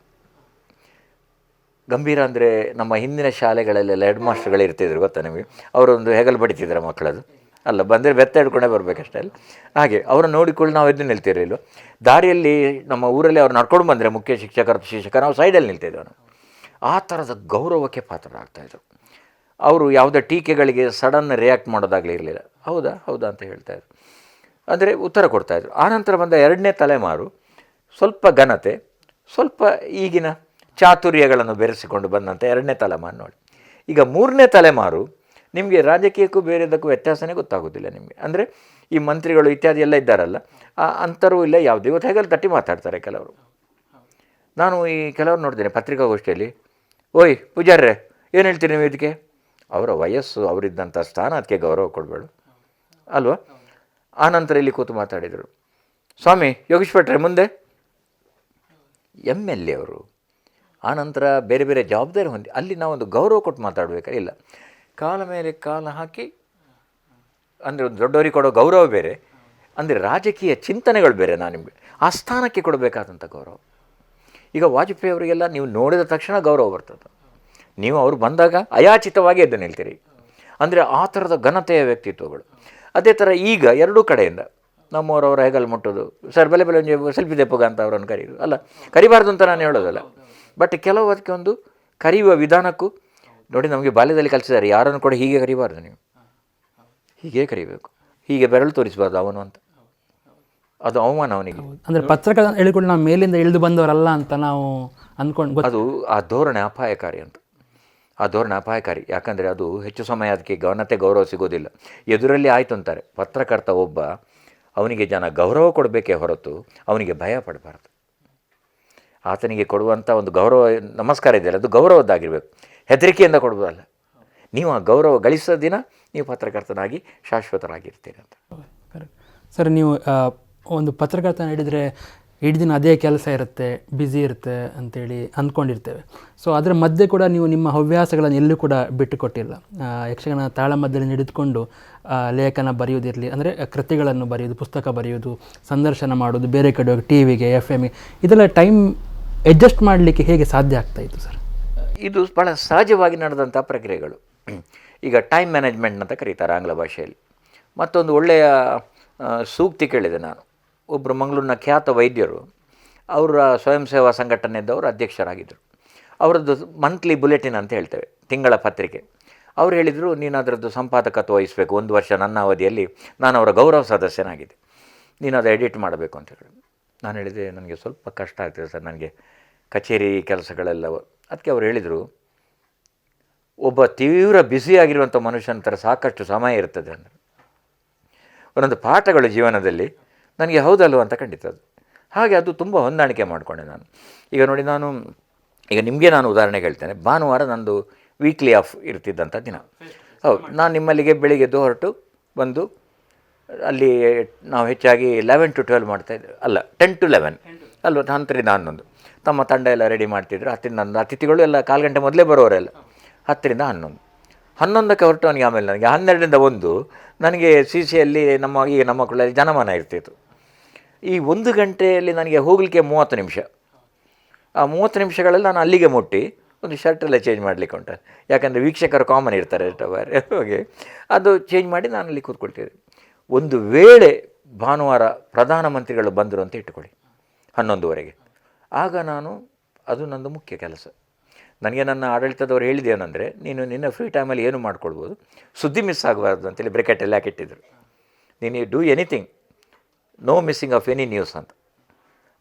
ಗಂಭೀರ ಅಂದರೆ ನಮ್ಮ ಹಿಂದಿನ ಶಾಲೆಗಳಲ್ಲೆಲ್ಲ ಹೆಡ್ ಮಾಸ್ಟರ್ಗಳು ಇರ್ತಿದ್ರು ಗೊತ್ತಾ ನಿಮಗೆ, ಅವರೊಂದು ಹೆಗಲು ಬಡಿತಿದ್ರು ಮಕ್ಕಳದು, ಅಲ್ಲ ಬಂದರೆ ಬೆತ್ತ ಹಿಡ್ಕೊಂಡೇ ಬರಬೇಕಷ್ಟೇ ಅಲ್ಲ. ಹಾಗೆ ಅವರನ್ನು ನೋಡಿಕೊಂಡು ನಾವು ಎದ್ದು ನಿಲ್ತಿರಲಿಲ್ಲ. ದಾರಿಯಲ್ಲಿ ನಮ್ಮ ಊರಲ್ಲಿ ಅವ್ರು ನಡ್ಕೊಂಡು ಬಂದರೆ ಮುಖ್ಯ ಶಿಕ್ಷಕ ನಾವು ಸೈಡಲ್ಲಿ ನಿಲ್ತಿದ್ದೆವು ನಾವು. ಆ ಥರದ ಗೌರವಕ್ಕೆ ಪಾತ್ರರಾಗ್ತಾಯಿದ್ರು. ಅವರು ಯಾವುದೇ ಟೀಕೆಗಳಿಗೆ ಸಡನ್ ರಿಯಾಕ್ಟ್ ಮಾಡೋದಾಗಲಿ ಇರಲಿಲ್ಲ. ಹೌದಾ ಹೌದಾ ಅಂತ ಹೇಳ್ತಾಯಿದ್ರು, ಅಂದರೆ ಉತ್ತರ ಕೊಡ್ತಾಯಿದ್ರು. ಆನಂತರ ಬಂದ ಎರಡನೇ ತಲೆಮಾರು ಸ್ವಲ್ಪ ಘನತೆ, ಸ್ವಲ್ಪ ಈಗಿನ ಚಾತುರ್ಯಗಳನ್ನು ಬೆರೆಸಿಕೊಂಡು ಬಂದಂಥ ಎರಡನೇ ತಲೆಮಾರು ನೋಡಿ. ಈಗ ಮೂರನೇ ತಲೆಮಾರು ನಿಮಗೆ ರಾಜಕೀಯಕ್ಕೂ ಬೇರೆದಕ್ಕೂ ವ್ಯತ್ಯಾಸನೇ ಗೊತ್ತಾಗೋದಿಲ್ಲ ನಿಮಗೆ. ಅಂದರೆ ಈ ಮಂತ್ರಿಗಳು ಇತ್ಯಾದಿ ಎಲ್ಲ ಇದ್ದಾರಲ್ಲ, ಅಂತರೂ ಇಲ್ಲ ಯಾವುದೇ. ಇವತ್ತು ಹೇಗಲ್ಲಿ ತಟ್ಟಿ ಮಾತಾಡ್ತಾರೆ ಕೆಲವರು. ನಾನು ಈ ಕೆಲವರು ನೋಡ್ತೇನೆ ಪತ್ರಿಕಾಗೋಷ್ಠಿಯಲ್ಲಿ, ಓಯ್ ಪೂಜಾರ್ರೆ ಏನು ಹೇಳ್ತೀರಿ ನೀವು ಇದಕ್ಕೆ? ಅವರ ವಯಸ್ಸು, ಅವರಿದ್ದಂಥ ಸ್ಥಾನ, ಅದಕ್ಕೆ ಗೌರವ ಕೊಡಬೇಡ ಅಲ್ವಾ? ಆನಂತರ ಇಲ್ಲಿ ಕೂತು ಮಾತಾಡಿದರು, ಸ್ವಾಮಿ ಯೋಗೀಶ್ ಭಟ್ರೆ ಮುಂದೆ MLA ಅವರು. ಆನಂತರ ಬೇರೆ ಬೇರೆ ಜವಾಬ್ದಾರಿ ಹೊಂದಿ ಅಲ್ಲಿ ನಾವೊಂದು ಗೌರವ ಕೊಟ್ಟು ಮಾತಾಡಬೇಕಾ? ಇಲ್ಲ, ಕಾಲ ಮೇಲೆ ಕಾಲ ಹಾಕಿ, ಅಂದರೆ ಒಂದು ದೊಡ್ಡವರಿಗೆ ಕೊಡೋ ಗೌರವ ಬೇರೆ, ಅಂದರೆ ರಾಜಕೀಯ ಚಿಂತನೆಗಳು ಬೇರೆ. ನಾನು ನಿಮಗೆ ಆ ಸ್ಥಾನಕ್ಕೆ ಕೊಡಬೇಕಾದಂಥ ಗೌರವ. ಈಗ ವಾಜಪೇಯಿ ಅವರಿಗೆಲ್ಲ ನೀವು ನೋಡಿದ ತಕ್ಷಣ ಗೌರವ ಬರ್ತದೆ. ನೀವು ಅವರು ಬಂದಾಗ ಅಯಾಚಿತವಾಗಿ ಎದ್ದು ನಿಲ್ತೀರಿ. ಅಂದರೆ ಆ ಥರದ ಘನತೆಯ ವ್ಯಕ್ತಿತ್ವಗಳು. ಅದೇ ಥರ ಈಗ ಎರಡೂ ಕಡೆಯಿಂದ ನಮ್ಮವರವರ ಹೆಗಲು ಮುಟ್ಟೋದು, ಸರ್ ಬೆಲೆ ಬೆಲೆ ಸೆಲ್ಫಿ ದೆಪ್ಪಗ ಅಂತ ಅವರನ್ನು ಕರೆಯೋದು, ಅಲ್ಲ ಕರಿಬಾರ್ದು ಅಂತ ನಾನು ಹೇಳೋದಲ್ಲ, ಬಟ್ ಕೆಲವು ಅದಕ್ಕೆ ಒಂದು ಕರೆಯುವ ವಿಧಾನಕ್ಕೂ ನೋಡಿ. ನಮಗೆ ಬಾಲ್ಯದಲ್ಲಿ ಕಲಿಸಿದ್ದಾರೆ, ಯಾರನ್ನು ಕೂಡ ಹೀಗೆ ಕರಿಬಾರ್ದು, ನೀವು ಹೀಗೆ ಕರಿಬೇಕು, ಹೀಗೆ ಬೆರಳು ತೋರಿಸಬಾರ್ದು ಅವನು ಅಂತ. ಅದು ಅವಮಾನ ಅವನಿಗೆ. ಅಂದರೆ ಪತ್ರಕರ್ತ ಹೇಳಿಕೊಂಡು ನಾವು ಮೇಲಿಂದ ಇಳಿದು ಬಂದವರಲ್ಲ ಅಂತ ನಾವು ಅಂದ್ಕೊಂಡು, ಅದು ಆ ಧೋರಣೆ ಅಪಾಯಕಾರಿ ಅಂತ. ಆ ಧೋರಣೆ ಅಪಾಯಕಾರಿ, ಯಾಕಂದರೆ ಅದು ಹೆಚ್ಚು ಸಮಯ ಅದಕ್ಕೆ ಘನತೆ ಗೌರವ ಸಿಗೋದಿಲ್ಲ. ಎದುರಲ್ಲಿ ಆಯಿತು ಅಂತಾರೆ. ಪತ್ರಕರ್ತ ಒಬ್ಬ, ಅವನಿಗೆ ಜನ ಗೌರವ ಕೊಡಬೇಕೇ ಹೊರತು ಅವನಿಗೆ ಭಯ ಪಡಬಾರ್ದು. ಆತನಿಗೆ ಕೊಡುವಂಥ ಒಂದು ಗೌರವ ನಮಸ್ಕಾರ ಇದೆಯಲ್ಲ, ಅದು ಗೌರವದ್ದಾಗಿರಬೇಕು, ಹೆದರಿಕೆಯಿಂದ ಕೊಡುವುದಲ್ಲ. ನೀವು ಆ ಗೌರವ ಗಳಿಸೋ ದಿನ ನೀವು ಪತ್ರಕರ್ತನಾಗಿ ಶಾಶ್ವತರಾಗಿರ್ತೀರಿ ಅಂತ. ಸರ್, ನೀವು ಒಂದು ಪತ್ರಕರ್ತ ಹೇಳಿದರೆ ಇಡೀ ದಿನ ಅದೇ ಕೆಲಸ ಇರುತ್ತೆ, ಬ್ಯುಸಿ ಇರುತ್ತೆ ಅಂತೇಳಿ ಅಂದ್ಕೊಂಡಿರ್ತೇವೆ. ಸೊ ಅದರ ಮಧ್ಯೆ ಕೂಡ ನೀವು ನಿಮ್ಮ ಹವ್ಯಾಸಗಳನ್ನು ಎಲ್ಲೂ ಕೂಡ ಬಿಟ್ಟುಕೊಟ್ಟಿಲ್ಲ. ಯಕ್ಷಗಾನ ತಾಳಮದ್ದಲೆ ಹಿಡಿದುಕೊಂಡು ಲೇಖನ ಬರೆಯೋದಿರಲಿ, ಅಂದರೆ ಕೃತಿಗಳನ್ನು ಬರೆಯೋದು, ಪುಸ್ತಕ ಬರೆಯೋದು, ಸಂದರ್ಶನ ಮಾಡೋದು, ಬೇರೆ ಕಡೆ ಹೋಗಿ ಟಿವಿಗೆ, FM ಇದೆಲ್ಲ ಟೈಮ್ ಅಡ್ಜಸ್ಟ್ ಮಾಡಲಿಕ್ಕೆ ಹೇಗೆ ಸಾಧ್ಯ ಆಗ್ತಾಯಿತ್ತು ಸರ್? ಇದು ಭಾಳ ಸಹಜವಾಗಿ ನಡೆದಂಥ ಪ್ರಕ್ರಿಯೆಗಳು. ಈಗ ಟೈಮ್ ಮ್ಯಾನೇಜ್ಮೆಂಟ್ ಅಂತ ಕರೀತಾರೆ ಆಂಗ್ಲ ಭಾಷೆಯಲ್ಲಿ. ಮತ್ತೊಂದು ಒಳ್ಳೆಯ ಸೂಕ್ತಿ ಕೇಳಿದೆ ನಾನು. ಒಬ್ಬರು ಮಂಗಳೂರಿನ ಖ್ಯಾತ ವೈದ್ಯರು, ಅವರ ಸ್ವಯಂ ಸೇವಾ ಸಂಘಟನೆಯದ್ದವರು ಅಧ್ಯಕ್ಷರಾಗಿದ್ದರು. ಅವರದ್ದು ಮಂತ್ಲಿ ಬುಲೆಟಿನ್ ಅಂತ ಹೇಳ್ತೇವೆ, ತಿಂಗಳ ಪತ್ರಿಕೆ. ಅವ್ರು ಹೇಳಿದರು, ನೀನು ಅದರದ್ದು ಸಂಪಾದಕತ್ವ ವಹಿಸಬೇಕು. 1 ವರ್ಷ ನನ್ನ ಅವಧಿಯಲ್ಲಿ ನಾನು ಅವರ ಗೌರವ ಸದಸ್ಯನಾಗಿದ್ದೆ, ನೀನು ಅದು ಎಡಿಟ್ ಮಾಡಬೇಕು ಅಂತ ಹೇಳಿ. ನಾನು ಹೇಳಿದೆ, ನನಗೆ ಸ್ವಲ್ಪ ಕಷ್ಟ ಆಗ್ತದೆ ಸರ್, ನನಗೆ ಕಚೇರಿ ಕೆಲಸಗಳೆಲ್ಲ. ಅದಕ್ಕೆ ಅವ್ರು ಹೇಳಿದರು, ಒಬ್ಬ ತೀವ್ರ ಬ್ಯುಸಿಯಾಗಿರುವಂಥ ಮನುಷ್ಯನ ಥರ ಸಾಕಷ್ಟು ಸಮಯ ಇರ್ತದೆ ಅಂದರೆ. ಒಂದೊಂದು ಪಾಠಗಳು ಜೀವನದಲ್ಲಿ ನನಗೆ ಹೌದಲ್ವ ಅಂತ ಖಂಡಿತ ಅದು ಹಾಗೆ. ಅದು ತುಂಬ ಹೊಂದಾಣಿಕೆ ಮಾಡಿಕೊಂಡೆ ನಾನು. ಈಗ ನೋಡಿ, ಈಗ ನಿಮಗೆ ನಾನು ಉದಾಹರಣೆಗೆ ಹೇಳ್ತೇನೆ. ಭಾನುವಾರ ನಂದು ವೀಕ್ಲಿ ಆಫ್ ಇರ್ತಿದ್ದಂಥ ದಿನ. ಹೌದು, ನಾನು ನಿಮ್ಮಲ್ಲಿಗೆ ಬೆಳಿಗ್ಗೆದ್ದು ಹೊರಟು ಬಂದು ಅಲ್ಲಿ ನಾವು ಹೆಚ್ಚಾಗಿ 11 to 12 ಮಾಡ್ತಾಯಿದ್ದೆ, ಅಲ್ಲ 10 to 11 ಅಲ್ವ, 10ರಿಂದ 11. ತಮ್ಮ ತಂಡ ಎಲ್ಲ ರೆಡಿ ಮಾಡ್ತಿದ್ರು. 10ರಿಂದ 11 ಅತಿಥಿಗಳು ಎಲ್ಲ 1/4 ಗಂಟೆ ಮೊದಲೇ ಬರೋರೆಲ್ಲ. 10ರಿಂದ 11, 11ಕ್ಕೆ ಹೊರಟು ನನಗೆ. ಆಮೇಲೆ ನನಗೆ 12ರಿಂದ 1 ನನಗೆ CCಯಲ್ಲಿ ಈಗ ನಮ್ಮ ಮಕ್ಕಳಲ್ಲಿ ಜನಮಾನ ಇರ್ತಿತ್ತು. ಈ 1 ಗಂಟೆಯಲ್ಲಿ ನನಗೆ ಹೋಗಲಿಕ್ಕೆ 30 ನಿಮಿಷ. ಆ 30 ನಿಮಿಷಗಳಲ್ಲಿ ನಾನು ಅಲ್ಲಿಗೆ ಮುಟ್ಟಿ ಒಂದು ಶರ್ಟೆಲ್ಲ ಚೇಂಜ್ ಮಾಡಲಿಕ್ಕೆ ಉಂಟು, ಯಾಕಂದರೆ ವೀಕ್ಷಕರು ಕಾಮನ್ ಇರ್ತಾರೆ ಎಷ್ಟು ಬಾರಿ. ಹೋಗಿ ಅದು ಚೇಂಜ್ ಮಾಡಿ ನಾನು ಅಲ್ಲಿ ಕೂತ್ಕೊಳ್ತಿದ್ದೆ. ಒಂದು ವೇಳೆ ಭಾನುವಾರ ಪ್ರಧಾನಮಂತ್ರಿಗಳು ಬಂದರು ಅಂತ ಇಟ್ಟುಕೊಳ್ಳಿ 11:30, ಆಗ ಅದು ನಂದು ಮುಖ್ಯ ಕೆಲಸ. ನನಗೆ ನನ್ನ ಆಡಳಿತದವ್ರು ಹೇಳಿದ್ದೇನೆಂದರೆ, ನೀನು ನಿನ್ನ ಫ್ರೀ ಟೈಮಲ್ಲಿ ಏನು ಮಾಡ್ಕೊಳ್ಬೋದು, ಸುದ್ದಿ ಮಿಸ್ ಆಗಬಾರ್ದು ಅಂತೇಳಿ ಬ್ರೆಕೆಟೆಲ್ಲ ಹಾಕಿಟ್ಟಿದ್ರು. ನೀನು do anything, no missing of any news ಅಂತ.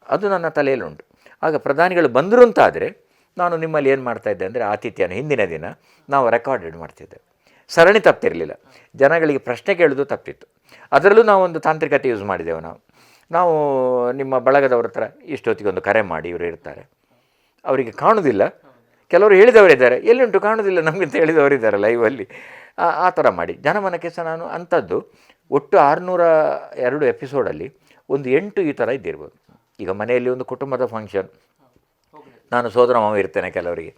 ಅದು ನನ್ನ ತಲೆಯಲ್ಲುಂಟು. ಆಗ ಪ್ರಧಾನಿಗಳು ಬಂದರು ಅಂತಾದರೆ ನಾನು ನಿಮ್ಮಲ್ಲಿ ಏನು ಮಾಡ್ತಾಯಿದ್ದೆ ಅಂದರೆ, ಆತಿಥ್ಯನ ಹಿಂದಿನ ದಿನ ನಾವು ರೆಕಾರ್ಡೆಡ್ ಮಾಡ್ತಿದ್ದೆ. ಸರಣಿ ತಪ್ತಿರಲಿಲ್ಲ, ಜನಗಳಿಗೆ ಪ್ರಶ್ನೆ ಕೇಳೋದು ತಪ್ಪಿತ್ತು. ಅದರಲ್ಲೂ ನಾವೊಂದು ತಾಂತ್ರಿಕತೆ ಯೂಸ್ ಮಾಡಿದೆವು. ನಾವು ನಿಮ್ಮ ಬಳಗದವ್ರ ಹತ್ರ ಇಷ್ಟೊತ್ತಿಗೆ ಒಂದು ಕರೆ ಮಾಡಿ, ಇವರು ಇರ್ತಾರೆ, ಅವರಿಗೆ ಕಾಣೋದಿಲ್ಲ. ಕೆಲವರು ಹೇಳಿದವರಿದ್ದಾರೆ, ಎಲ್ಲಿಂಟು ಕಾಣೋದಿಲ್ಲ ನಮಗಿಂತ ಹೇಳಿದವರಿದ್ದಾರೆ ಲೈವಲ್ಲಿ. ಆ ಥರ ಮಾಡಿ ಜನಮನಕ್ಕೆ ಸಹ ನಾನು ಅಂಥದ್ದು ಒಟ್ಟು 602 ಎಪಿಸೋಡಲ್ಲಿ ಒಂದು 8 ಈ ಥರ ಇದ್ದಿರ್ಬೋದು. ಈಗ ಮನೆಯಲ್ಲಿ ಒಂದು ಕುಟುಂಬದ ಫಂಕ್ಷನ್, ನಾನು ಸೋದರ ಮಾವ ಇರ್ತೇನೆ ಕೆಲವರಿಗೆ,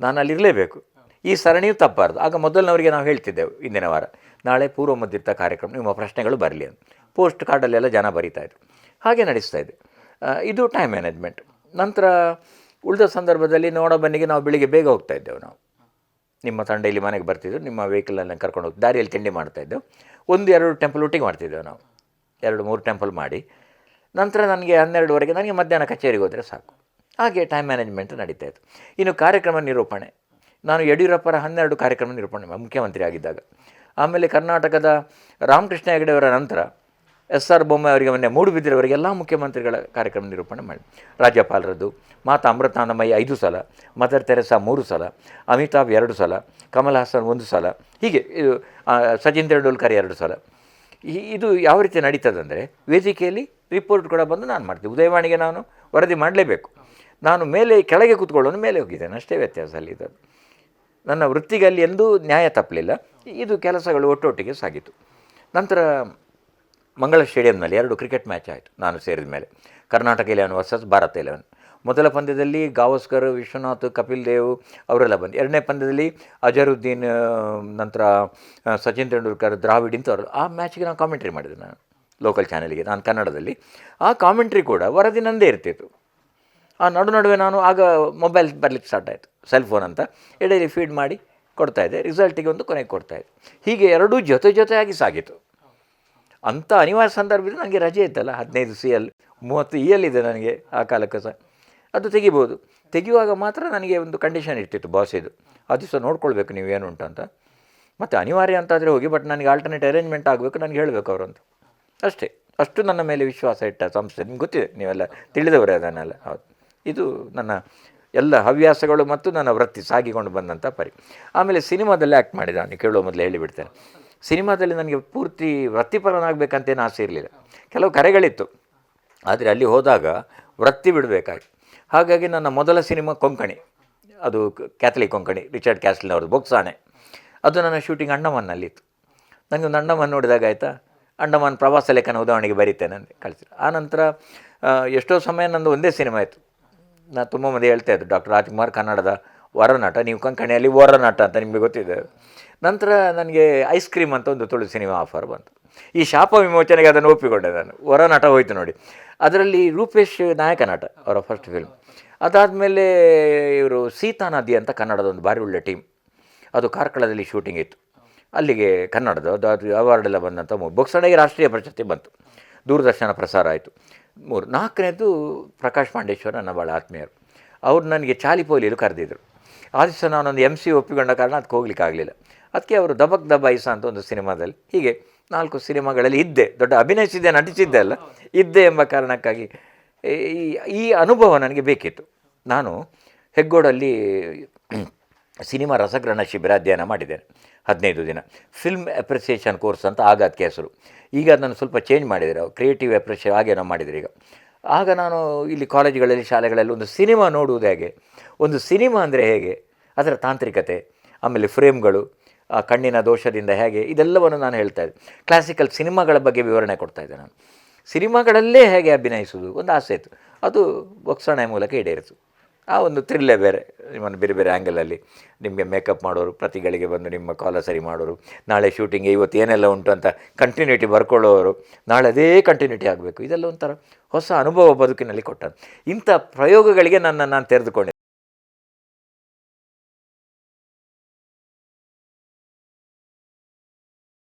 ನಾನು ಅಲ್ಲಿರಲೇಬೇಕು. ಈ ಸರಣಿಯೂ ತಪ್ಪಬಾರ್ದು. ಆಗ ಮೊದಲಿನವರಿಗೆ ನಾವು ಹೇಳ್ತಿದ್ದೆವು, ಇಂದಿನ ವಾರ ನಾಳೆ ಪೂರ್ವ ಮಧ್ಯದ ಕಾರ್ಯಕ್ರಮ, ನಿಮ್ಮ ಪ್ರಶ್ನೆಗಳು ಬರಲಿ ಅಂತ ಪೋಸ್ಟ್ ಕಾರ್ಡಲ್ಲೆಲ್ಲ ಜನ ಬರೀತಾಯಿದ್ರು. ಹಾಗೆ ನಡೆಸ್ತಾಯಿದ್ದೆ. ಇದು ಟೈಮ್ ಮ್ಯಾನೇಜ್ಮೆಂಟ್. ನಂತರ ಉಳಿದ ಸಂದರ್ಭದಲ್ಲಿ ನೋಡಬನ್ನಿಗೆ ನಾವು ಬೆಳಿಗ್ಗೆ ಬೇಗ ಹೋಗ್ತಾ ಇದ್ದೆವು. ನಾವು ನಿಮ್ಮ ತಂಡ ಇಲ್ಲಿ ಮನೆಗೆ ಬರ್ತಿದ್ದು, ನಿಮ್ಮ ವೆಹಿಕಲನ್ನು ಕರ್ಕೊಂಡು ಹೋಗಿ ದಾರಿಯಲ್ಲಿ ತಿಂಡಿ ಮಾಡ್ತಾಯಿದ್ದೆವು. 1-2 ಟೆಂಪಲ್ ಒಟ್ಟಿಗೆ ಮಾಡ್ತಿದ್ದೆವು ನಾವು, 2-3 ಟೆಂಪಲ್ ಮಾಡಿ ನಂತರ ನನಗೆ 12ವರೆಗೆ ನನಗೆ ಮಧ್ಯಾಹ್ನ ಕಚೇರಿಗೆ ಹೋದರೆ ಸಾಕು. ಹಾಗೆ ಟೈಮ್ ಮ್ಯಾನೇಜ್ಮೆಂಟ್ ನಡೀತಾ ಇತ್ತು. ಇನ್ನು ಕಾರ್ಯಕ್ರಮ ನಿರೂಪಣೆ, ನಾನು ಯಡಿಯೂರಪ್ಪರ 12 ಕಾರ್ಯಕ್ರಮ ನಿರೂಪಣೆ ಮುಖ್ಯಮಂತ್ರಿ ಆಗಿದ್ದಾಗ. ಆಮೇಲೆ ಕರ್ನಾಟಕದ ರಾಮಕೃಷ್ಣ ಹೆಗಡೆಯವರ ನಂತರ SR ಬೊಮ್ಮಾಯಿ ಅವರಿಗೆ ಮೊನ್ನೆ ಮೂಡುಬಿದಿರೆಯವರಿಗೆ ಎಲ್ಲ ಮುಖ್ಯಮಂತ್ರಿಗಳ ಕಾರ್ಯಕ್ರಮ ನಿರೂಪಣೆ ಮಾಡಿ, ರಾಜ್ಯಪಾಲರದ್ದು, ಮಾತಾ ಅಮೃತಾನಂದಮಯಿ 5 ಸಲ, ಮದರ್ ತೆರೆಸಾ 3 ಸಲ, ಅಮಿತಾಬ್ 2 ಸಲ, ಕಮಲ್ ಹಾಸನ್ 1 ಸಲ, ಹೀಗೆ ಇದು ಸಚಿನ್ ತೆಂಡೂಲ್ಕರ್ 2 ಸಲ. ಇದು ಯಾವ ರೀತಿ ನಡೀತದಂದರೆ, ವೇದಿಕೆಯಲ್ಲಿ ರಿಪೋರ್ಟ್ ಕೂಡ ಬಂದು ನಾನು ಮಾಡ್ತೀನಿ. ಉದಯವಾಣಿಗೆ ನಾನು ವರದಿ ಮಾಡಲೇಬೇಕು. ನಾನು ಮೇಲೆ ಕೆಳಗೆ ಕೂತ್ಕೊಳ್ಳೋನು ಮೇಲೆ ಹೋಗಿದ್ದೇನೆ, ಅಷ್ಟೇ ವ್ಯತ್ಯಾಸ ಅಲ್ಲಿ ಇದ್ದದ್ದು. ನನ್ನ ವೃತ್ತಿಗೆ ಅಲ್ಲಿ ಎಂದೂ ನ್ಯಾಯ ತಪ್ಪಲಿಲ್ಲ. ಇದು ಕೆಲಸಗಳು ಒಟ್ಟೊಟ್ಟಿಗೆ ಸಾಗಿತು. ನಂತರ ಮಂಗಳ ಸ್ಟೇಡಿಯಂನಲ್ಲಿ 2 ಕ್ರಿಕೆಟ್ ಮ್ಯಾಚ್ ಆಯಿತು ನಾನು ಸೇರಿದ ಮೇಲೆ. ಕರ್ನಾಟಕ 11 ವರ್ಸಸ್ ಭಾರತ 11. ಮೊದಲ ಪಂದ್ಯದಲ್ಲಿ ಗಾವಸ್ಕರ್, ವಿಶ್ವನಾಥ್, ಕಪಿಲ್ ದೇವ್ ಅವರೆಲ್ಲ ಬಂದು, ಎರಡನೇ ಪಂದ್ಯದಲ್ಲಿ ಅಜರುದ್ದೀನ್, ನಂತರ ಸಚಿನ್ ತೆಂಡೂಲ್ಕರ್, ದ್ರಾವಿಡ್ ಇಂಥವ್ರು. ಆ ಮ್ಯಾಚ್ಗೆ ನಾನು ಕಾಮೆಂಟ್ರಿ ಮಾಡಿದೆ, ನಾನು ಲೋಕಲ್ ಚಾನಲ್ಗೆ, ನಾನು ಕನ್ನಡದಲ್ಲಿ. ಆ ಕಾಮೆಂಟ್ರಿ ಕೂಡ ವರದಿ ನಂದೇ ಇರ್ತಿತ್ತು. ಆ ನಡುವೆ ನಾನು ಆಗ ಮೊಬೈಲ್ ಬರಲಿಕ್ಕೆ ಸ್ಟಾರ್ಟ್ ಆಯಿತು, ಸೆಲ್ ಫೋನ್ ಅಂತ ಎಡೆಯಲ್ಲಿ ಫೀಡ್ ಮಾಡಿ ಕೊಡ್ತಾಯಿದ್ದೆ, ರಿಸಲ್ಟಿಗೆ ಒಂದು ಕೊನೆಗೆ ಕೊಡ್ತಾಯಿದ್ದೆ. ಹೀಗೆ ಎರಡೂ ಜೊತೆಯಾಗಿ ಸಾಗಿತು. ಅಂಥ ಅನಿವಾರ್ಯ ಸಂದರ್ಭದಲ್ಲಿ ನನಗೆ ರಜೆ ಇತ್ತಲ್ಲ, 15 CL 30 EL ಇದೆ ನನಗೆ ಆ ಕಾಲಕ್ಕೆ ಸಹ. ಅದು ತೆಗಿಬೋದು. ತೆಗೆಯುವಾಗ ಮಾತ್ರ ನನಗೆ ಒಂದು ಕಂಡೀಷನ್ ಇರ್ತಿತ್ತು ಬಾಸಿದು, ಆ ದಿವಸ ನೋಡ್ಕೊಳ್ಬೇಕು ನೀವು ಏನು ಉಂಟು ಅಂತ. ಮತ್ತು ಅನಿವಾರ್ಯ ಅಂತಾದರೆ ಹೋಗಿ, ಬಟ್ ನನಗೆ ಆಲ್ಟರ್ನೇಟ್ ಅರೇಂಜ್ಮೆಂಟ್ ಆಗಬೇಕು, ನನಗೆ ಹೇಳಬೇಕು ಅವರು ಅಂತ. ಅಷ್ಟೇ. ಅಷ್ಟು ನನ್ನ ಮೇಲೆ ವಿಶ್ವಾಸ ಇಟ್ಟ ಸಂಸ್ಥೆ. ನಿಮ್ಗೆ ಗೊತ್ತಿದೆ, ನೀವೆಲ್ಲ ತಿಳಿದವರೇ ಅದನ್ನೆಲ್ಲ. ಹೌದು, ಇದು ನನ್ನ ಎಲ್ಲ ಹವ್ಯಾಸಗಳು ಮತ್ತು ನನ್ನ ವೃತ್ತಿ ಸಾಗಿಕೊಂಡು ಬಂದಂಥ ಪರಿ. ಆಮೇಲೆ ಸಿನಿಮಾದಲ್ಲಿ ಆ್ಯಕ್ಟ್ ಮಾಡಿದೆ ನಾನು, ಕೇಳುವ ಮೊದಲು ಹೇಳಿಬಿಡ್ತೇನೆ. ಸಿನಿಮಾದಲ್ಲಿ ನನಗೆ ಪೂರ್ತಿ ವೃತ್ತಿಪರನಾಗಬೇಕಂತೇನು ಆಸೆ ಇರಲಿಲ್ಲ. ಕೆಲವು ಕರೆಗಳಿತ್ತು, ಆದರೆ ಅಲ್ಲಿ ಹೋದಾಗ ವೃತ್ತಿ ಬಿಡಬೇಕಾಗಿ. ಹಾಗಾಗಿ ನನ್ನ ಮೊದಲ ಸಿನಿಮಾ ಕೊಂಕಣಿ, ಅದು ಕ್ಯಾಥಲಿಕ್ ಕೊಂಕಣಿ, ರಿಚರ್ಡ್ ಕ್ಯಾಸ್ಟಲ್ನವ್ರದ್ದು ಬೊಕ್ಸಾಣೆ. ಅದು ನನ್ನ ಶೂಟಿಂಗ್ ಅಂಡಮಾನ್ನಲ್ಲಿತ್ತು. ನನಗೆ ಒಂದು ಅಂಡಮಾನ್ ನೋಡಿದಾಗ ಆಯಿತಾ, ಅಂಡಮಾನ್ ಪ್ರವಾಸ ಲೇಖನ ಉದಾಹರಣೆಗೆ ಬರೀತೇನೆ ಅಂತ ಕಳಿಸಿ. ಆನಂತರ ಎಷ್ಟೋ ಸಮಯ ನಂದು ಒಂದೇ ಸಿನಿಮಾ ಇತ್ತು. ನಾನು ತುಂಬ ಮಂದಿ ಹೇಳ್ತಾಯಿದ್ರು, ಡಾಕ್ಟರ್ ರಾಜ್ಕುಮಾರ್ ಕನ್ನಡದ ವರನಟ, ನೀವು ಕೊಂಕಣಿಯಲ್ಲಿ ವರನಟ ಅಂತ ನಿಮಗೆ ಗೊತ್ತಿದೆ. ನಂತರ ನನಗೆ ಐಸ್ ಕ್ರೀಮ್ ಅಂತ ಒಂದು ತುಳು ಸಿನಿಮಾ ಆಫರ್ ಬಂತು. ಈ ಶಾಪ ವಿಮೋಚನೆಗೆ ಅದನ್ನು ಒಪ್ಪಿಕೊಂಡೆ ನಾನು. ವರನಟ ಹೋಯಿತು ನೋಡಿ, ಅದರಲ್ಲಿ ರೂಪೇಶ್ ನಾಯಕ ನಟ, ಅವರ ಫಸ್ಟ್ ಫಿಲ್ಮ್. ಅದಾದಮೇಲೆ ಇವರು ಸೀತಾ ನದಿ ಅಂತ ಕನ್ನಡದ ಒಂದು ಭಾರಿ ಒಳ್ಳೆ ಟೀಮ್, ಅದು ಕಾರ್ಕಳದಲ್ಲಿ ಶೂಟಿಂಗ್ ಇತ್ತು. ಅಲ್ಲಿಗೆ ಕನ್ನಡದ ಅದು ಅವಾರ್ಡೆಲ್ಲ ಬಂದಂಥ ಬೊಕ್ಸಣೆಗೆ ರಾಷ್ಟ್ರೀಯ ಪ್ರಶಸ್ತಿ ಬಂತು, ದೂರದರ್ಶನ ಪ್ರಸಾರ ಆಯಿತು. 4ನೇದು ಪ್ರಕಾಶ್ ಪಾಂಡೇಶ್ವರ್, ನನ್ನ ಭಾಳ ಆತ್ಮೀಯರು. ಅವ್ರು ನನಗೆ ಚಾಲಿಪೋಲಿಯಲು ಕರೆದಿದ್ದರು. ಆ ದಿವಸ ನಾನೊಂದು MC ಒಪ್ಪಿಕೊಂಡ ಕಾರಣ ಅದಕ್ಕೆ ಹೋಗ್ಲಿಕ್ಕೆ ಆಗಲಿಲ್ಲ. ಅದಕ್ಕೆ ಅವರು ದಬಕ್ ದಬಾಯಿಸ ಅಂತ ಒಂದು ಸಿನಿಮಾದಲ್ಲಿ, ಹೀಗೆ 4 ಸಿನಿಮಾಗಳಲ್ಲಿ ಇದ್ದೆ. ದೊಡ್ಡ ಅಭಿನಯಿಸಿದ್ದೆ, ನಟಿಸಿದ್ದೆ ಅಲ್ಲ, ಇದ್ದೆ ಎಂಬ ಕಾರಣಕ್ಕಾಗಿ ಈ ಅನುಭವ ನನಗೆ ಬೇಕಿತ್ತು. ನಾನು ಹೆಗ್ಗೋಡಲ್ಲಿ ಸಿನಿಮಾ ರಸಗ್ರಹಣ ಶಿಬಿರ ಅಧ್ಯಯನ ಮಾಡಿದ್ದೇನೆ 15 ದಿನ. ಫಿಲ್ಮ್ ಅಪ್ರಿಸಿಯೇಷನ್ ಕೋರ್ಸ್ ಅಂತ ಆಗ ಅದಕ್ಕೆ ಹೆಸರು. ಈಗ ಅದನ್ನು ಸ್ವಲ್ಪ ಚೇಂಜ್ ಮಾಡಿದ್ದಾರೆ, ಕ್ರಿಯೇಟಿವ್ ಅಪ್ರಿಷಿಯೇಷನ್ ಹಾಗೆ ನಾವು ಮಾಡಿದರೆ ಈಗ. ಆಗ ನಾನು ಇಲ್ಲಿ ಕಾಲೇಜುಗಳಲ್ಲಿ, ಶಾಲೆಗಳಲ್ಲಿ ಒಂದು ಸಿನಿಮಾ ನೋಡುವುದು ಹೇಗೆ, ಒಂದು ಸಿನಿಮಾ ಅಂದರೆ ಹೇಗೆ, ಅದರ ತಾಂತ್ರಿಕತೆ, ಆಮೇಲೆ ಫ್ರೇಮ್ಗಳು, ಆ ಕಣ್ಣಿನ ದೋಷದಿಂದ ಹೇಗೆ, ಇದೆಲ್ಲವನ್ನು ನಾನು ಹೇಳ್ತಾಯಿದ್ದೆ. ಕ್ಲಾಸಿಕಲ್ ಸಿನಿಮಾಗಳ ಬಗ್ಗೆ ವಿವರಣೆ ಕೊಡ್ತಾಯಿದ್ದೆ ನಾನು. ಸಿನಿಮಾಗಳಲ್ಲೇ ಹೇಗೆ ಅಭಿನಯಿಸೋದು ಒಂದು ಆಸೆ ಇತ್ತು, ಅದು ಬೊಕ್ಸಣೆ ಮೂಲಕ ಈಡೇರಿತು. ಆ ಒಂದು ಥ್ರಿಲ್ಲೇ ಬೇರೆ. ನಿಮ್ಮನ್ನು ಬೇರೆ ಬೇರೆ ಆ್ಯಂಗಲಲ್ಲಿ ನಿಮಗೆ ಮೇಕಪ್ ಮಾಡೋರು, ಪ್ರತಿಗಳಿಗೆ ಬಂದು ನಿಮ್ಮ ಕಾಲ ಸರಿ ಮಾಡೋರು, ನಾಳೆ ಶೂಟಿಂಗ್ ಇವತ್ತು ಏನೆಲ್ಲ ಉಂಟು ಅಂತ ಕಂಟಿನ್ಯೂಟಿ ಬರ್ಕೊಳ್ಳೋರು, ನಾಳೆ ಅದೇ ಕಂಟಿನ್ಯೂಟಿ ಆಗಬೇಕು. ಇದೆಲ್ಲ ಒಂಥರ ಹೊಸ ಅನುಭವ ಬದುಕಿನಲ್ಲಿ ಕೊಟ್ಟದ್ದು. ಇಂಥ ಪ್ರಯೋಗಗಳಿಗೆ ನಾನು ತೆರೆದುಕೊಂಡೆ.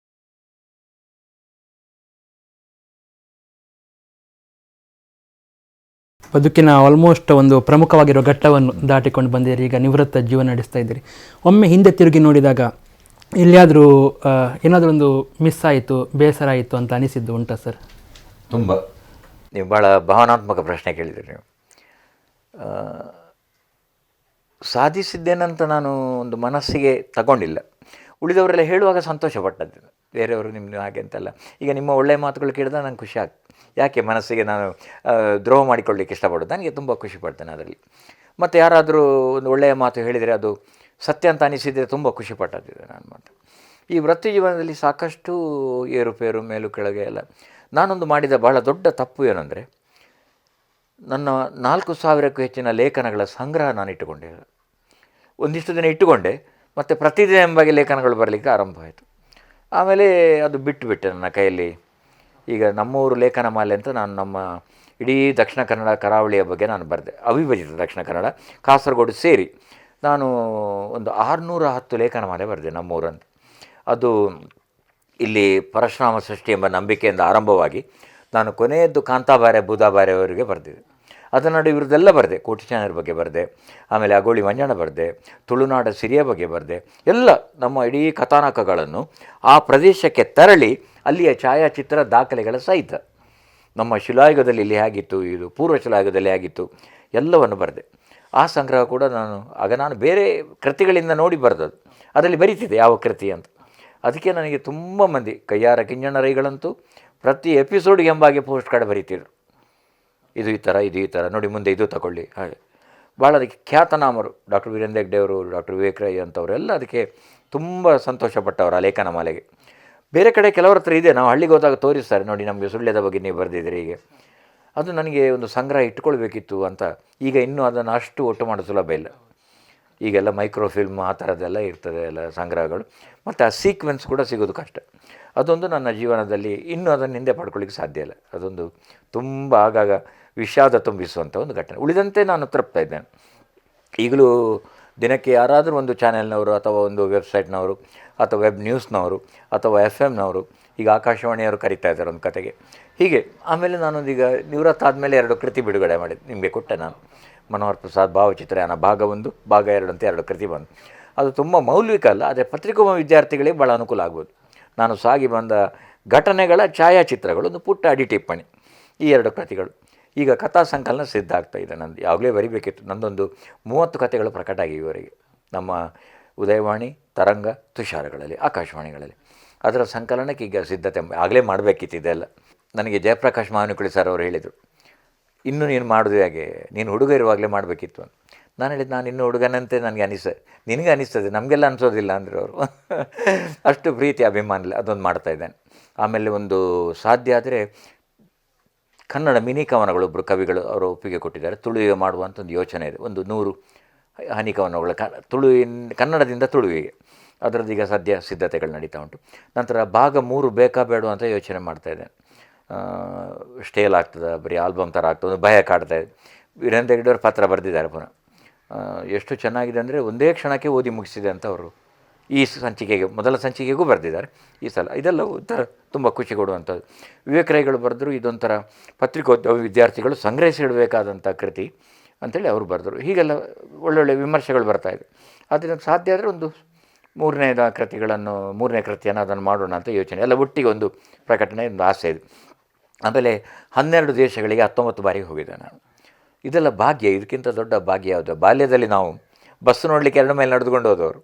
ಬದುಕಿನ ಆಲ್ಮೋಸ್ಟ್ ಒಂದು ಪ್ರಮುಖವಾಗಿರೋ ಘಟ್ಟವನ್ನು ದಾಟಿಕೊಂಡು ಬಂದಿರಿ. ಈಗ ನಿವೃತ್ತ ಜೀವನ ನಡೆಸ್ತಾ ಇದ್ದೀರಿ. ಒಮ್ಮೆ ಹಿಂದೆ ತಿರುಗಿ ನೋಡಿದಾಗ ಎಲ್ಲಿಯಾದರೂ ಏನಾದರೂ ಒಂದು ಮಿಸ್ ಆಯಿತು, ಬೇಸರ ಆಯಿತು ಅಂತ ಅನಿಸಿದ್ದು ಉಂಟಾ ಸರ್? ತುಂಬ. ನೀವು ಭಾಳ ಭಾವನಾತ್ಮಕ ಪ್ರಶ್ನೆ ಕೇಳಿದಿರಿ. ನೀವು ಸಾಧಿಸಿದ್ದೇನಂತ ನಾನು ಒಂದು ಮನಸ್ಸಿಗೆ ತಗೊಂಡಿಲ್ಲ. ಉಳಿದವರೆಲ್ಲ ಹೇಳುವಾಗ ಸಂತೋಷಪಟ್ಟದ್ದು, ಬೇರೆಯವರು ನಿಮ್ಮ ಹಾಗೆ ಅಂತೆಲ್ಲ. ಈಗ ನಿಮ್ಮ ಒಳ್ಳೆಯ ಮಾತುಗಳು ಕೇಳಿದಾಗ ನಂಗೆ ಖುಷಿ ಆಗ್ತದೆ. ಯಾಕೆ ಮನಸ್ಸಿಗೆ ನಾನು ದ್ರೋಹ ಮಾಡಿಕೊಳ್ಳಿಕ್ಕೆ ಇಷ್ಟಪಡೋದು, ನನಗೆ ತುಂಬ ಖುಷಿ ಪಡ್ತೇನೆ ಅದರಲ್ಲಿ. ಮತ್ತು ಯಾರಾದರೂ ಒಂದು ಒಳ್ಳೆಯ ಮಾತು ಹೇಳಿದರೆ ಅದು ಸತ್ಯ ಅಂತ ಅನಿಸಿದರೆ ತುಂಬ ಖುಷಿಪಟ್ಟದ್ದಿದೆ ನಾನು ಮಾತು. ಈ ವೃತ್ತಿ ಜೀವನದಲ್ಲಿ ಸಾಕಷ್ಟು ಏರುಪೇರು, ಮೇಲು ಕೆಳಗೆ ಎಲ್ಲ. ನಾನೊಂದು ಮಾಡಿದ ಬಹಳ ದೊಡ್ಡ ತಪ್ಪು ಏನಂದರೆ, ನನ್ನ 4000ಕ್ಕೂ ಹೆಚ್ಚಿನ ಲೇಖನಗಳ ಸಂಗ್ರಹ ನಾನು ಇಟ್ಟುಕೊಂಡೆ. ಒಂದಿಷ್ಟು ದಿನ ಇಟ್ಟುಕೊಂಡೆ, ಮತ್ತು ಪ್ರತಿದಿನ ಎಂಬಾಗಿ ಲೇಖನಗಳು ಬರಲಿಕ್ಕೆ ಆರಂಭ ಆಯಿತು. ಆಮೇಲೆ ಅದು ಬಿಟ್ಟುಬಿಟ್ಟೆ ನನ್ನ ಕೈಯಲ್ಲಿ. ಈಗ ನಮ್ಮೂರು ಲೇಖನ ಮಾಲೆ ಅಂತ ನಾನು ನಮ್ಮ ಇಡೀ ದಕ್ಷಿಣ ಕನ್ನಡ ಕರಾವಳಿಯ ಬಗ್ಗೆ ನಾನು ಬರೆದೆ, ಅವಿಭಜಿತ ದಕ್ಷಿಣ ಕನ್ನಡ ಕಾಸರಗೋಡು ಸೇರಿ ನಾನು ಒಂದು 610 ಲೇಖನ ಮಾಲೆ ಬರೆದೆ ನಮ್ಮೂರಂತ. ಅದು ಇಲ್ಲಿ ಪರಶುರಾಮ ಸೃಷ್ಟಿ ಎಂಬ ನಂಬಿಕೆಯಿಂದ ಆರಂಭವಾಗಿ ನಾನು ಕೊನೆಯದ್ದು ಕಾಂತಾಬಾರೆ ಬೂದಾಬಾರೆಯವರಿಗೆ ಬರೆದಿದ್ದೆ. ಅದರ ನಡು ಇವ್ರದ್ದೆಲ್ಲ ಬರೆದೆ, ಕೋಟಿಚಾನರ ಬಗ್ಗೆ ಬರೆದೆ, ಆಮೇಲೆ ಅಗೋಳಿ ಮಂಜಣ್ಣ ಬರೆದೆ, ತುಳುನಾಡ ಸಿರಿಯ ಬಗ್ಗೆ ಬರೆದೆ. ಎಲ್ಲ ನಮ್ಮ ಇಡೀ ಕಥಾನಕಗಳನ್ನು ಆ ಪ್ರದೇಶಕ್ಕೆ ತರಳಿ ಅಲ್ಲಿಯ ಛಾಯಾಚಿತ್ರ ದಾಖಲೆಗಳ ಸಹಿತ ನಮ್ಮ ಶಿಲಾಯುಗದಲ್ಲಿ ಇಲ್ಲಿ ಹೇಗಿತ್ತು, ಇದು ಪೂರ್ವ ಶಿಲಾಯುಗದಲ್ಲಿ ಹೇಗಿತ್ತು ಎಲ್ಲವನ್ನು ಬರೆದೆ. ಆ ಸಂಗ್ರಹ ಕೂಡ ನಾನು ಬೇರೆ ಕೃತಿಗಳಿಂದ ನೋಡಿ ಬರೆದದ್ದು, ಅದರಲ್ಲಿ ಬರೀತಿದ್ದೆ ಯಾವ ಕೃತಿ ಅಂತ. ಅದಕ್ಕೆ ನನಗೆ ತುಂಬ ಮಂದಿ ಕೈಯಾರ ಕಿಂಜಣ್ಣ ರೈಗಳಂತೂ ಪ್ರತಿ ಎಪಿಸೋಡ್ಗೆ ಎಂಬಾಗಿ ಪೋಸ್ಟ್ ಕಾರ್ಡ್ ಬರೀತಿದ್ರು, ಇದು ಈ ಥರ ನೋಡಿ, ಮುಂದೆ ಇದು ತಗೊಳ್ಳಿ. ಹಾಗೆ ಭಾಳ ಅದಕ್ಕೆ ಖ್ಯಾತನಾಮರು ಡಾಕ್ಟರ್ ವೀರೇಂದ್ರ ಹೆಗ್ಡೆ ಅವರು, ಡಾಕ್ಟರ್ ವಿವೇಕ್ ರೈ ಅಂತವರೆಲ್ಲ ಅದಕ್ಕೆ ತುಂಬ ಸಂತೋಷಪಟ್ಟವರು ಆ ಲೇಖನ ಮಾಲೆಗೆ. ಬೇರೆ ಕಡೆ ಕೆಲವರ ಹತ್ರ ಇದೆ, ನಾವು ಹಳ್ಳಿಗೆ ಹೋದಾಗ ತೋರಿಸ್ತಾರೆ, ನೋಡಿ ನಮಗೆ ಸುಳ್ಯದ ಬಗ್ಗೆ ನೀವು ಬರೆದಿದ್ದೀರಿ ಹೀಗೆ. ಅದು ನನಗೆ ಒಂದು ಸಂಗ್ರಹ ಇಟ್ಕೊಳ್ಬೇಕಿತ್ತು ಅಂತ. ಈಗ ಇನ್ನೂ ಅದನ್ನು ಅಷ್ಟು ಒಟ್ಟು ಮಾಡೋದು ಸುಲಭ ಇಲ್ಲ. ಈಗೆಲ್ಲ ಮೈಕ್ರೋಫಿಲ್ಮ್ ಆ ಥರದ್ದೆಲ್ಲ ಇರ್ತದೆ ಎಲ್ಲ ಸಂಗ್ರಹಗಳು, ಮತ್ತು ಆ ಸೀಕ್ವೆನ್ಸ್ ಕೂಡ ಸಿಗೋದು ಕಷ್ಟ. ಅದೊಂದು ನನ್ನ ಜೀವನದಲ್ಲಿ ಇನ್ನೂ ಅದನ್ನು ಹಿಂದೆ ಪಡ್ಕೊಳ್ಳಿಕ್ಕೆ ಸಾಧ್ಯ ಇಲ್ಲ. ಅದೊಂದು ತುಂಬ ಆಗಾಗ ವಿಷಾದ ತುಂಬಿಸುವಂಥ ಒಂದು ಘಟನೆ. ಉಳಿದಂತೆ ನಾನು ತೃಪ್ತ ಇದ್ದೇನೆ. ಈಗಲೂ ದಿನಕ್ಕೆ ಯಾರಾದರೂ ಒಂದು ಚಾನೆಲ್ನವರು ಅಥವಾ ಒಂದು ವೆಬ್ಸೈಟ್ನವರು ಅಥವಾ ವೆಬ್ ನ್ಯೂಸ್ನವರು ಅಥವಾ FM ನವರು, ಈಗ ಆಕಾಶವಾಣಿಯವರು ಕರೀತಾ ಇದ್ದಾರೆ ಒಂದು ಕತೆಗೆ ಹೀಗೆ. ಆಮೇಲೆ ನಾನೊಂದೀಗ ನಿವೃತ್ತ ಆದಮೇಲೆ 2 ಕೃತಿ ಬಿಡುಗಡೆ ಮಾಡಿದೆ, ನಿಮಗೆ ಕೊಟ್ಟೆ ನಾನು. ಮನೋಹರ್ ಪ್ರಸಾದ್ ಭಾವಚಿತ್ರಯಾನ ಭಾಗ 1 ಭಾಗ 2 ಅಂತ 2 ಕೃತಿ ಬಂದು. ಅದು ತುಂಬ ಮೌಲ್ವಿಕ ಅಲ್ಲ, ಆದರೆ ಪತ್ರಿಕೋಮ ವಿದ್ಯಾರ್ಥಿಗಳಿಗೆ ಭಾಳ ಅನುಕೂಲ ಆಗ್ಬೋದು. ನಾನು ಸಾಗಿ ಬಂದ ಘಟನೆಗಳ ಛಾಯಾಚಿತ್ರಗಳು, ಒಂದು ಪುಟ್ಟ ಅಡಿ ಟಿಪ್ಪಣಿ, ಈ 2 ಕೃತಿಗಳು. ಈಗ ಕಥಾ ಸಂಕಲನ ಸಿದ್ಧ ಆಗ್ತಾಯಿದೆ ನಂದು. ಯಾವಾಗಲೇ ಬರಿಬೇಕಿತ್ತು. ನಂದೊಂದು 30 ಕಥೆಗಳು ಪ್ರಕಟ ಆಗಿವೆ ಇವರೆಗೆ, ನಮ್ಮ ಉದಯವಾಣಿ, ತರಂಗ, ತುಷಾರಗಳಲ್ಲಿ, ಆಕಾಶವಾಣಿಗಳಲ್ಲಿ. ಅದರ ಸಂಕಲನಕ್ಕೆ ಈಗ ಸಿದ್ಧತೆ ಆಗಲೇ ಮಾಡಬೇಕಿತ್ತು ಇದೆಲ್ಲ. ನನಗೆ ಜಯಪ್ರಕಾಶ್ ಮಾವನಿಕುಳಿ ಸರ್ ಅವರು ಹೇಳಿದರು, ಇನ್ನೂ ನೀನು ಮಾಡೋದು ಹೇಗೆ, ನೀನು ಹುಡುಗ ಇರುವಾಗಲೇ ಮಾಡಬೇಕಿತ್ತು ಅಂತ. ನಾನು ಹೇಳಿದ್ದು, ನಾನು ಇನ್ನೂ ಹುಡುಗನಂತೆ ನನಗೆ ನಿನಗೆ ಅನಿಸ್ತದೆ, ನಮಗೆಲ್ಲ ಅನಿಸೋದಿಲ್ಲ ಅಂದರು ಅವರು. ಅಷ್ಟು ಪ್ರೀತಿ ಅಭಿಮಾನ ಅದೊಂದು ಮಾಡ್ತಾಯಿದ್ದೇನೆ. ಆಮೇಲೆ ಒಂದು ಸಾಧ್ಯ ಆದರೆ ಕನ್ನಡ ಮಿನಿ ಕವನಗಳು, ಒಬ್ಬರು ಕವಿಗಳು ಅವರು ಒಪ್ಪಿಗೆ ಕೊಟ್ಟಿದ್ದಾರೆ, ತುಳುವಿಗೆ ಮಾಡುವಂಥ ಒಂದು ಯೋಚನೆ ಇದೆ. ಒಂದು 100 ಹನಿ ಕವನಗಳ ಕನ್ನಡದಿಂದ ತುಳುವಿಗೆ, ಅದರದ್ದು ಈಗ ಸದ್ಯ ಸಿದ್ಧತೆಗಳು ನಡೀತಾ ಉಂಟು. ನಂತರ ಭಾಗ 3 ಬೇಕಾ ಬೇಡ ಅಂತ ಯೋಚನೆ ಮಾಡ್ತಾಯಿದ್ದೇನೆ. ಸ್ಟೇಲ್ ಆಗ್ತದೆ, ಬರೀ ಆಲ್ಬಮ್ ಥರ ಆಗ್ತದೆ, ಒಂದು ಭಯ ಕಾಡ್ತಾಯಿದೆ. ವೀರೇಂದ್ರ ಹೆಗ್ಡೆಯವರು ಪತ್ರ ಬರೆದಿದ್ದಾರೆ ಪುನಃ. ಎಷ್ಟು ಚೆನ್ನಾಗಿದೆ ಅಂದರೆ ಒಂದೇ ಕ್ಷಣಕ್ಕೆ ಓದಿ ಮುಗಿಸಿದೆ ಅಂತ ಅವರು ಈ ಸಂಚಿಕೆಗೆ, ಮೊದಲ ಸಂಚಿಕೆಗೂ ಬರೆದಿದ್ದಾರೆ ಈ ಸಲ. ಇದೆಲ್ಲ ಒಂಥರ ತುಂಬ ಖುಷಿ ಕೊಡುವಂಥದ್ದು. ವಿವೇಕ್ ರೈಗಳು ಬರೆದರು, ಇದೊಂಥರ ಪತ್ರಿಕೋದ್ಯಮ ವಿದ್ಯಾರ್ಥಿಗಳು ಸಂಗ್ರಹಿಸಿಡಬೇಕಾದಂಥ ಕೃತಿ ಅಂಥೇಳಿ ಅವರು ಬರೆದರು. ಹೀಗೆಲ್ಲ ಒಳ್ಳೊಳ್ಳೆ ವಿಮರ್ಶೆಗಳು ಬರ್ತಾಯಿದೆ. ಅದರಿಂದ ಸಾಧ್ಯ ಆದರೆ ಒಂದು 3ನೇ ಕೃತಿಯನ್ನು ಅದನ್ನು ಮಾಡೋಣ ಅಂತ ಯೋಚನೆ. ಎಲ್ಲ ಒಟ್ಟಿಗೆ ಒಂದು ಪ್ರಕಟಣೆ, ಒಂದು ಆಸೆ ಇದೆ. ಆಮೇಲೆ 12 ದೇಶಗಳಿಗೆ 19 ಬಾರಿ ಹೋಗಿದೆ ನಾನು. ಇದೆಲ್ಲ ಭಾಗ್ಯ, ಇದಕ್ಕಿಂತ ದೊಡ್ಡ ಭಾಗ್ಯ ಯಾವುದು? ಬಾಲ್ಯದಲ್ಲಿ ನಾವು ಬಸ್ಸು ನೋಡಲಿಕ್ಕೆ 2 ಮೈಲ್ ನಡೆದುಕೊಂಡು ಹೋದವರು.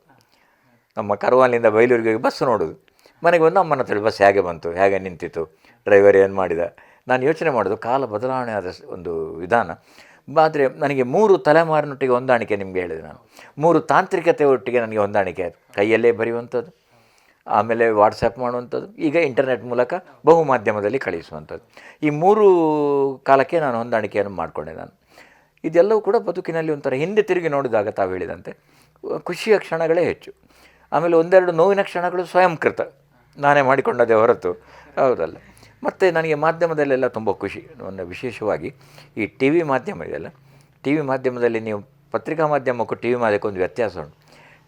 ನಮ್ಮ ಕರವಾಲಿಂದ ಬೈಲೂರಿಗೆ ಬಸ್ಸು ನೋಡೋದು, ಮನೆಗೆ ಬಂದು ಅಮ್ಮನ ಹತ್ರ ಬಸ್ ಹೇಗೆ ಬಂತು, ಹೇಗೆ ನಿಂತಿತ್ತು, ಡ್ರೈವರ್ ಏನು ಮಾಡಿದ. ನಾನು ಯೋಚನೆ ಮಾಡೋದು ಕಾಲ ಬದಲಾವಣೆ ಆದ ಒಂದು ವಿಧಾನ. ಆದರೆ ನನಗೆ 3 ತಲೆಮಾರಿನೊಟ್ಟಿಗೆ ಹೊಂದಾಣಿಕೆ, ನಿಮಗೆ ಹೇಳಿದೆ ನಾನು. 3 ತಾಂತ್ರಿಕತೆ ಒಟ್ಟಿಗೆ ನನಗೆ ಹೊಂದಾಣಿಕೆ ಆಯಿತು. ಕೈಯಲ್ಲೇ ಬರೆಯುವಂಥದ್ದು, ಆಮೇಲೆ ವಾಟ್ಸಪ್ ಮಾಡುವಂಥದ್ದು, ಈಗ ಇಂಟರ್ನೆಟ್ ಮೂಲಕ ಬಹುಮಾಧ್ಯಮದಲ್ಲಿ ಕಳಿಸುವಂಥದ್ದು. ಈ 3 ಕಾಲಕ್ಕೆ ನಾನು ಹೊಂದಾಣಿಕೆಯನ್ನು ಮಾಡಿಕೊಂಡೆ ನಾನು. ಇದೆಲ್ಲವೂ ಕೂಡ ಬದುಕಿನಲ್ಲಿ ಒಂಥರ ಹಿಂದೆ ತಿರುಗಿ ನೋಡಿದಾಗ ತಾವು ಹೇಳಿದಂತೆ ಖುಷಿಯ ಕ್ಷಣಗಳೇ ಹೆಚ್ಚು. ಆಮೇಲೆ 1-2 ನೋವಿನ ಕ್ಷಣಗಳು ಸ್ವಯಂಕೃತ, ನಾನೇ ಮಾಡಿಕೊಂಡದೇ ಹೊರತು ಹೌದಲ್ಲ. ಮತ್ತು ನನಗೆ ಮಾಧ್ಯಮದಲ್ಲೆಲ್ಲ ತುಂಬ ಖುಷಿ. ಒಂದು ವಿಶೇಷವಾಗಿ ಈ TV ಮಾಧ್ಯಮ ಇದೆಲ್ಲ. TV ಮಾಧ್ಯಮದಲ್ಲಿ ನೀವು ಪತ್ರಿಕಾ ಮಾಧ್ಯಮಕ್ಕೂ TV ಮಾಧ್ಯಮಕ್ಕೂ ಒಂದು ವ್ಯತ್ಯಾಸ ಉಂಟು.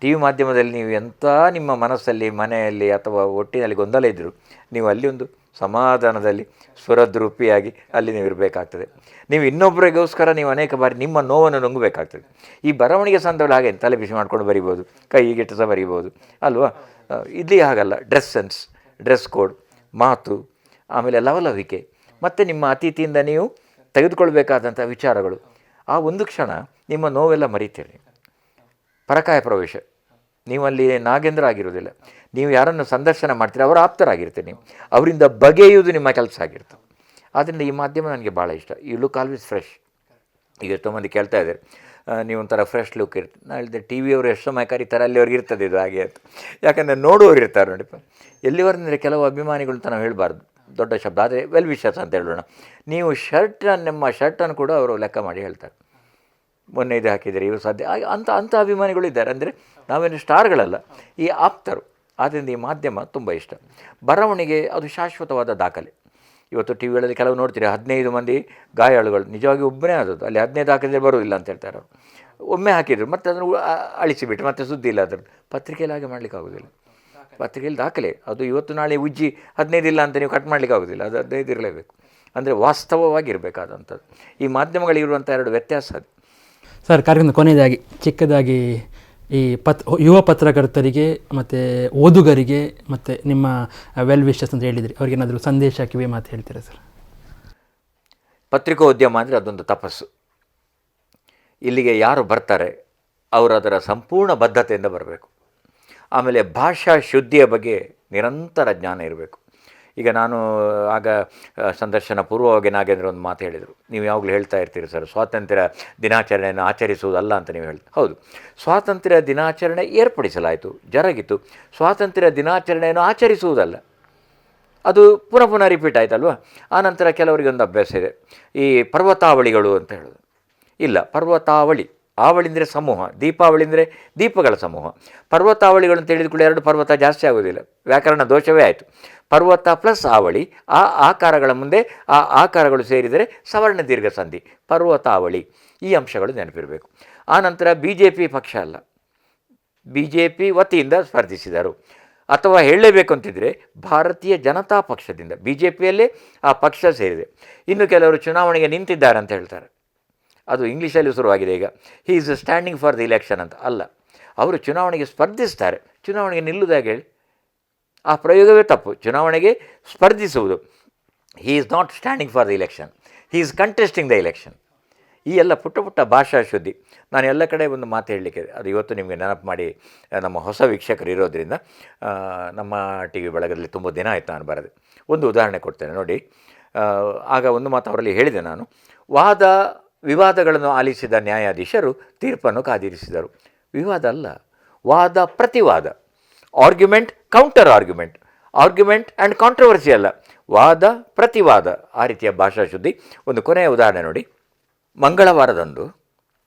TV ಮಾಧ್ಯಮದಲ್ಲಿ ನೀವು ಎಂಥ ನಿಮ್ಮ ಮನಸ್ಸಲ್ಲಿ, ಮನೆಯಲ್ಲಿ ಅಥವಾ ಒಟ್ಟಿನಲ್ಲಿ ಗೊಂದಲ ಇದ್ದರೂ ನೀವು ಅಲ್ಲಿ ಒಂದು ಸಮಾಧಾನದಲ್ಲಿ ಸ್ವರದ್ರೂಪಿಯಾಗಿ ಅಲ್ಲಿ ನೀವು ಇರಬೇಕಾಗ್ತದೆ. ನೀವು ಇನ್ನೊಬ್ಬರಿಗೋಸ್ಕರ ನೀವು ಅನೇಕ ಬಾರಿ ನಿಮ್ಮ ನೋವನ್ನು ನುಂಗಬೇಕಾಗ್ತದೆ. ಈ ಬರವಣಿಗೆ ಸಂದರ್ಭ ಹಾಗೆ ತಲೆ ಬಿಸಿ ಮಾಡ್ಕೊಂಡು ಬರಿಬೋದು, ಕೈ ಹೀಗಿಟ್ಟು ಸಹ ಬರಿಬೋದು ಅಲ್ವಾ. ಇಲ್ಲಿ ಹಾಗಲ್ಲ. ಡ್ರೆಸ್ ಸೆನ್ಸ್, ಡ್ರೆಸ್ ಕೋಡ್, ಮಾತು, ಆಮೇಲೆ ಲವಲವಿಕೆ, ಮತ್ತು ನಿಮ್ಮ ಅತಿಥಿಯಿಂದ ನೀವು ತೆಗೆದುಕೊಳ್ಬೇಕಾದಂಥ ವಿಚಾರಗಳು. ಆ ಒಂದು ಕ್ಷಣ ನಿಮ್ಮ ನೋವೆಲ್ಲ ಮರೀತೀರಿ. ಪರಕಾಯ ಪ್ರವೇಶ, ನೀವಲ್ಲಿ ನಾಗೇಂದ್ರ ಆಗಿರೋದಿಲ್ಲ. ನೀವು ಯಾರನ್ನು ಸಂದರ್ಶನ ಮಾಡ್ತೀರಿ ಅವರ ಆಪ್ತರಾಗಿರ್ತೀರಿ, ನೀವು ಅವರಿಂದ ಬಗೆಯುವುದು ನಿಮ್ಮ ಕೆಲಸ ಆಗಿರ್ತದೆ. ಆದ್ದರಿಂದ ಈ ಮಾಧ್ಯಮ ನನಗೆ ಭಾಳ ಇಷ್ಟ. You look always fresh. ಈಗ ಎಷ್ಟೋ ಮಂದಿ ಕೇಳ್ತಾ ಇದ್ದಾರೆ, ನೀವು ಒಂಥರ ಫ್ರೆಶ್ ಲುಕ್ ಇರ್ತದೆ. ನಾನು ಹೇಳಿದೆ, TV ಅವರು ಎಷ್ಟು ಸಮಯ ಕರೀತಾರೆ ಅಲ್ಲಿವರೆಗೆ ಇರ್ತದೆ ಇದು ಹಾಗೆ ಅಂತ. ಯಾಕಂದರೆ ನೋಡುವವರು ಇರ್ತಾರೆ ನೋಡಿಪ್ಪ. ಎಲ್ಲಿವರೆಂದರೆ ಕೆಲವು ಅಭಿಮಾನಿಗಳು ಅಂತ ನಾವು ಹೇಳಬಾರ್ದು, ದೊಡ್ಡ ಶಬ್ದ, ಆದರೆ ವೆಲ್ ವಿಶರ್ಸ್ ಅಂತ ಹೇಳೋಣ. ನೀವು ನಿಮ್ಮ ಶರ್ಟನ್ನು ಕೂಡ ಅವರು ಲೆಕ್ಕ ಮಾಡಿ ಹೇಳ್ತಾರೆ, ಮೊನ್ನೆ ಇದು ಹಾಕಿದರೆ ಇವರು ಸಾಧ್ಯ ಅಂಥ ಅಭಿಮಾನಿಗಳು ಇದ್ದಾರೆ. ಅಂದರೆ ನಾವೇನು ಸ್ಟಾರ್ಗಳಲ್ಲ, ಈ ಆಪ್ತರು. ಆದ್ದರಿಂದ ಈ ಮಾಧ್ಯಮ ತುಂಬ ಇಷ್ಟ. ಬರವಣಿಗೆ ಅದು ಶಾಶ್ವತವಾದ ದಾಖಲೆ. ಇವತ್ತು ಟಿ ವಿಗಳಲ್ಲಿ ಕೆಲವು ನೋಡ್ತೀರಿ 15 ಮಂದಿ ಗಾಯಾಳುಗಳು, ನಿಜವಾಗಿ ಒಬ್ಬನೇ ಆದದ್ದು, ಅಲ್ಲಿ 15 ಹಾಕಿದರೆ ಬರೋದಿಲ್ಲ ಅಂತ ಹೇಳ್ತಾರೆ ಅವರು. ಒಮ್ಮೆ ಹಾಕಿದರು ಮತ್ತೆ ಅದನ್ನು ಅಳಿಸಿಬಿಟ್ಟು ಮತ್ತೆ ಸುದ್ದಿ ಇಲ್ಲ ಅದ್ರದ್ದು. ಪತ್ರಿಕೆಯಲ್ಲಿ ಹಾಗೆ ಮಾಡಲಿಕ್ಕೆ ಆಗೋದಿಲ್ಲ, ಪತ್ರಿಕೆಯಲ್ಲಿ ದಾಖಲೆ ಅದು. ಇವತ್ತು ನಾಳೆ ಉಜ್ಜಿ 15 ಇಲ್ಲ ಅಂತ ನೀವು ಕಟ್ ಮಾಡಲಿಕ್ಕೆ ಆಗೋದಿಲ್ಲ, ಅದು 15 ಇರಲೇಬೇಕು. ಅಂದರೆ ವಾಸ್ತವವಾಗಿರಬೇಕಾದಂಥದ್ದು. ಈ ಮಾಧ್ಯಮಗಳಿರುವಂಥ 2 ವ್ಯತ್ಯಾಸ ಅದು. ಸರ್, ಕಾರ್ಯಕ್ರಮದ ಕೊನೆಯದಾಗಿ ಚಿಕ್ಕದಾಗಿ ಈ ಯುವ ಪತ್ರಕರ್ತರಿಗೆ ಮತ್ತು ಓದುಗರಿಗೆ ಮತ್ತು ನಿಮ್ಮ ವೆಲ್ ವಿಶಸ್ ಅಂತ ಹೇಳಿದ್ರಿ, ಅವ್ರಿಗೇನಾದರೂ ಸಂದೇಶ ಕಿವಿ ಮಾತು ಹೇಳ್ತೀರಾ ಸರ್? ಪತ್ರಿಕೋದ್ಯಮ ಅಂದರೆ ಅದೊಂದು ತಪಸ್ಸು. ಇಲ್ಲಿಗೆ ಯಾರು ಬರ್ತಾರೆ ಅವರು ಅದರ ಸಂಪೂರ್ಣ ಬದ್ಧತೆಯಿಂದ ಬರಬೇಕು. ಆಮೇಲೆ ಭಾಷಾ ಶುದ್ಧಿಯ ಬಗ್ಗೆ ನಿರಂತರ ಜ್ಞಾನ ಇರಬೇಕು. ಈಗ ನಾನು ಆಗ ಸಂದರ್ಶನ ಪೂರ್ವವಾಗಿ ನಾಗೇಂದ್ರ ಒಂದು ಮಾತು ಹೇಳಿದರು, ನೀವು ಯಾವಾಗಲೂ ಹೇಳ್ತಾ ಇರ್ತೀರಿ ಸರ್, ಸ್ವಾತಂತ್ರ್ಯ ದಿನಾಚರಣೆಯನ್ನು ಆಚರಿಸುವುದಲ್ಲ ಅಂತ ನೀವು ಹೇಳ್ತೀವಿ. ಹೌದು, ಸ್ವಾತಂತ್ರ್ಯ ದಿನಾಚರಣೆ ಏರ್ಪಡಿಸಲಾಯಿತು, ಜರುಗಿತು. ಸ್ವಾತಂತ್ರ್ಯ ದಿನಾಚರಣೆಯನ್ನು ಆಚರಿಸುವುದಲ್ಲ, ಅದು ಪುನಃ ಪುನಃ ರಿಪೀಟ್ ಆಯ್ತಲ್ವ. ಆನಂತರ ಕೆಲವರಿಗೆ ಒಂದು ಅಭ್ಯಾಸ ಇದೆ, ಈ ಪರ್ವತಾವಳಿಗಳು ಅಂತ ಹೇಳೋದು. ಇಲ್ಲ, ಪರ್ವತಾವಳಿ, ಆವಳಿ ಅಂದರೆ ಸಮೂಹ, ದೀಪಾವಳಿ ಅಂದರೆ ದೀಪಗಳ ಸಮೂಹ. ಪರ್ವತಾವಳಿಗಳು ಅಂತ ಹೇಳಿದ ಕೂಡ 2 ಪರ್ವತ ಜಾಸ್ತಿ ಆಗೋದಿಲ್ಲ, ವ್ಯಾಕರಣ ದೋಷವೇ ಆಯಿತು. ಪರ್ವತ ಪ್ಲಸ್ ಆವಳಿ, ಆ ಆಕಾರಗಳ ಮುಂದೆ ಆ ಆಕಾರಗಳು ಸೇರಿದರೆ ಸವರ್ಣ ದೀರ್ಘ ಸಂಧಿ, ಪರ್ವತಾವಳಿ. ಈ ಅಂಶಗಳು ನೆನಪಿರಬೇಕು. ಆನಂತರ BJP ಪಕ್ಷ ಅಲ್ಲ, BJP ವತಿಯಿಂದ ಸ್ಪರ್ಧಿಸಿದರು. ಅಥವಾ ಹೇಳಲೇಬೇಕು ಅಂತಿದ್ದರೆ ಭಾರತೀಯ ಜನತಾ ಪಕ್ಷದಿಂದ, BJPಯಲ್ಲೇ ಆ ಪಕ್ಷ ಸೇರಿದೆ. ಇನ್ನು ಕೆಲವರು ಚುನಾವಣೆಗೆ ನಿಂತಿದ್ದಾರೆ ಅಂತ ಹೇಳ್ತಾರೆ, ಅದು ಇಂಗ್ಲೀಷಲ್ಲಿ ಶುರುವಾಗಿದೆ ಈಗ. He is standing for the election ಅಂತ. ಅಲ್ಲ, ಅವರು ಚುನಾವಣೆಗೆ ಸ್ಪರ್ಧಿಸ್ತಾರೆ, ಚುನಾವಣೆಗೆ ನಿಲ್ಲುವುದಾಗಿ ಹೇಳಿ, ಆ ಪ್ರಯೋಗವೇ ತಪ್ಪು. ಚುನಾವಣೆಗೆ ಸ್ಪರ್ಧಿಸುವುದು. He is not standing for the election, he is contesting the election. ಈ ಎಲ್ಲ ಪುಟ್ಟ ಪುಟ್ಟ ಭಾಷಾ ಶುದ್ಧಿ. ನಾನು ಎಲ್ಲ ಕಡೆ ಒಂದು ಮಾತು ಹೇಳಲಿಕ್ಕೆ, ಅದು ಇವತ್ತು ನಿಮಗೆ ನೆನಪು ಮಾಡಿ, ನಮ್ಮ ಹೊಸ ವೀಕ್ಷಕರು ಇರೋದರಿಂದ ನಮ್ಮ TV ಬಳಗದಲ್ಲಿ ತುಂಬ ದಿನ ಆಯಿತು ನಾನು ಬರದೆ. ಒಂದು ಉದಾಹರಣೆ ಕೊಡ್ತೇನೆ ನೋಡಿ. ಆಗ ಒಂದು ಮಾತು ಅವರಲ್ಲಿ ಹೇಳಿದೆ ನಾನು, ವಾದ ವಿವಾದಗಳನ್ನು ಆಲಿಸಿದ ನ್ಯಾಯಾಧೀಶರು ತೀರ್ಪನ್ನು ಕಾದಿರಿಸಿದರು. ವಿವಾದ ಅಲ್ಲ, ವಾದ ಪ್ರತಿವಾದ, argument counter argument, argument and controversy ಅಲ್ಲ, ವಾದ ಪ್ರತಿವಾದ. ಆ ರೀತಿಯ ಭಾಷಾ ಶುದ್ಧಿ. ಒಂದು ಕೊನೆಯ ಉದಾಹರಣೆ ನೋಡಿ. ಮಂಗಳವಾರದಂದು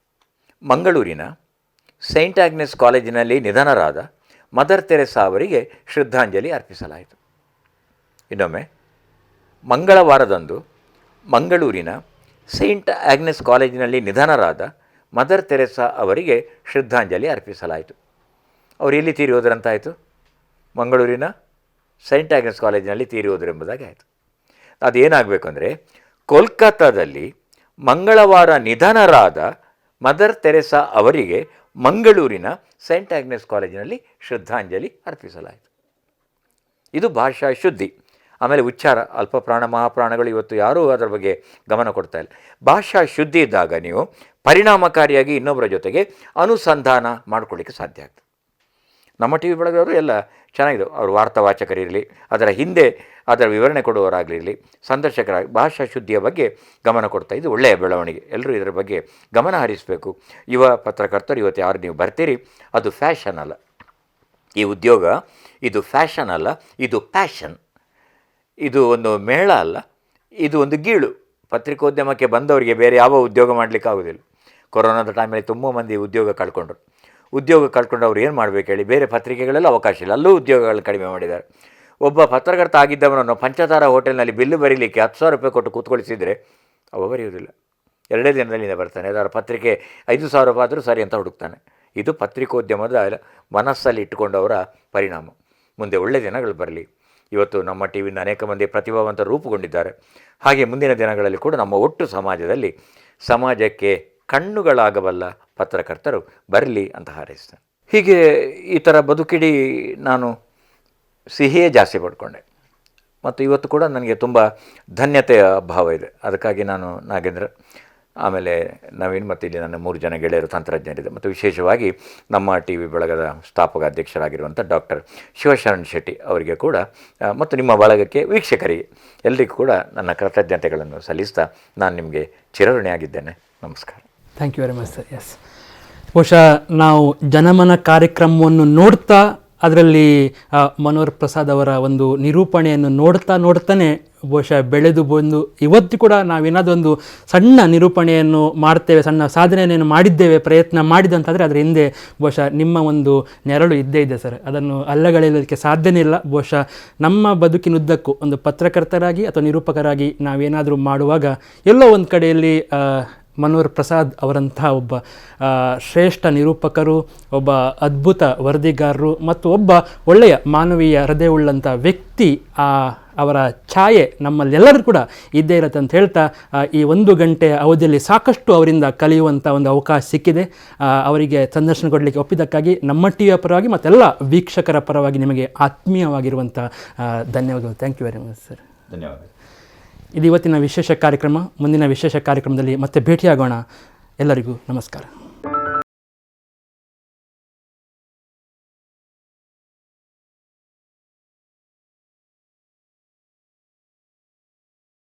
ಮಂಗಳೂರಿನ ಸೈಂಟ್ ಆಗ್ನೆಸ್ ಕಾಲೇಜಿನಲ್ಲಿ ನಿಧನರಾದ ಮದರ್ ತೆರೆಸಾ ಅವರಿಗೆ ಶ್ರದ್ಧಾಂಜಲಿ ಅರ್ಪಿಸಲಾಯಿತು. ಇನ್ನೊಮ್ಮೆ, ಮಂಗಳವಾರದಂದು ಮಂಗಳೂರಿನ ಸೈಂಟ್ ಆಗ್ನೆಸ್ ಕಾಲೇಜಿನಲ್ಲಿ ನಿಧನರಾದ ಮದರ್ ತೆರೆಸಾ ಅವರಿಗೆ ಶ್ರದ್ಧಾಂಜಲಿ ಅರ್ಪಿಸಲಾಯಿತು. ಅವರು ಎಲ್ಲಿ ತೀರಿ ಹೋದ್ರಂತಾಯಿತು? ಮಂಗಳೂರಿನ ಸೈಂಟ್ ಆಗ್ನೆಸ್ ಕಾಲೇಜಿನಲ್ಲಿ ತೀರಿ ಹೋದರು ಎಂಬುದಾಗಿ ಆಯಿತು. ಅದೇನಾಗಬೇಕು ಅಂದರೆ, ಕೋಲ್ಕತ್ತಾದಲ್ಲಿ ಮಂಗಳವಾರ ನಿಧನರಾದ ಮದರ್ ತೆರೆಸಾ ಅವರಿಗೆ ಮಂಗಳೂರಿನ ಸೈಂಟ್ ಆಗ್ನೆಸ್ ಕಾಲೇಜಿನಲ್ಲಿ ಶ್ರದ್ಧಾಂಜಲಿ ಅರ್ಪಿಸಲಾಯಿತು. ಇದು ಭಾಷಾ ಶುದ್ಧಿ. ಆಮೇಲೆ ಉಚ್ಚಾರ, ಅಲ್ಪಪ್ರಾಣ ಮಹಾಪ್ರಾಣಗಳು ಇವತ್ತು ಯಾರೂ ಅದರ ಬಗ್ಗೆ ಗಮನ ಕೊಡ್ತಾ ಇಲ್ಲ. ಭಾಷಾ ಶುದ್ಧಿ ಇದ್ದಾಗ ನೀವು ಪರಿಣಾಮಕಾರಿಯಾಗಿ ಇನ್ನೊಬ್ಬರ ಜೊತೆಗೆ ಅನುಸಂಧಾನ ಮಾಡಿಕೊಳ್ಳಿಕ್ಕೆ ಸಾಧ್ಯ ಆಗ್ತದೆ. ನಮ್ಮ TV ಬಳಗವರು ಎಲ್ಲ ಚೆನ್ನಾಗಿದೆ, ಅವರು ವಾರ್ತಾವಾಚಕರಿರಲಿ, ಅದರ ಹಿಂದೆ ಅದರ ವಿವರಣೆ ಕೊಡುವವರಾಗಲಿರಲಿ, ಸಂದರ್ಶಕರಾಗಿ ಭಾಷಾ ಶುದ್ಧಿಯ ಬಗ್ಗೆ ಗಮನ ಕೊಡ್ತಾ, ಇದು ಒಳ್ಳೆಯ ಬೆಳವಣಿಗೆ. ಎಲ್ಲರೂ ಇದರ ಬಗ್ಗೆ ಗಮನ ಹರಿಸಬೇಕು. ಯುವ ಪತ್ರಕರ್ತರು ಇವತ್ತು ಯಾರು ನೀವು ಬರ್ತೀರಿ, ಅದು ಫ್ಯಾಷನ್ ಅಲ್ಲ, ಈ ಉದ್ಯೋಗ ಇದು ಫ್ಯಾಷನ್ ಅಲ್ಲ, ಇದು ಪ್ಯಾಷನ್. ಇದು ಒಂದು ಮೇಳ ಅಲ್ಲ, ಇದು ಒಂದು ಗೀಳು. ಪತ್ರಿಕೋದ್ಯಮಕ್ಕೆ ಬಂದವರಿಗೆ ಬೇರೆ ಯಾವ ಉದ್ಯೋಗ ಮಾಡಲಿಕ್ಕೆ ಆಗೋದಿಲ್ಲ. ಕೊರೋನಾದ ಟೈಮಲ್ಲಿ ತುಂಬ ಮಂದಿ ಉದ್ಯೋಗ ಕಳ್ಕೊಂಡ್ರು. ಉದ್ಯೋಗ ಕಳ್ಕೊಂಡು ಅವ್ರು ಏನು ಮಾಡಬೇಕು ಹೇಳಿ? ಬೇರೆ ಪತ್ರಿಕೆಗಳೆಲ್ಲ ಅವಕಾಶ ಇಲ್ಲ, ಅಲ್ಲೂ ಉದ್ಯೋಗಗಳು ಕಡಿಮೆ ಮಾಡಿದ್ದಾರೆ. ಒಬ್ಬ ಪತ್ರಕರ್ತ ಆಗಿದ್ದವನನ್ನು ಪಂಚತಾರ ಹೋಟೆಲ್ನಲ್ಲಿ ಬಿಲ್ಲು ಬರೀಲಿಕ್ಕೆ 10,000 ರೂಪಾಯಿ ಕೊಟ್ಟು ಕೂತ್ಕೊಳಿಸಿದರೆ ಅವ ಬರೆಯುವುದಿಲ್ಲ, 2 ದಿನದಲ್ಲಿಂದ ಬರ್ತಾನೆ. ಅದರ ಪತ್ರಿಕೆ 5,000 ರೂಪಾಯಿ ಆದರೂ ಸರಿ ಅಂತ ಹುಡುಕ್ತಾನೆ. ಇದು ಪತ್ರಿಕೋದ್ಯಮದ ಮನಸ್ಸಲ್ಲಿ ಇಟ್ಟುಕೊಂಡವರ ಪರಿಣಾಮ. ಮುಂದೆ ಒಳ್ಳೆಯ ದಿನಗಳು ಬರಲಿ. ಇವತ್ತು ನಮ್ಮ TVಯಿಂದ ಅನೇಕ ಮಂದಿ ಪ್ರತಿಭಾವಂತರು ರೂಪುಗೊಂಡಿದ್ದಾರೆ. ಹಾಗೆ ಮುಂದಿನ ದಿನಗಳಲ್ಲಿ ಕೂಡ ನಮ್ಮ ಒಟ್ಟು ಸಮಾಜಕ್ಕೆ ಕಣ್ಣುಗಳಾಗಬಲ್ಲ ಪತ್ರಕರ್ತರು ಬರಲಿ ಅಂತ ಹಾರೈಸ್ತೇನೆ. ಹೀಗೆ ಈ ಥರ ಬದುಕಿಡೀ ನಾನು ಸಿಹಿಯೇ ಜಾಸ್ತಿ ಪಡ್ಕೊಂಡೆ. ಮತ್ತು ಇವತ್ತು ಕೂಡ ನನಗೆ ತುಂಬ ಧನ್ಯತೆಯ ಭಾವ ಇದೆ. ಅದಕ್ಕಾಗಿ ನಾನು ನಾಗೇಂದ್ರ, ಆಮೇಲೆ ನವೀನ್ ಮತ್ತು ಇಲ್ಲಿ ನನ್ನ 3 ಜನ ಗೆಳೆಯರು ತಂತ್ರಜ್ಞರಿದೆ, ಮತ್ತು ವಿಶೇಷವಾಗಿ ನಮ್ಮ TV ಬಳಗದ ಸ್ಥಾಪಕ ಅಧ್ಯಕ್ಷರಾಗಿರುವಂಥ ಡಾಕ್ಟರ್ ಶಿವಶರಣ್ ಶೆಟ್ಟಿ ಅವರಿಗೆ ಕೂಡ, ಮತ್ತು ನಿಮ್ಮ ಬಳಗಕ್ಕೆ ವೀಕ್ಷಕರಿಗೆ ಎಲ್ಲರಿಗೂ ಕೂಡ ನನ್ನ ಕೃತಜ್ಞತೆಗಳನ್ನು ಸಲ್ಲಿಸ್ತಾ ನಾನು ನಿಮಗೆ ಚಿರಋಣಿಯಾಗಿದ್ದೇನೆ. ನಮಸ್ಕಾರ. Thank you very much sir. Yes, ಬಹುಶಃ ನಾವು ಜನಮನ ಕಾರ್ಯಕ್ರಮವನ್ನು ನೋಡ್ತಾ, ಅದರಲ್ಲಿ ಮನೋಹರ್ ಪ್ರಸಾದ್ ಅವರ ಒಂದು ನಿರೂಪಣೆಯನ್ನು ನೋಡ್ತಾನೆ ಬಹುಶಃ ಬೆಳೆದು ಬಂದು ಇವತ್ತು ಕೂಡ ನಾವೇನಾದರೂ ಒಂದು ಸಣ್ಣ ನಿರೂಪಣೆಯನ್ನು ಮಾಡ್ತೇವೆ, ಸಣ್ಣ ಸಾಧನೆಯನ್ನು ಮಾಡಿದ್ದೇವೆ, ಪ್ರಯತ್ನ ಮಾಡಿದಂತಾದರೆ ಅದರ ಹಿಂದೆ ಬಹುಶಃ ನಿಮ್ಮ ಒಂದು ನೆರಳು ಇದ್ದೇ ಇದೆ ಸರ್. ಅದನ್ನು ಅಲ್ಲಗಳೆಯಲಿಕ್ಕೆ ಸಾಧ್ಯನೇ ಇಲ್ಲ. ಬಹುಶಃ ನಮ್ಮ ಬದುಕಿನುದ್ದಕ್ಕೂ ಒಂದು ಪತ್ರಕರ್ತರಾಗಿ ಅಥವಾ ನಿರೂಪಕರಾಗಿ ನಾವೇನಾದರೂ ಮಾಡುವಾಗ ಎಲ್ಲೋ ಒಂದು ಕಡೆಯಲ್ಲಿ ಮನೋಹರ್ ಪ್ರಸಾದ್ ಅವರಂತಹ ಒಬ್ಬ ಶ್ರೇಷ್ಠ ನಿರೂಪಕರು, ಒಬ್ಬ ಅದ್ಭುತ ವರದಿಗಾರರು ಮತ್ತು ಒಬ್ಬ ಒಳ್ಳೆಯ ಮಾನವೀಯ ಹೃದಯವುಳ್ಳಂಥ ವ್ಯಕ್ತಿ, ಅವರ ಛಾಯೆ ನಮ್ಮಲ್ಲೆಲ್ಲರೂ ಕೂಡ ಇದ್ದೇ ಇರುತ್ತೆ ಅಂತ ಹೇಳ್ತಾ ಈ 1 ಗಂಟೆಯ ಅವಧಿಯಲ್ಲಿ ಸಾಕಷ್ಟು ಅವರಿಂದ ಕಲಿಯುವಂಥ ಒಂದು ಅವಕಾಶ ಸಿಕ್ಕಿದೆ. ಅವರಿಗೆ ಸಂದರ್ಶನ ಕೊಡಲಿಕ್ಕೆ ಒಪ್ಪಿದ್ದಕ್ಕಾಗಿ ನಮ್ಮ ಟಿವಿಯ ಪರವಾಗಿ ಮತ್ತೆಲ್ಲ ವೀಕ್ಷಕರ ಪರವಾಗಿ ನಿಮಗೆ ಆತ್ಮೀಯವಾಗಿರುವಂಥ ಧನ್ಯವಾದಗಳು. Thank you very much sir. ಧನ್ಯವಾದ. ಇದು ಇವತ್ತಿನ ವಿಶೇಷ ಕಾರ್ಯಕ್ರಮ. ಮುಂದಿನ ವಿಶೇಷ ಕಾರ್ಯಕ್ರಮದಲ್ಲಿ ಮತ್ತೆ ಭೇಟಿಯಾಗೋಣ. ಎಲ್ಲರಿಗೂ ನಮಸ್ಕಾರ.